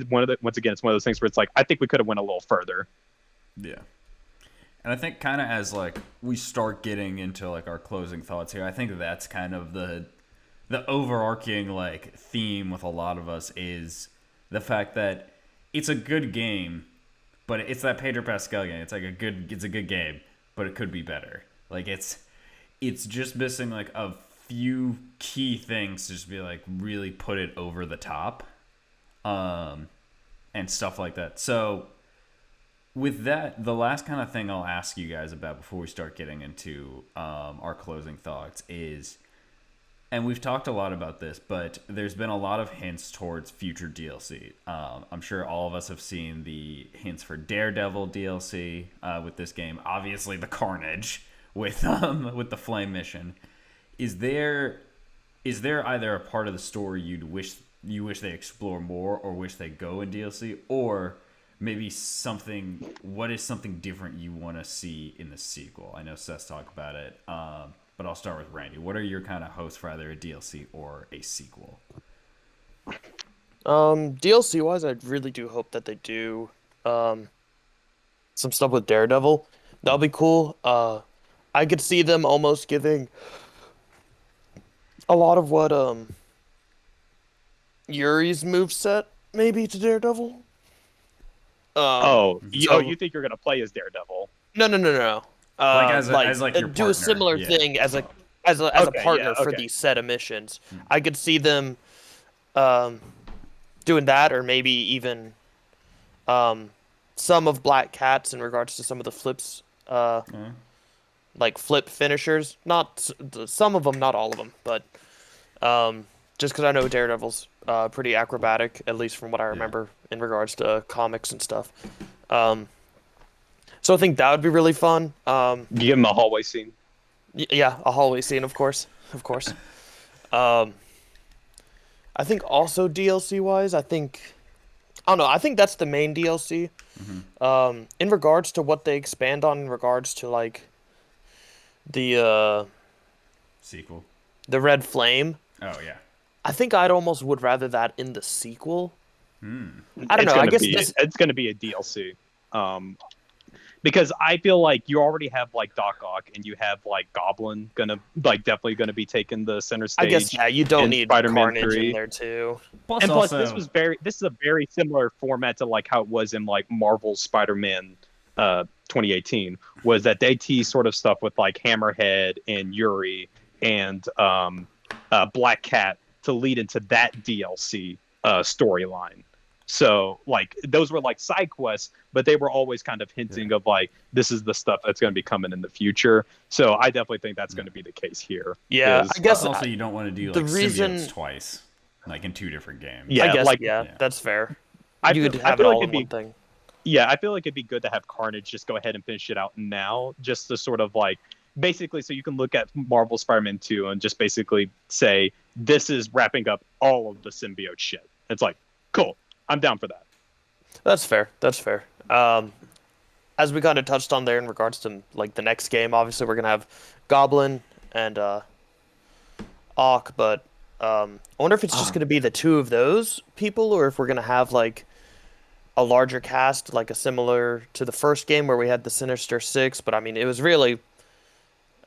once again, it's one of those things where it's like, I think we could have went a little further. Yeah. And I think kind of as like we start getting into like our closing thoughts here, I think that's kind of the overarching like theme with a lot of us is the fact that it's a good game, but it's that Pedro Pascal game. It's like it's a good game, but it could be better. Like it's just missing like a few key things to just be like really put it over the top, and stuff like that. So with that, the last kind of thing I'll ask you guys about before we start getting into our closing thoughts is, and we've talked a lot about this, but there's been a lot of hints towards future DLC. I'm sure all of us have seen the hints for Daredevil DLC with this game. Obviously, the Carnage with the Flame mission. Is there either a part of the story you wish they explore more, or wish they go in DLC, or maybe what is something different you want to see in the sequel? I know Seth's talked about it, but I'll start with Randy. What are your kind of hopes for either a DLC or a sequel? DLC wise, I really do hope that they do some stuff with Daredevil. That'll be cool. I could see them almost giving a lot of what Yuri's moveset maybe to Daredevil. So You think you're gonna play as Daredevil? no, no, no, no. Like as like your do partner. a similar Yeah. thing as a Okay, partner yeah, for okay. these set of missions. I could see them doing that, or maybe even some of Black Cat's in regards to some of the flips, like flip finishers. Not some of them, not all of them, but just because I know Daredevil's pretty acrobatic, at least from what I remember in regards to comics and stuff. So I think that would be really fun. You give him a hallway scene. Yeah, a hallway scene, of course. I think also DLC wise, I don't know. I think that's the main DLC. In regards to what they expand on, in regards to like the Sequel. the Red Flame, Oh yeah. I think I'd almost would rather that in the sequel. I don't It's know. I gonna guess be, this, it's going to be a DLC. Because I feel like you already have like Doc Ock and you have like Goblin definitely gonna be taking the center stage. I guess you don't in need Spider-Man Carnage 3. in there too. Plus, And plus, also, this is a very similar format to like how it was in like Marvel's Spider-Man 2018, was that they tease sort of stuff with like Hammerhead and Yuri and Black Cat to lead into that DLC storyline. So like those were like side quests, but they were always kind of hinting of like this is the stuff that's going to be coming in the future. So I definitely think that's going to be the case here. Yeah, is- I guess also you don't want to do the like reason- symbiotes twice, like in 2 different games. Yeah, I guess like- yeah, Yeah. that's fair. I You feel- could I have feel it like all in it'd be- one thing. Yeah, I feel like it'd be good to have Carnage just go ahead and finish it out now, just to sort of like basically so you can look at Marvel Spider-Man 2 and just basically say this is wrapping up all of the symbiote shit. It's like, cool, I'm down for that. That's fair. As we kind of touched on there in regards to like the next game, obviously we're gonna have Goblin and Ock, but I wonder if it's just gonna be the two of those people, or if we're gonna have like a larger cast, like a similar to the first game where we had the Sinister Six. But I mean, it was really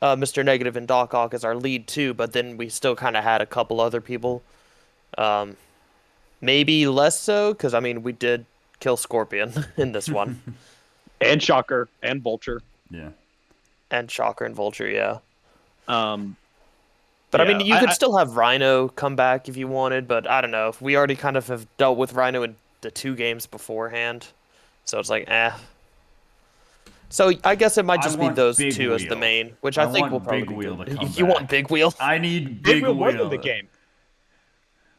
Mr. Negative and Doc Ock as our lead too, but then we still kind of had a couple other people. Maybe less so, because I mean we did kill Scorpion in this one. And Shocker and Vulture. Yeah. And Shocker and Vulture, yeah. But Yeah, I mean, you could still have Rhino come back if you wanted, but I don't know. We already kind of have dealt with Rhino in the 2 games beforehand, so it's like, eh. So I guess it might I just be want those Big two as the Wheel. main, which I I think want will probably Big be Wheel good. to come You want back. Big Wheel? I need Big Big Wheel was Wheel. in the game.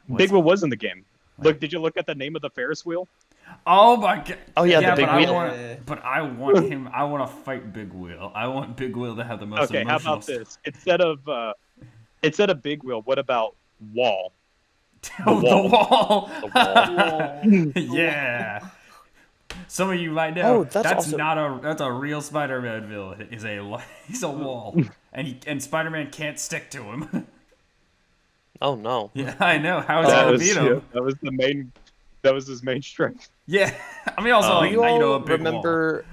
What's- Big Wheel was in the game. Look, did you look at the name of the Ferris wheel? Oh my god. Oh, yeah, the Big but Wheel. I want him. I want to fight Big Wheel. I want Big Wheel to have the most Okay, how emotional. about this? Instead of Big Wheel, what about Wall? Oh, the wall. The wall. Yeah. Some of you might know Oh, that's also- that's a real Spider-Man villain. He's a wall, and Spider-Man can't stick to him. Oh no. Yeah, I know. How is he gonna beat him? That was his main strength. Yeah. I mean, also like Do you all a big remember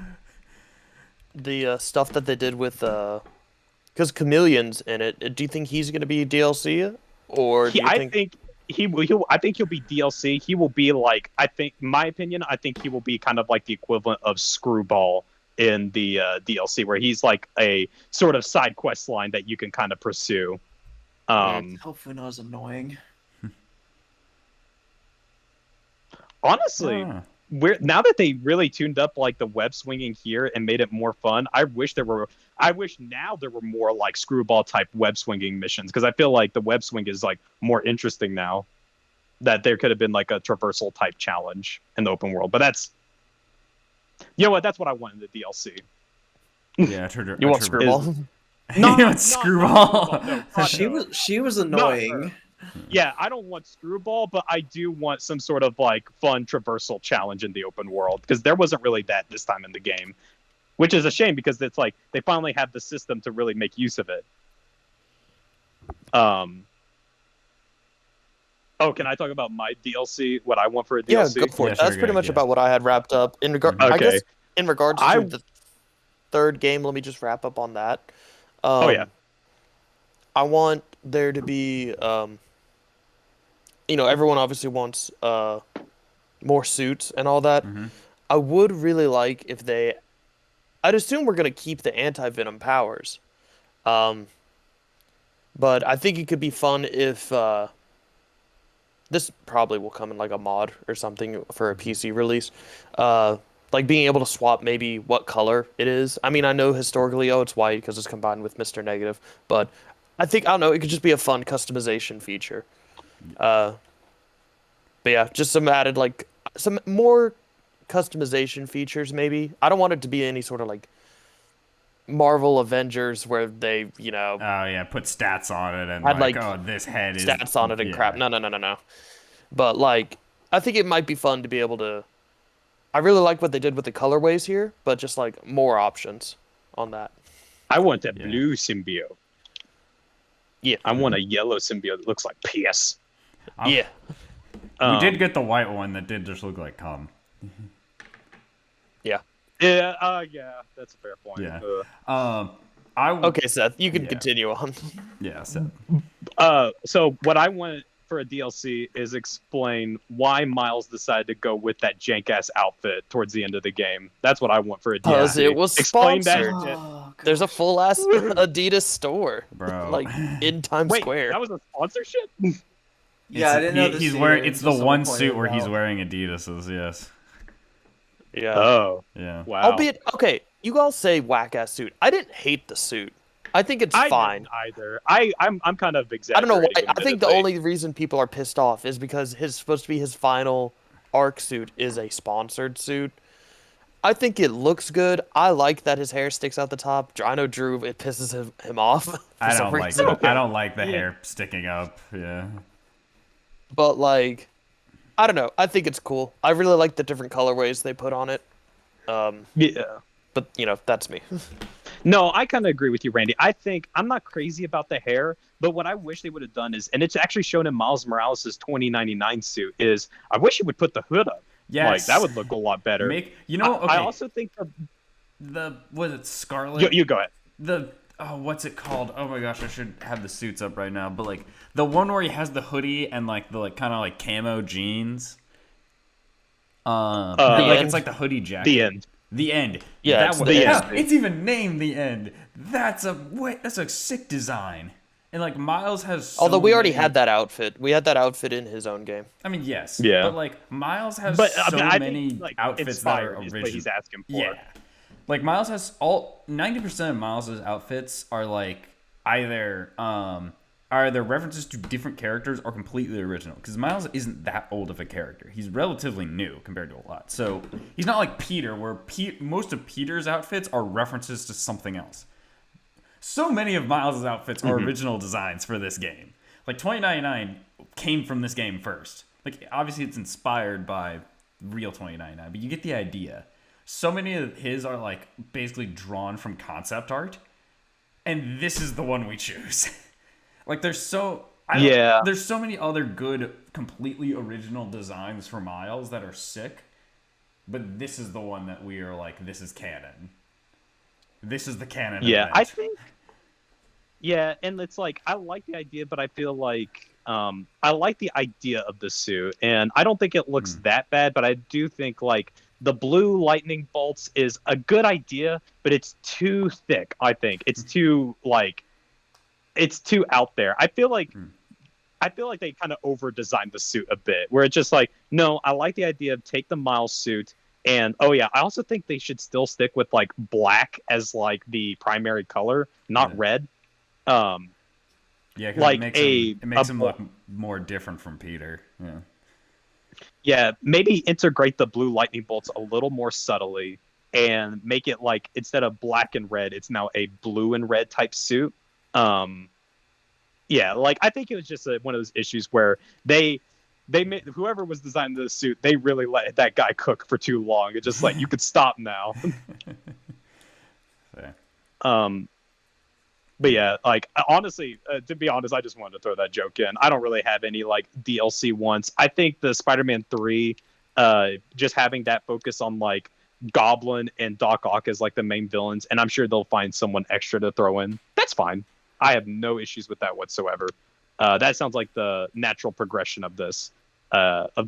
the stuff that they did with because Chameleon's in it? Do you think he's going to be DLC, or do you I think? think I think he'll be DLC. He will be like, my opinion, I think he will be kind of like the equivalent of Screwball in the DLC, where he's like a sort of side quest line that you can kind of pursue. Hopefully not as annoying. Honestly, Ah. now that they really tuned up like the web swinging here and made it more fun, I wish now there were more like Screwball type web swinging missions, because I feel like the web swing is like more interesting now. That there could have been like a traversal type challenge in the open world, but that's, you know what, that's what I want in the DLC. Yeah, You want Screwball? No, you want Screwball. No, She was annoying. Yeah, I don't want Screwball, but I do want some sort of like fun traversal challenge in the open world, because there wasn't really that this time in the game, which is a shame because it's like they finally have the system to really make use of it. Oh, can I talk about my DLC? What I want for a Yeah, DLC? go for Yeah, it. sure, That's pretty go much ahead, about what I had wrapped up in regard. I Okay. guess in regards to I- the third game, let me just wrap up on that. Oh yeah. I want there to be, everyone obviously wants more suits and all that. Mhm. I would really like if I'd assume we're gonna keep the anti-venom powers. Um, but I think it could be fun if this probably will come in like a mod or something for a PC release. Like being able to swap maybe what color it is. I mean, I know historically, it's white because it's combined with Mr. Negative, but I don't know, it could just be a fun customization feature. But yeah, just some added, like, some more customization features maybe. I don't want it to be any sort of like Marvel Avengers where they, Oh yeah, put stats on it and Had, like, like, oh, this head is stats on it and crap. yeah. No. But like, I think it might be fun to be able to. I really like what they did with the colorways here, but just like more options on that. I want a Yeah. blue symbiote. Yeah. I want a yellow symbiote that looks like PS. Yeah. We did get the white one that did just look like cum. Yeah. Yeah, that's a fair point. Yeah. I Okay, Seth, you can Yeah. continue on. Yeah, so So what I want for a DLC is explain why Miles decided to go with that jank ass outfit towards the end of the game. That's what I want for a DLC. Because it was explain sponsored. that. shit. There's a full ass Adidas store, bro. like in Times Wait, Square. that was a sponsorship? Yeah, I didn't know he's the wearing. suit It's the until someone one pointed suit it where he's out. wearing Adidas's. Yes. Yeah. Oh, Yeah. wow. Albeit, okay, you all say whack ass suit. I didn't hate the suit. I think it's I fine. didn't either. I'm kind of I exaggerating. don't know why. I think the admittedly. only reason people are pissed off is because his supposed to be his final arc suit is a sponsored suit. I think it looks good. I like that his hair sticks out the top. I know Drew, it pisses him off. For I some don't like reason. it. I don't like the Yeah. hair sticking up. Yeah. But like, I don't know. I think it's cool. I really like the different colorways they put on it. Yeah. But that's me. No, I kind of agree with you, Randy. I think I'm not crazy about the hair, but what I wish they would have done is, and it's actually shown in Miles Morales' 2099 suit, is I wish he would put the hood up. Yes. Like that would look a lot better. Okay. I also think was it Scarlet? you go ahead. What's it called? Oh my gosh, I should have the suits up right now. But like the one where he has the hoodie and like the kind of like camo jeans. It's like the hoodie jacket. The end. The end. Yeah, That it's one- the yeah, end. it's even named the end. That's a sick design. And like Miles has. So Although we already many- had that outfit. We had that outfit in his own game. I mean, yes. Yeah. But like Miles has But so I many think, like, outfits that are inspired is original. what he's asking for. Yeah. Like Miles has 90% of Miles's outfits are like either references to different characters or completely original, because Miles isn't that old of a character. He's relatively new compared to a lot. So he's not like Peter, where most of Peter's outfits are references to something else. So many of Miles' outfits are original designs for this game. Like 2099 came from this game first. Like obviously it's inspired by real 2099, but you get the idea. So many of his are like basically drawn from concept art, and this is the one we choose. Like there's so many other good, completely original designs for Miles that are sick, but this is the one that we are like, this is canon. This is the canon. Yeah, event. I think. Yeah, and it's like I like the idea, but I feel like I like the idea of the suit, and I don't think it looks that bad. But I do think like the blue lightning bolts is a good idea, but it's too thick. I think it's too it's too out there. I feel like they kind of over designed the suit a bit, where it's just like, no, I like the idea of take the Miles suit. And I also think they should still stick with like black as like the primary color, not red. Yeah, 'cause like it makes him look more different from Peter. Yeah. Yeah, maybe integrate the blue lightning bolts a little more subtly and make it like instead of black and red, it's now a blue and red type suit. Yeah, like I think it was just one of those issues where they made whoever was designing the suit, they really let that guy cook for too long. It's just like you could stop now. Fair. But yeah, like honestly, to be honest, I just wanted to throw that joke in. I don't really have any like DLC ones. I think the Spider-Man 3, just having that focus on like Goblin and Doc Ock as like the main villains, and I'm sure they'll find someone extra to throw in. that's fine. I have no issues with that whatsoever. That sounds like the natural progression of this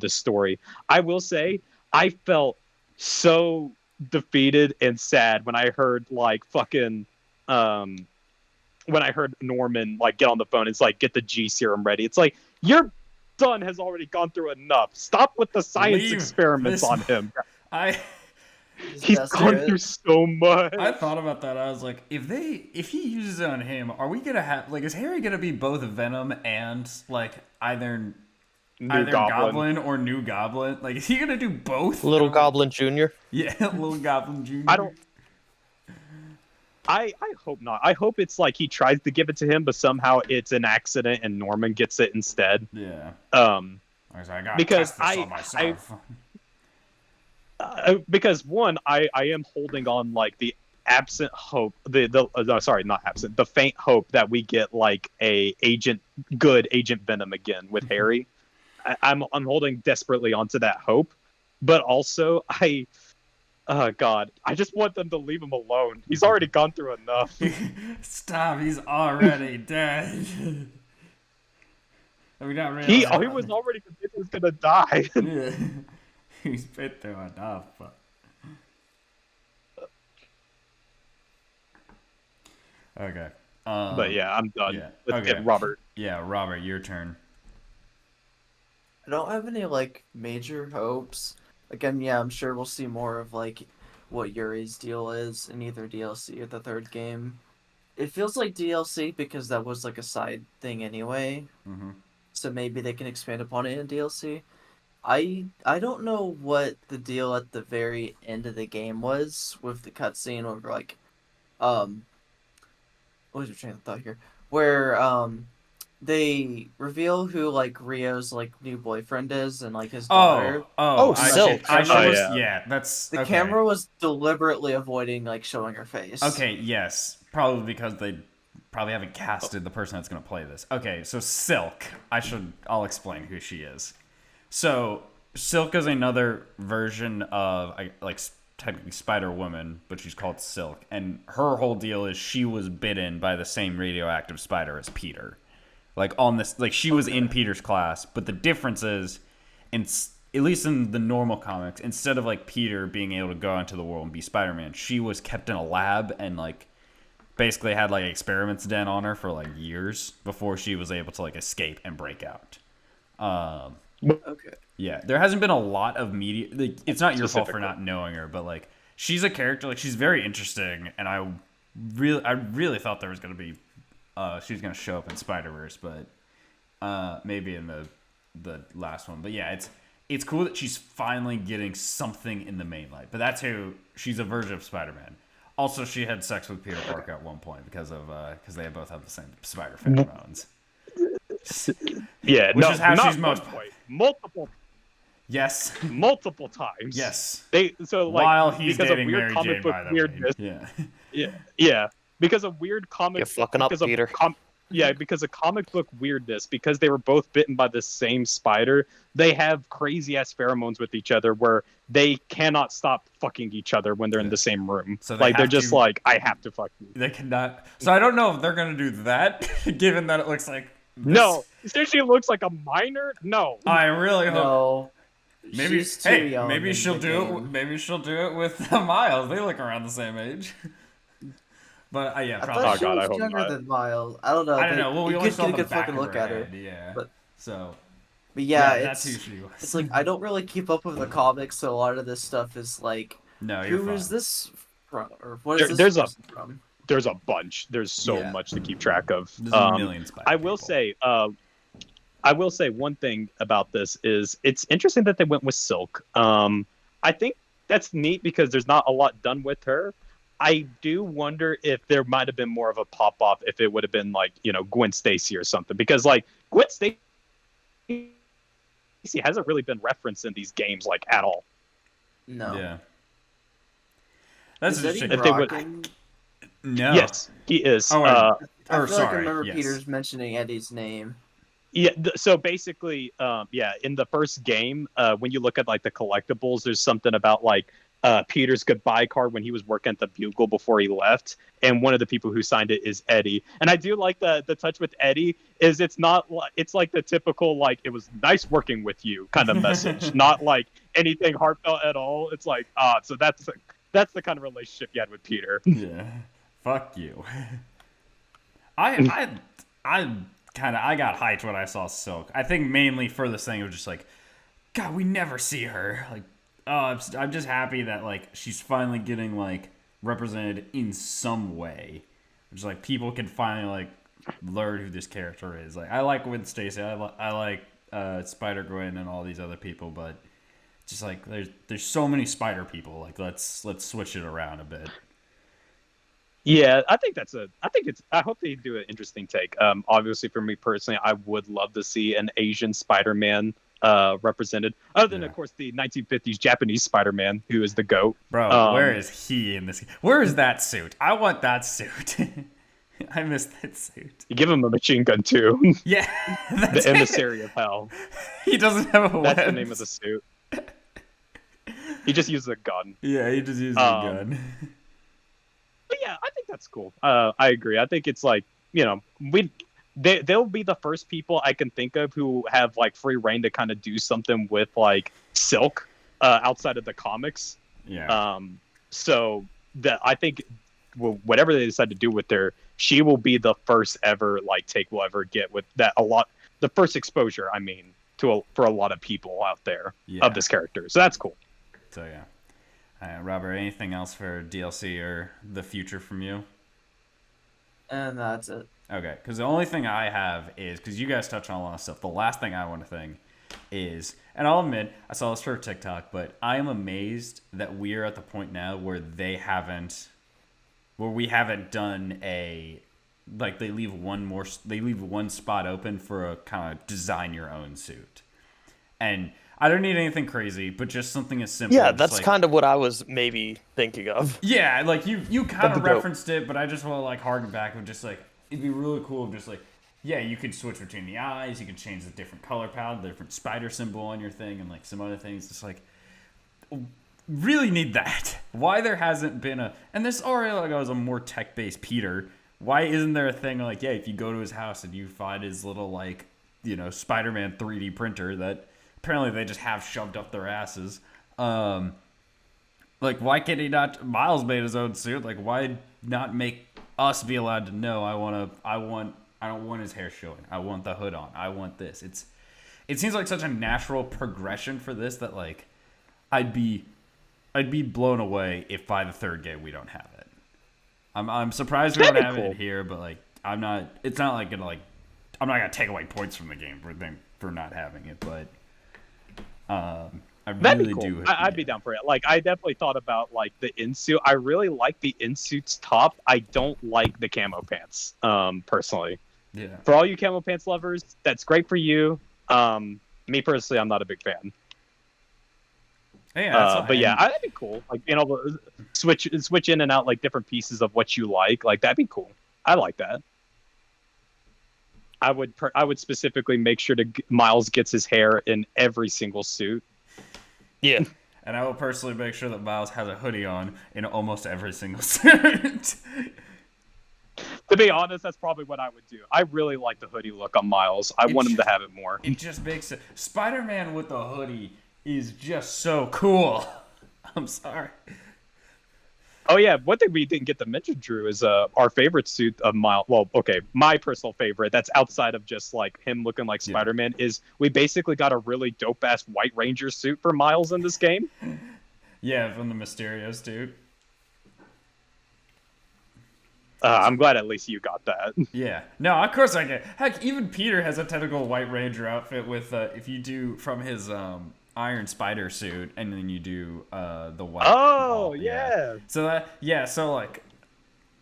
story. I will say I felt so defeated and sad when I heard like fucking when I heard Norman like get on the phone. It's like, get the G serum ready. It's like, your son has already gone through enough. Stop with the science Leave experiments this- on him. He's gone desperate. through so much. I thought about that. I was like, if he uses it on him, are we gonna have like, is Harry gonna be both Venom and like either Goblin or New Goblin? Like, is he gonna do both? Little Goblin Jr. Yeah, Little Goblin Jr. I don't. I hope not. I hope it's like he tries to give it to him, but somehow it's an accident and Norman gets it instead. Yeah. I was like, I gotta Because test this I- on myself. Because one, I am holding on like the absent hope, the faint hope that we get like good Agent Venom again with Harry. I'm holding desperately onto that hope, but also God, I just want them to leave him alone. He's already gone through enough. Stop! He's already dead. Are we not really? He was already convinced he was gonna die. Yeah. He's been through enough. But... Okay. But yeah, I'm done. yeah, Let's okay. get Robert. Yeah, Robert, your turn. I don't have any like major hopes. Again, yeah, I'm sure we'll see more of like what Yuri's deal is in either DLC or the third game. It feels like DLC because that was like a side thing anyway. Mm-hmm. So maybe they can expand upon it in DLC. I don't know what the deal at the very end of the game was with the cutscene or like what was your train of thought here? Where they reveal who like Rio's like new boyfriend is and like his daughter. Silk. Yeah, that's The okay. camera was deliberately avoiding like showing her face. Okay, yes, probably because they probably haven't casted the person that's gonna play this. Okay, so Silk. I'll explain who she is. So Silk is another version of like technically Spider-Woman, but she's called Silk, and her whole deal is she was bitten by the same radioactive spider as Peter. Like on this, like she was in Peter's class, but the difference is, at least in the normal comics, instead of like Peter being able to go out into the world and be Spider-Man, she was kept in a lab and like basically had like experiments done on her for like years before she was able to like escape and break out. Okay. Yeah, there hasn't been a lot of media. Like, it's not your fault for Specifically. not knowing her, but like she's a character. Like she's very interesting, and I really thought there was gonna be, she was gonna show up in Spider-Verse, but maybe in the last one. But yeah, it's cool that she's finally getting something in the main light. But that's who she's a version of Spider-Man. Also, she had sex with Peter Parker at one point because they both have the same spider pheromones. Yeah, Which no, is how not she's most- one point. Yes. multiple times. Yes. While he's because dating of weird Mary comic Jane, book by the weirdness. way. Yeah, because of weird comic. You're fucking up, because of Peter. because of comic book weirdness, because they were both bitten by the same spider, they have crazy ass pheromones with each other where they cannot stop fucking each other when they're in the same room. So So they they're have just to- like, I have to fuck you. They cannot. So I don't know if they're gonna do that, given that it looks like. This. No, since she looks like a minor. No, I really hope. No. Maybe. She's too Hey, young maybe in she'll the do it. game. Maybe she'll do it with Miles. They look around the same age. But yeah, I probably. thought she God, I was hope younger not. than Miles. I don't know. I don't but know. Well, we you only could saw get a the good back fucking of look her at her. head, Yeah. But- So. But yeah, that's who it's she was. it's like I don't really keep up with the comics, so a lot of this stuff is like, No, you're who fine. is this from, or what is this There's a- person from? there's a bunch. There's so Yeah. much to keep track of. There's a million Spider I will people. say, one thing about this is it's interesting that they went with Silk. I think that's neat because there's not a lot done with her. I do wonder if there might have been more of a pop off if it would have been like, Gwen Stacy or something, because like Gwen Stacy hasn't really been referenced in these games like at all. No. Yeah. That's Is Eddie interesting. If they would- Brock in- No. Yes, he is. Oh, wait. I Or, feel like I sorry, remember yes. Peter's mentioning Eddie's name. Yeah, so basically, in the first game, when you look at like the collectibles, there's something about like Peter's goodbye card when he was working at the Bugle before he left, and one of the people who signed it is Eddie. And I do like the touch with Eddie is it's not like it's like the typical like it was nice working with you kind of message, not like anything heartfelt at all. It's like so that's the kind of relationship you had with Peter. Yeah. Fuck you. I got hyped when I saw Silk. I think mainly for this thing, it was just like, God, we never see her. Like, I'm just happy that like she's finally getting like represented in some way. Just like people can finally like learn who this character is. Like I like Gwen Stacy. I like Spider-Gwen and all these other people, but just like there's so many spider people. Like let's switch it around a bit. Yeah, I hope they do an interesting take. Obviously for me personally, I would love to see an Asian Spider-Man represented, other than of course the 1950s Japanese Spider-Man who is the GOAT. Bro, where is he in this? Where is that suit? I want that suit. I miss that suit. You give him a machine gun too. Yeah, The Emissary of Hell. He doesn't have a That's weapon. the name of the suit. He just uses a gun. Yeah, he just uses a gun. But yeah, I think that's cool. I agree. I think it's like, they'll be the first people I can think of who have like free reign to kind of do something with like Silk outside of the comics. Yeah. So that I think whatever they decide to do with her, she will be the first ever like take we'll ever get with that the first exposure. I mean, for a lot of people out there of this character. So that's cool. So yeah. Robert, anything else for DLC or the future from you? And that's it. Okay, because the only thing I have is, because you guys touched on a lot of stuff, the last thing I want to think is, and I'll admit, I saw this for TikTok, but I am amazed that we are at the point now where we haven't done like they leave one spot open for a kind of design your own suit. And I don't need anything crazy, but just something as simple. Yeah, that's kind of what I was maybe thinking of. Yeah, like you kind of That'd be dope. referenced it, but I just want to like harken back and just like it'd be really cool. Just like you could switch between the eyes, you could change the different color palette, the different spider symbol on your thing, and like some other things. Just like really need that. Why there hasn't been and this already like I was a more tech based Peter. Why isn't there a thing like if you go to his house and you find his little like Spider-Man 3D printer that apparently they just have shoved up their asses. Like, why can't he not? Miles made his own suit. Like, why not make us be allowed to know? I don't want his hair showing. I want the hood on. I want this. It seems like such a natural progression for this that like, I'd be blown away if by the third game we don't have it. I'm surprised we don't have it here, but like, I'm not. It's not like gonna like. I'm not gonna take away points from the game for not having it, but. I That'd really be cool. do. I'd be down for it. Like, I definitely thought about like the insuit. I really like the insuit's top. I don't like the camo pants. Personally. Yeah. For all you camo pants lovers, that's great for you. Me personally, I'm not a big fan. Yeah. But yeah, that'd be cool. Like switch in and out like different pieces of what you like. Like that'd be cool. I like that. I would specifically make sure Miles gets his hair in every single suit. Yeah. And I will personally make sure that Miles has a hoodie on in almost every single suit. To be honest, that's probably what I would do. I really like the hoodie look on Miles. I want him to have it more. It just makes it. Spider-Man with a hoodie is just so cool. I'm sorry. Oh yeah, one thing we didn't get to mention, Drew, is our favorite suit of Miles. Well, okay, my personal favorite. That's outside of just like him looking like Spider-Man. Is we basically got a really dope ass White Ranger suit for Miles in this game. Yeah, from the Mysterios dude. I'm glad at least you got that. Yeah. No, of course I get. Heck, even Peter has a technical White Ranger outfit with if you do from his Iron Spider suit, and then you do the white. Oh ball. yeah. So like,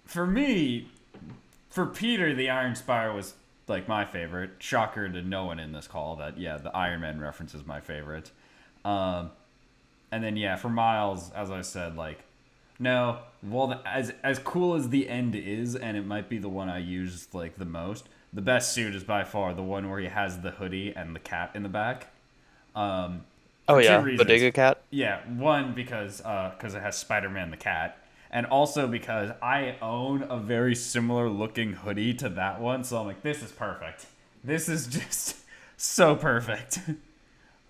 for me, for Peter, the Iron Spider was like my favorite. Shocker to no one in this call that the Iron Man reference is my favorite. And then for Miles, as I said, like, no, well, as cool as the end is, and it might be the one I use like the most. The best suit is by far the one where he has the hoodie and the cat in the back. Oh For two yeah, reasons. Bodega Cat. Yeah, one because it has Spider-Man the cat, and also because I own a very similar looking hoodie to that one, so I'm like, this is perfect. This is just so perfect.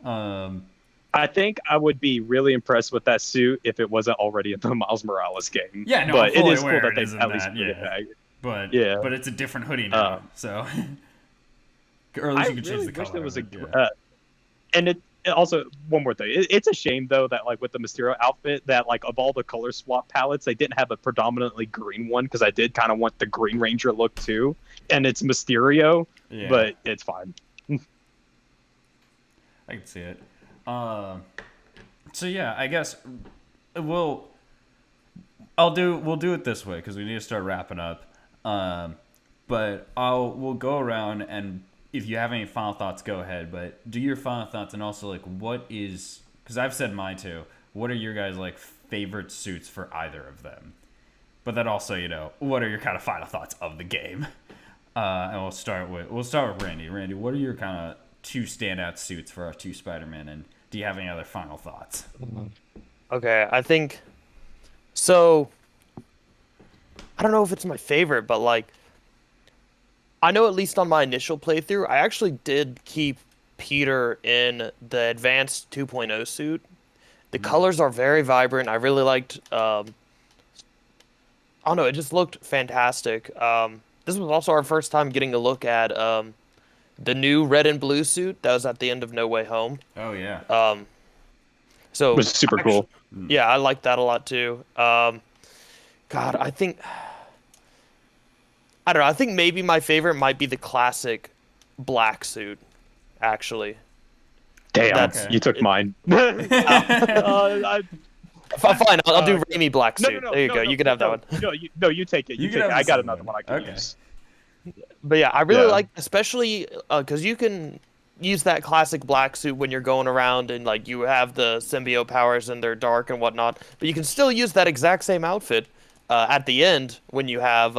I think I would be really impressed with that suit if it wasn't already in the Miles Morales game. Yeah, no, but I'm fully it is aware cool that it they isn't at least that, bring it yeah. back. But Yeah. but it's a different hoodie now, so or at least I you can change really the wish color. there was of a it, yeah. and it also one more thing. It's a shame though that like with the Mysterio outfit that like of all the color swap palettes they didn't have a predominantly green one because I did kind of want the Green Ranger look too, and it's Mysterio, Yeah. but it's fine. I can see it. So yeah, I guess we'll do it this way because we need to start wrapping up. But we'll go around, and if you have any final thoughts, go ahead. But do your final thoughts, and also like what is, because I've said mine too. What are your guys like favorite suits for either of them? But then also, what are your kind of final thoughts of the game? And we'll start with Randy. Randy, what are your kind of two standout suits for our two Spider-Man, and do you have any other final thoughts? Okay, I think so. I don't know if it's my favorite, but like, I know at least on my initial playthrough, I actually did keep Peter in the advanced 2.0 suit. The colors are very vibrant. I really liked. I don't know. It just looked fantastic. This was also our first time getting a look at the new red and blue suit that was at the end of No Way Home. Oh yeah. So It was super cool. Yeah, I like that a lot too. God, I think I don't know. I think maybe my favorite might be the classic black suit, actually. Damn, That's- you took mine. Fine, I'll do Okay. Raimi black suit. There you go. You can have that one. No, you take it. You You can take it. have I the got second another one. one I can Okay. use. But yeah, I really Yeah. like, especially because you can use that classic black suit when you're going around and like you have the symbiote powers and they're dark and whatnot. But you can still use that exact same outfit at the end when you have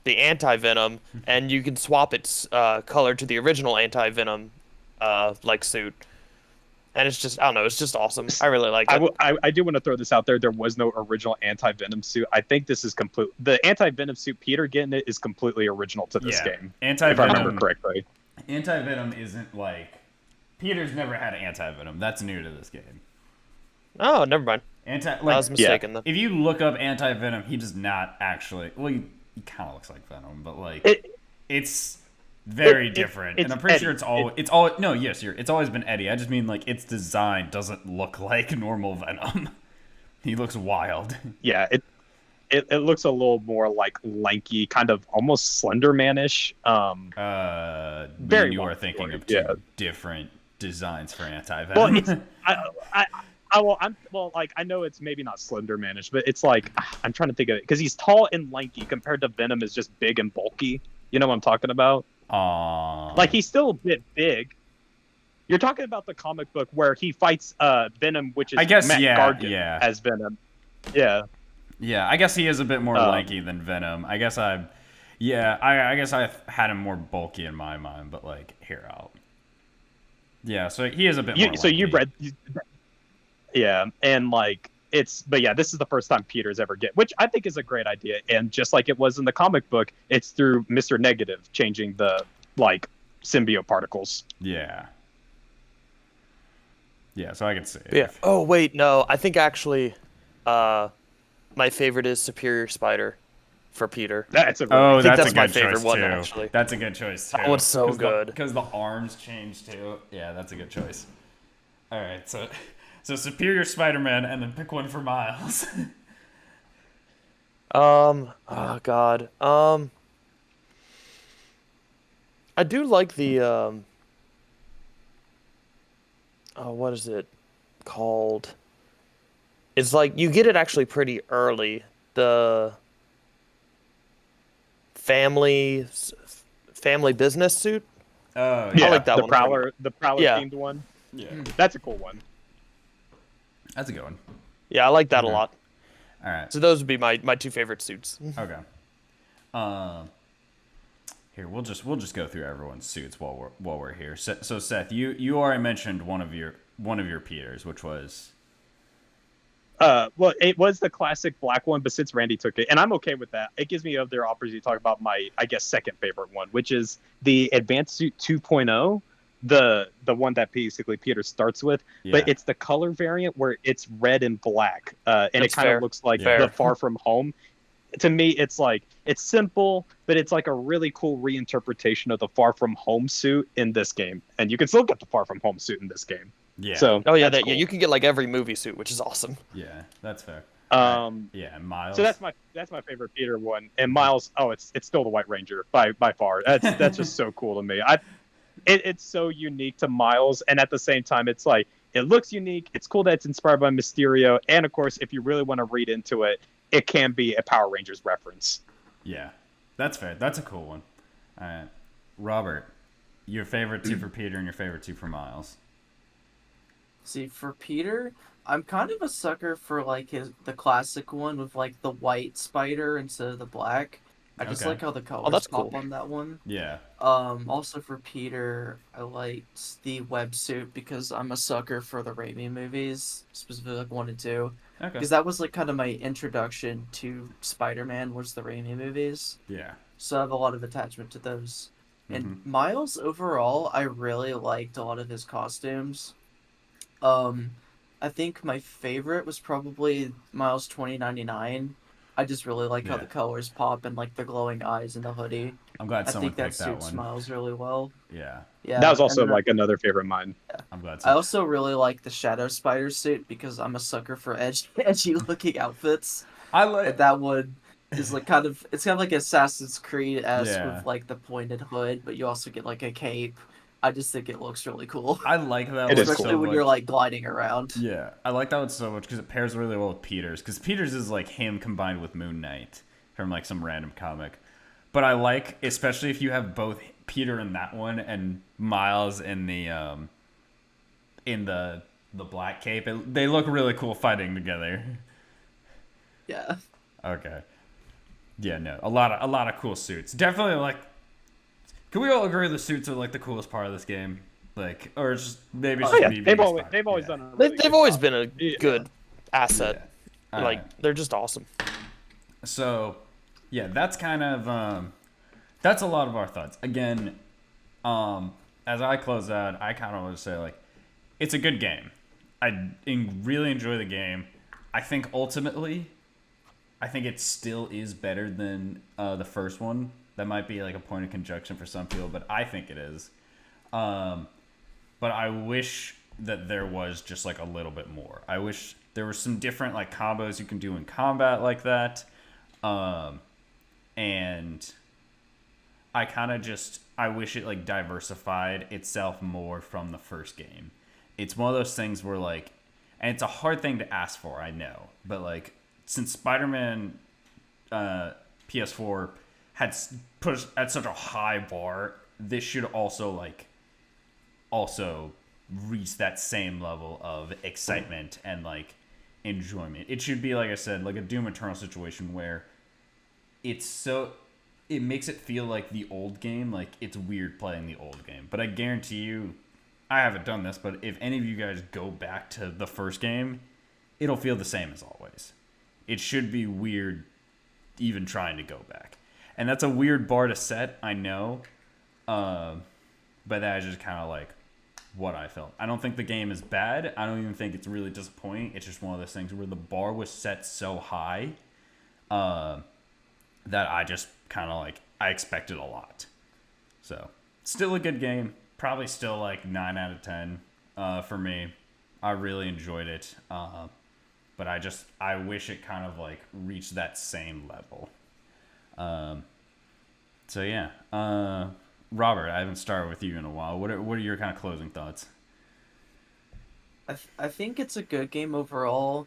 the anti-venom, and you can swap its color to the original anti-venom like suit. And it's just, I don't know, it's just awesome. I really like it. I do want to throw this out there. There was no original anti-venom suit. I think this is complete. The anti-venom suit Peter getting it is completely original to this game. If I remember Anti-Venom. correctly. Anti-Venom isn't like Peter's never had anti-Venom. That's new to this game. Oh, never mind. I was mistaken then. If you look up anti-Venom, he does not actually. Well, he kind of looks like Venom, but like it's very different. it's And I'm pretty Eddie. sure it's always no. Yes, it's always been Eddie. I just mean like its design doesn't look like normal Venom. He looks wild. Yeah, it looks a little more like lanky, kind of almost Slender Man-ish. Very. You are wild thinking for of it, two yeah. different designs for Well, anti-Venom. it's I know it's maybe not Slender Manish, but it's like I'm trying to think of it because he's tall and lanky compared to Venom is just big and bulky. You know what I'm talking about? Like he's still a bit big. You're talking about the comic book where he fights Venom, which is I guess, Matt yeah, Gargan yeah. as Venom. Yeah. Yeah, I guess he is a bit more lanky than Venom. I guess I guess I had him more bulky in my mind, but like here out. Yeah, so he is a bit more. So you lanky. read, yeah, and like but yeah, this is the first time Peter's ever which I think is a great idea. And just like it was in the comic book, it's through Mr. Negative changing the like symbiote particles. Yeah. Yeah, so I can see. Yeah. Oh, wait, no. I think actually my favorite is Superior Spider for Peter. That's a Oh, I think that's that's a my good favorite choice one, too. actually. That's a good choice too. That one's so good. Because the arms change too. Yeah, that's a good choice. All right, so Superior Spider-Man, and then pick one for Miles. Oh God. I do like the what is it called? It's like you get it actually pretty early. The family business suit. Oh Yeah, yeah, like that the one. Prowler Yeah. themed one. yeah, That's a cool one. that's a good one. Yeah, I like that a Okay. lot. All right, So those would be my two favorite suits. okay. Here we'll just go through everyone's suits while we're here. So Seth, you already mentioned one of your one of your Peters, which was Well, it was the classic black one, but since Randy took it, and I'm okay with that, it gives me other opportunity to talk about my, I guess, second favorite one, which is the Advanced Suit 2.0, the one that basically Peter starts with, but it's the color variant where it's red and black, and That's it kind fair. of looks like Yeah. the Far From Home. To me, it's like it's simple, but it's like a really cool reinterpretation of the Far From Home suit in this game, and you can still get the Far From Home suit in this game. yeah. So Oh yeah, that's that, yeah, cool. you can get like every movie suit, which is awesome. Yeah, that's fair. Yeah, Miles. So that's my favorite Peter one, and Miles. Oh, it's still the White Ranger by far. That's just so cool to me. It's so unique to Miles, and at the same time, it's like it looks unique. It's cool that it's inspired by Mysterio, and of course, if you really want to read into it, it can be a Power Rangers reference. Yeah, that's fair. That's a cool one. Robert, your favorite two for Peter and your favorite two for Miles. See, for Peter, I'm kind of a sucker for like the classic one with like the white spider instead of the black. I just Okay. like how the colors that's pop cool. on that one. Yeah, Also for Peter, I liked the websuit because I'm a sucker for the Raimi movies, specifically like 1 and 2. okay. Because that was like kind of my introduction to Spider-Man was the Raimi movies. Yeah, So I have a lot of attachment to those. And Mhm. Miles overall, I really liked a lot of his costumes. I think my favorite was probably Miles 2099. I just really like how Yeah. the colors pop and like the glowing eyes in the hoodie. I'm glad I someone think that picked that suits one. Miles really well. Yeah, Yeah. That was and also then like another favorite of mine. I'm glad. I also really like the Shadow Spider suit because I'm a sucker for edgy looking outfits. I And like. that one is like it's kind of like Assassin's Creed esque Yeah. with like the pointed hood, but you also get like a cape. I just think it looks really cool. I like that It one is Especially so when much. you're like gliding around. Yeah, I like that one so much because it pairs really well with Peters. Because Peters is like him combined with Moon Knight from like some random comic. But I like, especially if you have both Peter in that one and Miles in the black cape. They look really cool fighting together. Yeah. Okay. Yeah, no, a lot of cool suits. Definitely like. Can we all agree the suits are like the coolest part of this game? Like, or it's just maybe it's Oh just yeah, me they've being always inspired. Yeah. done. A really They've good always job. been a Yeah. good asset. All Like right. they're just awesome. So, yeah, that's kind of that's a lot of our thoughts. Again, as I close out, I kind of want to say like it's a good game. Really enjoy the game. I think ultimately, I think it still is better than the first one. That might be like a point of conjunction for some people, but I think it is. But I wish that there was just like a little bit more. I wish there were some different like combos you can do in combat like that. And I kind of I wish it like diversified itself more from the first game. It's one of those things where like, and it's a hard thing to ask for, I know, but like since Spider-Man PS4 had pushed at such a high bar, this should also reach that same level of excitement and like enjoyment. It should be, like I said, like a Doom Eternal situation where it makes it feel like the old game. Like it's weird playing the old game, but I guarantee you, I haven't done this, but if any of you guys go back to the first game, it'll feel the same as always. It should be weird even trying to go back. And that's a weird bar to set, I know. But that is just kind of like what I felt. I don't think the game is bad. I don't even think it's really disappointing. It's just one of those things where the bar was set so high that I just kind of like, I expected a lot. So, still a good game. Probably still like 9 out of 10 for me. I really enjoyed it. But I wish it kind of like reached that same level. So yeah, Robert, I haven't started with you in a while. What are your kind of closing thoughts? I think it's a good game overall.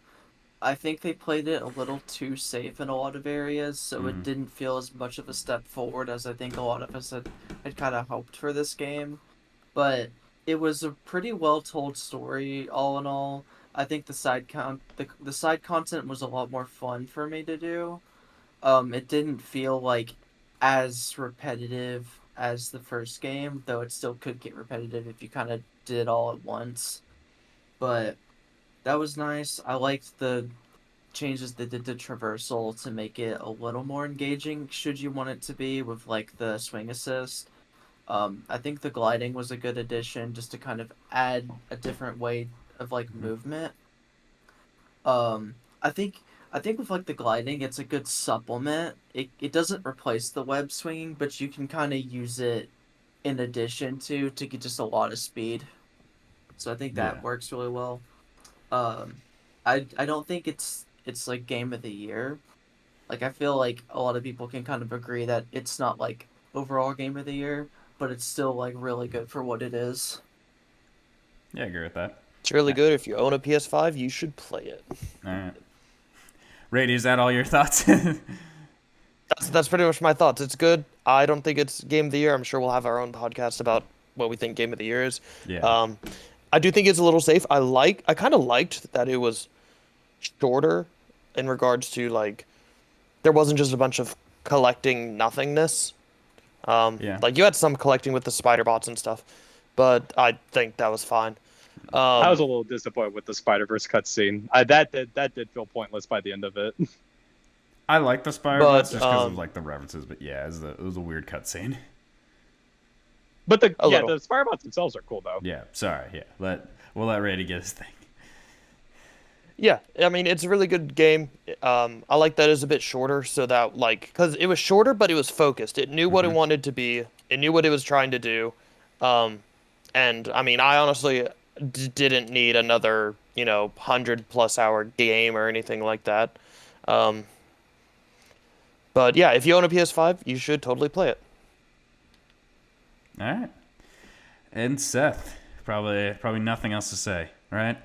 I think they played it a little too safe in a lot of areas, so it didn't feel as much of a step forward as I think a lot of us had kind of hoped for this game. But it was a pretty well told story, all in all. I think the side content was a lot more fun for me to do. It didn't feel like as repetitive as the first game, though it still could get repetitive if you kind of did it all at once. but that was nice. I liked the changes they did to traversal to make it a little more engaging should you want it to be with like the swing assist. I think the gliding was a good addition just to kind of add a different way of like movement. Um, I think I think with like the gliding, it's a good supplement. It doesn't replace the web swinging, but you can kind of use it in addition to get just a lot of speed. So I think Yeah. that works really well. Um, I don't think it's like game of the year. Like I feel like a lot of people can kind of agree that it's not like overall game of the year, but it's still like really good for what it is. Yeah, I agree with that. It's really good. If you own a PS5, you should play it. All right. Rady, is that all your thoughts? That's pretty much my thoughts. It's good. I don't think it's game of the year. I'm sure we'll have our own podcast about what we think game of the year is. Yeah. I do think it's a little safe. I kind of liked that it was shorter in regards to like there wasn't just a bunch of collecting nothingness. Yeah. Like you had some collecting with the spider bots and stuff, but I think that was fine. I was a little disappointed with the Spider-Verse cutscene. That did feel pointless by the end of it. I like the Spider But, Bots just because of like the references, but yeah, it was a weird cutscene. But A little. the Spider-Bots themselves are cool though. Yeah, sorry. Yeah, we'll let Rady get his thing. Yeah, I mean it's a really good game. I like that it's a bit shorter, so that like because it was shorter, but it was focused. It knew what it wanted to be. It knew what it was trying to do. And I mean, I honestly didn't need another 100+ hour game or anything like that. Um, but yeah, if you own a PS5, you should totally play it. All right. And Seth, probably nothing else to say, right?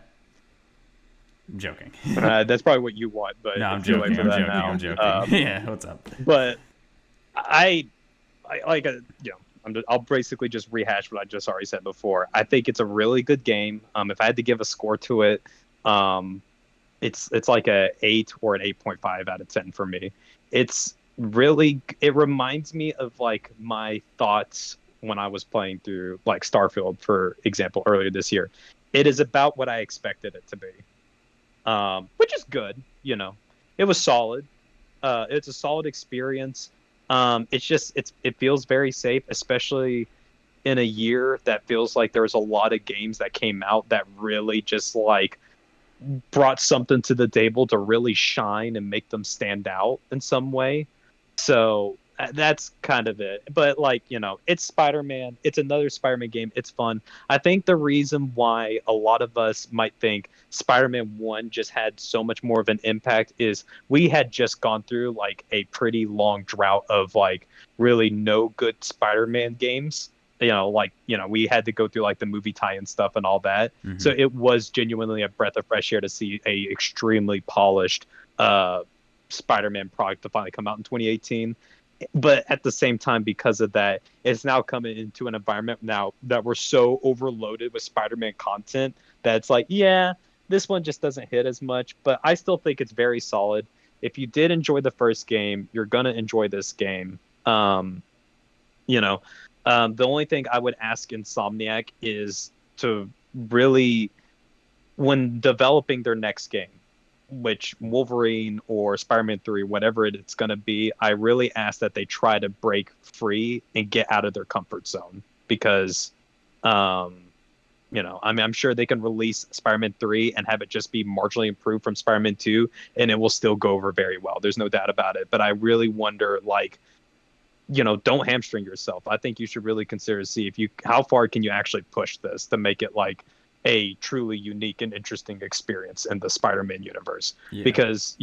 I'm joking. That's probably what you want, but No, I'm it's too late joking. for I'm that joking. now. I'm joking. Yeah, what's up? But I like I'll basically just rehash what I just already said before. I think it's a really good game. If I had to give a score to it, it's like a 8 or an 8.5 out of 10 for me. It reminds me of like my thoughts when I was playing through like Starfield, for example, earlier this year. It is about what I expected it to be, which is good. It was solid. It's a solid experience. It feels very safe, especially in a year that feels like there's a lot of games that came out that really just like brought something to the table to really shine and make them stand out in some way. So that's kind of it. But like, it's Spider-Man. It's another Spider-Man game. It's fun. I think the reason why a lot of us might think Spider-Man 1 just had so much more of an impact is we had just gone through like a pretty long drought of like really no good Spider-Man games. We had to go through like the movie tie-in stuff and all that. So it was genuinely a breath of fresh air to see a extremely polished Spider-Man product to finally come out in 2018. But at the same time, because of that, it's now coming into an environment now that we're so overloaded with Spider-Man content that it's like, yeah, this one just doesn't hit as much. But I still think it's very solid. If you did enjoy the first game, you're gonna enjoy this game. The only thing I would ask Insomniac is to really, when developing their next game, which Wolverine or Spider-Man 3, whatever it's going to be, I really ask that they try to break free and get out of their comfort zone because, I'm sure they can release Spider-Man 3 and have it just be marginally improved from Spider-Man 2, and it will still go over very well. There's no doubt about it. But I really wonder, like, don't hamstring yourself. I think you should really consider see how far can you actually push this to make it like a truly unique and interesting experience in the Spider-Man universe. Yeah. Because,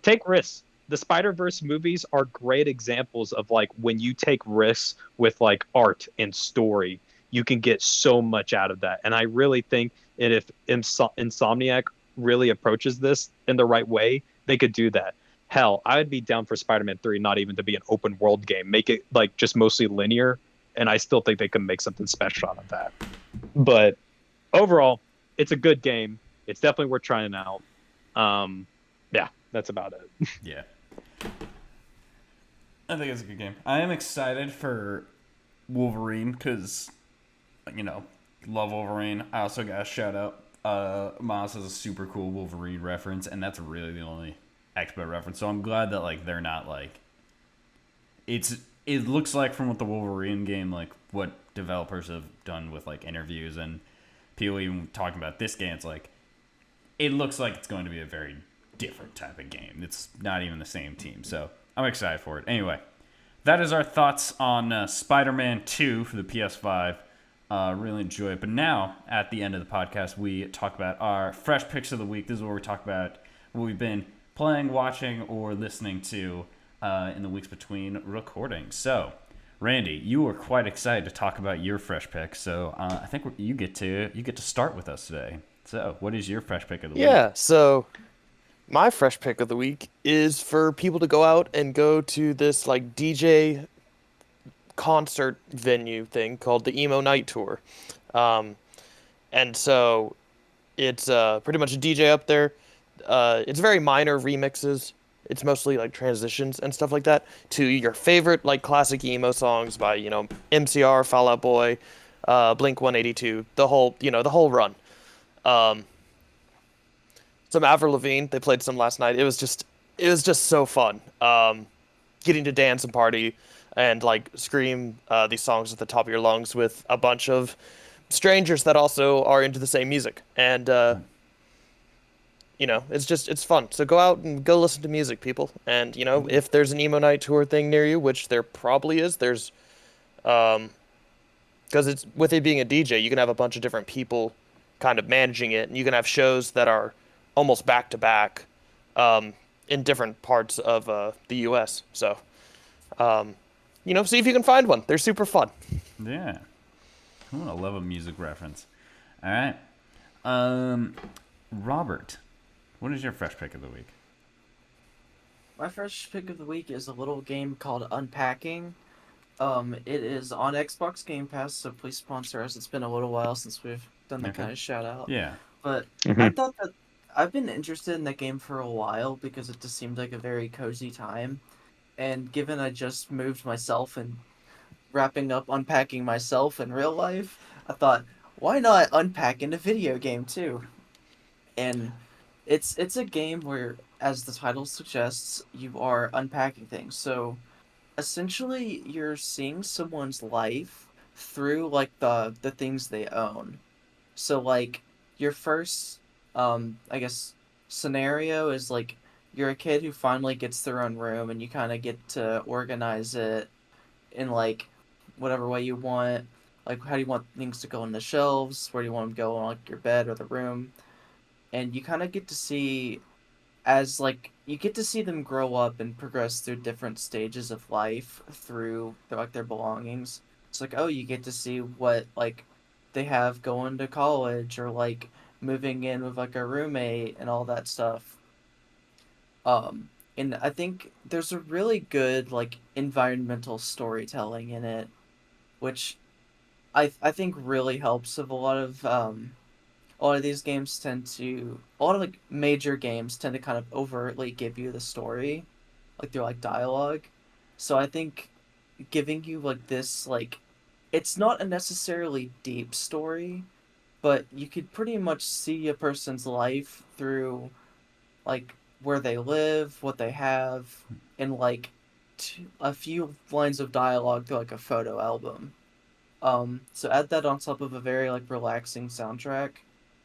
take risks. The Spider-Verse movies are great examples of like when you take risks with like art and story, you can get so much out of that. And I really think that if Insomniac really approaches this in the right way, they could do that. Hell, I would be down for Spider-Man 3 not even to be an open world game. Make it like just mostly linear, and I still think they can make something special out of that. But overall, it's a good game. It's definitely worth trying out. Yeah, that's about it. Yeah. I think it's a good game. I am excited for Wolverine because, love Wolverine. I also got a shout out Miles has a super cool Wolverine reference, and that's really the only X-Men reference. So I'm glad that like they're not like it looks like from what the Wolverine game, like what developers have done with like interviews and people even talking about this game, it's like it looks like it's going to be a very different type of game. It's not even the same team, so I'm excited for it. Anyway, that is our thoughts on Spider-Man 2 for the PS5. Really enjoy it. But now, at the end of the podcast, we talk about our fresh picks of the week. This is where we talk about what we've been playing, watching, or listening to in the weeks between recordings. So, Randy, you were quite excited to talk about your fresh pick. So, I think you get to start with us today. So, what is your fresh pick of the week? Yeah, so my fresh pick of the week is for people to go out and go to this like DJ concert venue thing called the Emo Night Tour. And so it's pretty much a DJ up there. It's very minor remixes. It's mostly like transitions and stuff like that to your favorite like classic emo songs by, MCR, Fall Out Boy, Blink 182, the whole run. Some Avril Lavigne, they played some last night. It was just so fun. Getting to dance and party and like scream these songs at the top of your lungs with a bunch of strangers that also are into the same music. And it's fun. So go out and go listen to music, people. And if there's an Emo Night Tour thing near you, which there probably is, there's because it's with it being a DJ, you can have a bunch of different people kind of managing it, and you can have shows that are almost back to back in different parts of the U.S. So, see if you can find one. They're super fun. Yeah. Ooh, I love a music reference. All right. Robert, what is your fresh pick of the week? My fresh pick of the week is a little game called Unpacking. It is on Xbox Game Pass, so please sponsor us. It's been a little while since we've done that kind of shout out. Yeah. But I thought that I've been interested in that game for a while because it just seemed like a very cozy time. And given I just moved myself and wrapping up unpacking myself in real life, I thought, why not unpack in a video game too? And it's a game where, as the title suggests, you are unpacking things. So essentially you're seeing someone's life through like the things they own. So like your first I guess scenario is like you're a kid who finally gets their own room and you kind of get to organize it in like whatever way you want. Like how do you want things to go on the shelves? Where do you want them to go on like your bed or the room? And you kind of get to see you get to see them grow up and progress through different stages of life through their belongings. It's like, oh, you get to see what like they have going to college or like moving in with like a roommate and all that stuff. And I think there's a really good like environmental storytelling in it, which I think really helps with a lot of these games a lot of like major games tend to kind of overtly give you the story, like through like dialogue. So I think giving you like this like it's not a necessarily deep story, but you could pretty much see a person's life through like where they live, what they have, and like a few lines of dialogue to like a photo album. So add that on top of a very like relaxing soundtrack.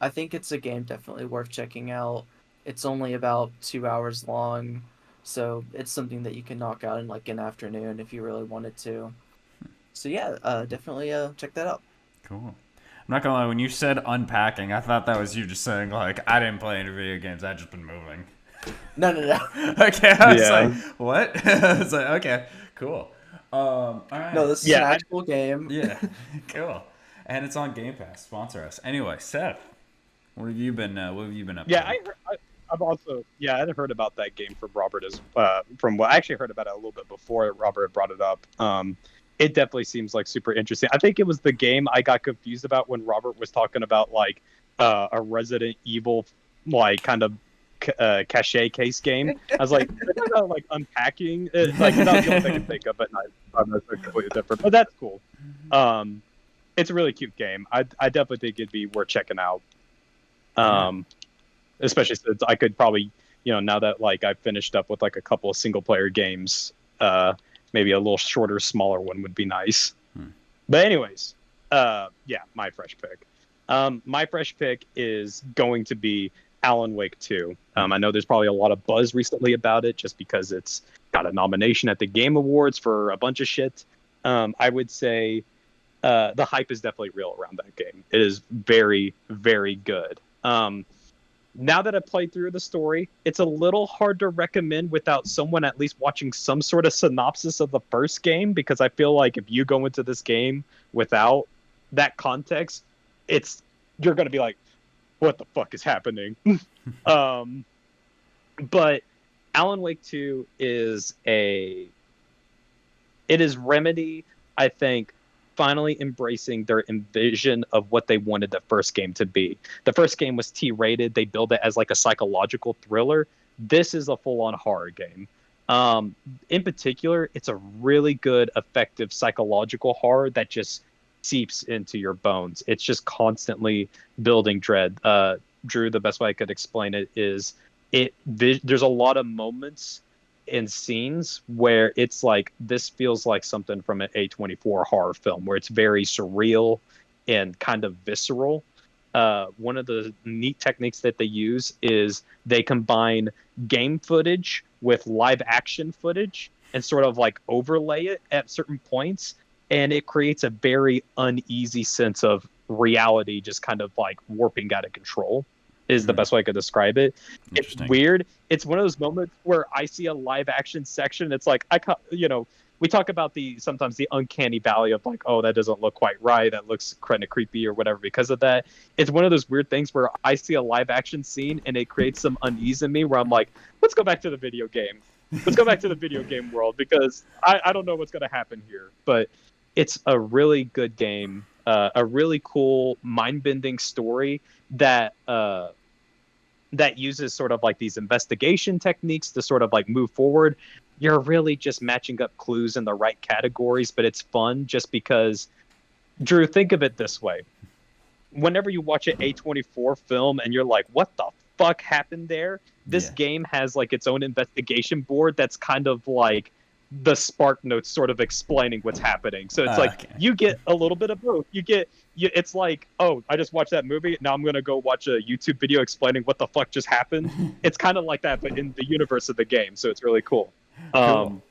I think it's a game definitely worth checking out. It's only about 2 hours long, so it's something that you can knock out in like an afternoon if you really wanted to. So yeah, definitely check that out. Cool. I'm not gonna lie, when you said unpacking, I thought that was you just saying like I didn't play any video games, I just been moving. No. Okay, I was like, what? I was like, okay, cool. All right. No, this is an actual game. Yeah, cool. And it's on Game Pass. Sponsor us. Anyway, Seth, what have you been up to? Yeah, I've also I had heard about that game from Robert from what I actually heard about it a little bit before Robert brought it up. It definitely seems like super interesting. I think it was the game I got confused about when Robert was talking about like a Resident Evil like kind of cachet case game. I was like, about like unpacking. Like not the only thing I can think of, but I'm not completely different. But that's cool. It's a really cute game. I definitely think it'd be worth checking out. Especially since I could probably, now that like I finished up with like a couple of single player games, maybe a little shorter, smaller one would be nice. But anyways, yeah, my fresh pick. My fresh pick is going to be Alan Wake 2. I know there's probably a lot of buzz recently about it just because it's got a nomination at the Game Awards for a bunch of shit. I would say the hype is definitely real around that game. It is very, very good. Now that I've played through the story, it's a little hard to recommend without someone at least watching some sort of synopsis of the first game, because I feel like if you go into this game without that context, you're going to be like, what the fuck is happening? But Alan Wake 2 is Remedy, I think, finally embracing their envision of what they wanted the first game to be. The first game was T-rated. They built it as like a psychological thriller. This is a full-on horror game. In particular, it's a really good, effective psychological horror that just seeps into your bones. It's just constantly building dread. Drew, the best way I could explain it is there's a lot of moments in scenes where it's like, this feels like something from an A24 horror film, where it's very surreal and kind of visceral. One of the neat techniques that they use is they combine game footage with live action footage and sort of like overlay it at certain points, and it creates a very uneasy sense of reality just kind of like warping out of control is the best way I could describe it. It's weird. It's one of those moments where I see a live action section. It's like, we talk about sometimes the uncanny valley of like, oh, that doesn't look quite right. That looks kind of creepy or whatever because of that. It's one of those weird things where I see a live action scene and it creates some unease in me where I'm like, let's go back to the video game. Let's go back to the video game world, because I don't know what's going to happen here. But it's a really good game, a really cool, mind-bending story that uses sort of like these investigation techniques to sort of like move forward. You're really just matching up clues in the right categories, but it's fun just because, Drew, think of it this way. Whenever you watch an A24 film and you're like, what the fuck happened there? This game has like its own investigation board that's kind of like the Spark Notes sort of explaining what's happening. So it's like you get a little bit of both. It's like, oh, I just watched that movie. Now I'm going to go watch a YouTube video explaining what the fuck just happened. It's kind of like that, but in the universe of the game. So it's really cool. Cool.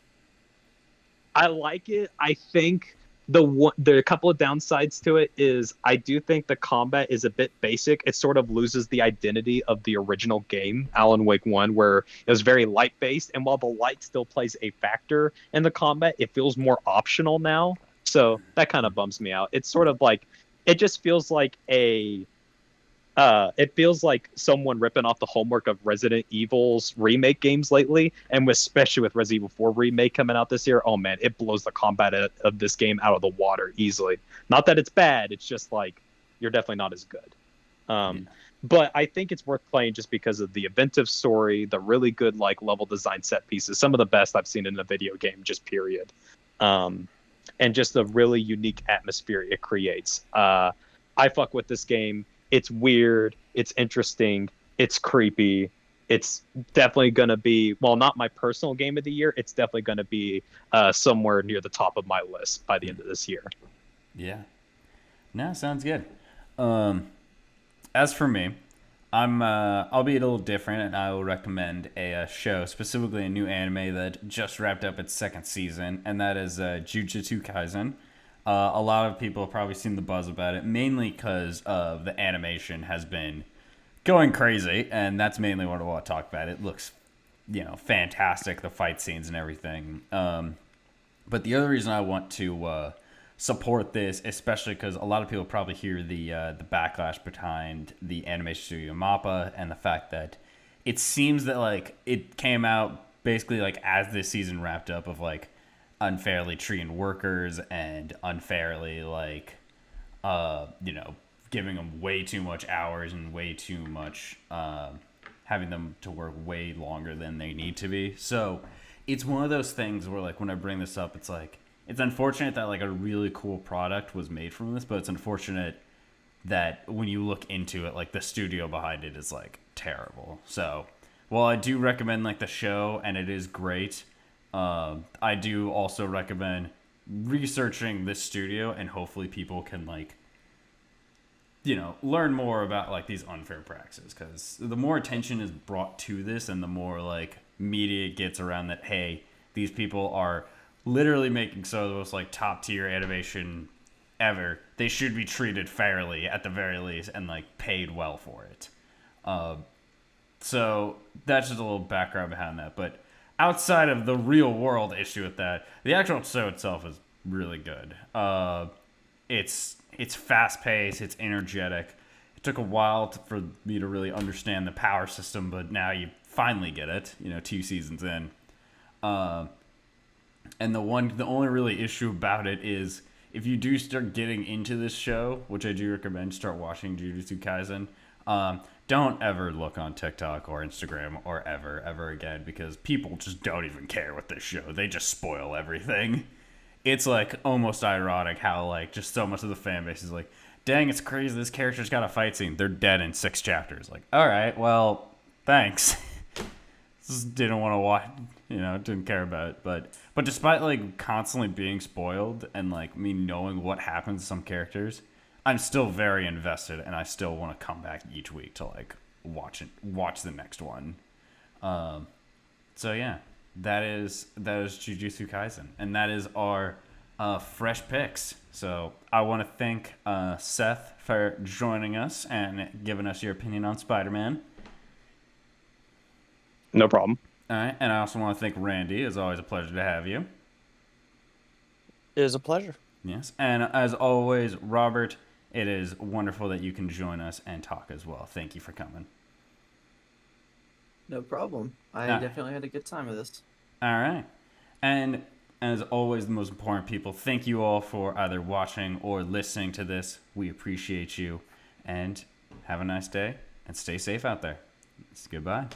I like it. I think the couple of downsides to it is I do think the combat is a bit basic. It sort of loses the identity of the original game, Alan Wake 1, where it was very light-based. And while the light still plays a factor in the combat, it feels more optional now. So that kind of bums me out. It's sort of like, it just feels like it feels like someone ripping off the homework of Resident Evil's remake games lately, and especially with Resident Evil 4 remake coming out this year. Oh man, it blows the combat of this game out of the water easily. Not that it's bad, it's just like you're definitely not as good. But I think it's worth playing just because of the inventive story, the really good like level design set pieces, some of the best I've seen in a video game, just period. And just the really unique atmosphere it creates. I fuck with this game. It's weird. It's interesting. It's creepy. It's definitely going to be, well, not my personal game of the year. It's definitely going to be somewhere near the top of my list by the end of this year. Yeah. No, sounds good. As for me, I'll be a little different, and I will recommend a show, specifically a new anime that just wrapped up its second season, and that is Jujutsu Kaisen. A lot of people have probably seen the buzz about it, mainly because of the animation has been going crazy, and that's mainly what I want to talk about. It looks, fantastic, the fight scenes and everything. But the other reason I want to support this, especially because a lot of people probably hear the backlash behind the animation studio MAPPA and the fact that it seems that like it came out basically like as this season wrapped up of like unfairly treating workers and unfairly like giving them way too much hours and way too much having them to work way longer than they need to be. So it's one of those things where like when I bring this up, it's like it's unfortunate that like a really cool product was made from this, but it's unfortunate that when you look into it, like the studio behind it is like terrible. So while I do recommend like the show and it is great, I do also recommend researching this studio, and hopefully people can like, you know, learn more about like these unfair practices, because the more attention is brought to this and the more like media gets around that, hey, these people are literally making some of the most like top tier animation ever, they should be treated fairly at the very least and like paid well for it. So that's just a little background behind that. But outside of the real world issue with that, the actual show itself is really good. It's fast paced, it's energetic. It took a while for me to really understand the power system, but now you finally get it. You know, 2 seasons in. And the only really issue about it is if you do start getting into this show, which I do recommend, start watching Jujutsu Kaisen. Don't ever look on TikTok or Instagram or ever again, because people just don't even care with this show. They just spoil everything. It's like almost ironic how like just so much of the fan base is like, dang, it's crazy, this character's got a fight scene. They're dead in 6 chapters. Like, all right, well, thanks. Just didn't want to watch, you know, didn't care about it. But despite like constantly being spoiled and like me knowing what happens to some characters, I'm still very invested, and I still want to come back each week to like watch the next one. So yeah, that is Jujutsu Kaisen, and that is our fresh picks. So I want to thank Seth for joining us and giving us your opinion on Spider-Man. No problem. All right, and I also want to thank Randy. It's always a pleasure to have you. It is a pleasure. Yes, and as always, Robert, it is wonderful that you can join us and talk as well. Thank you for coming. No problem. I Ah. definitely had a good time with this. All right. And as always, the most important people, thank you all for either watching or listening to this. We appreciate you. And have a nice day and stay safe out there. Goodbye.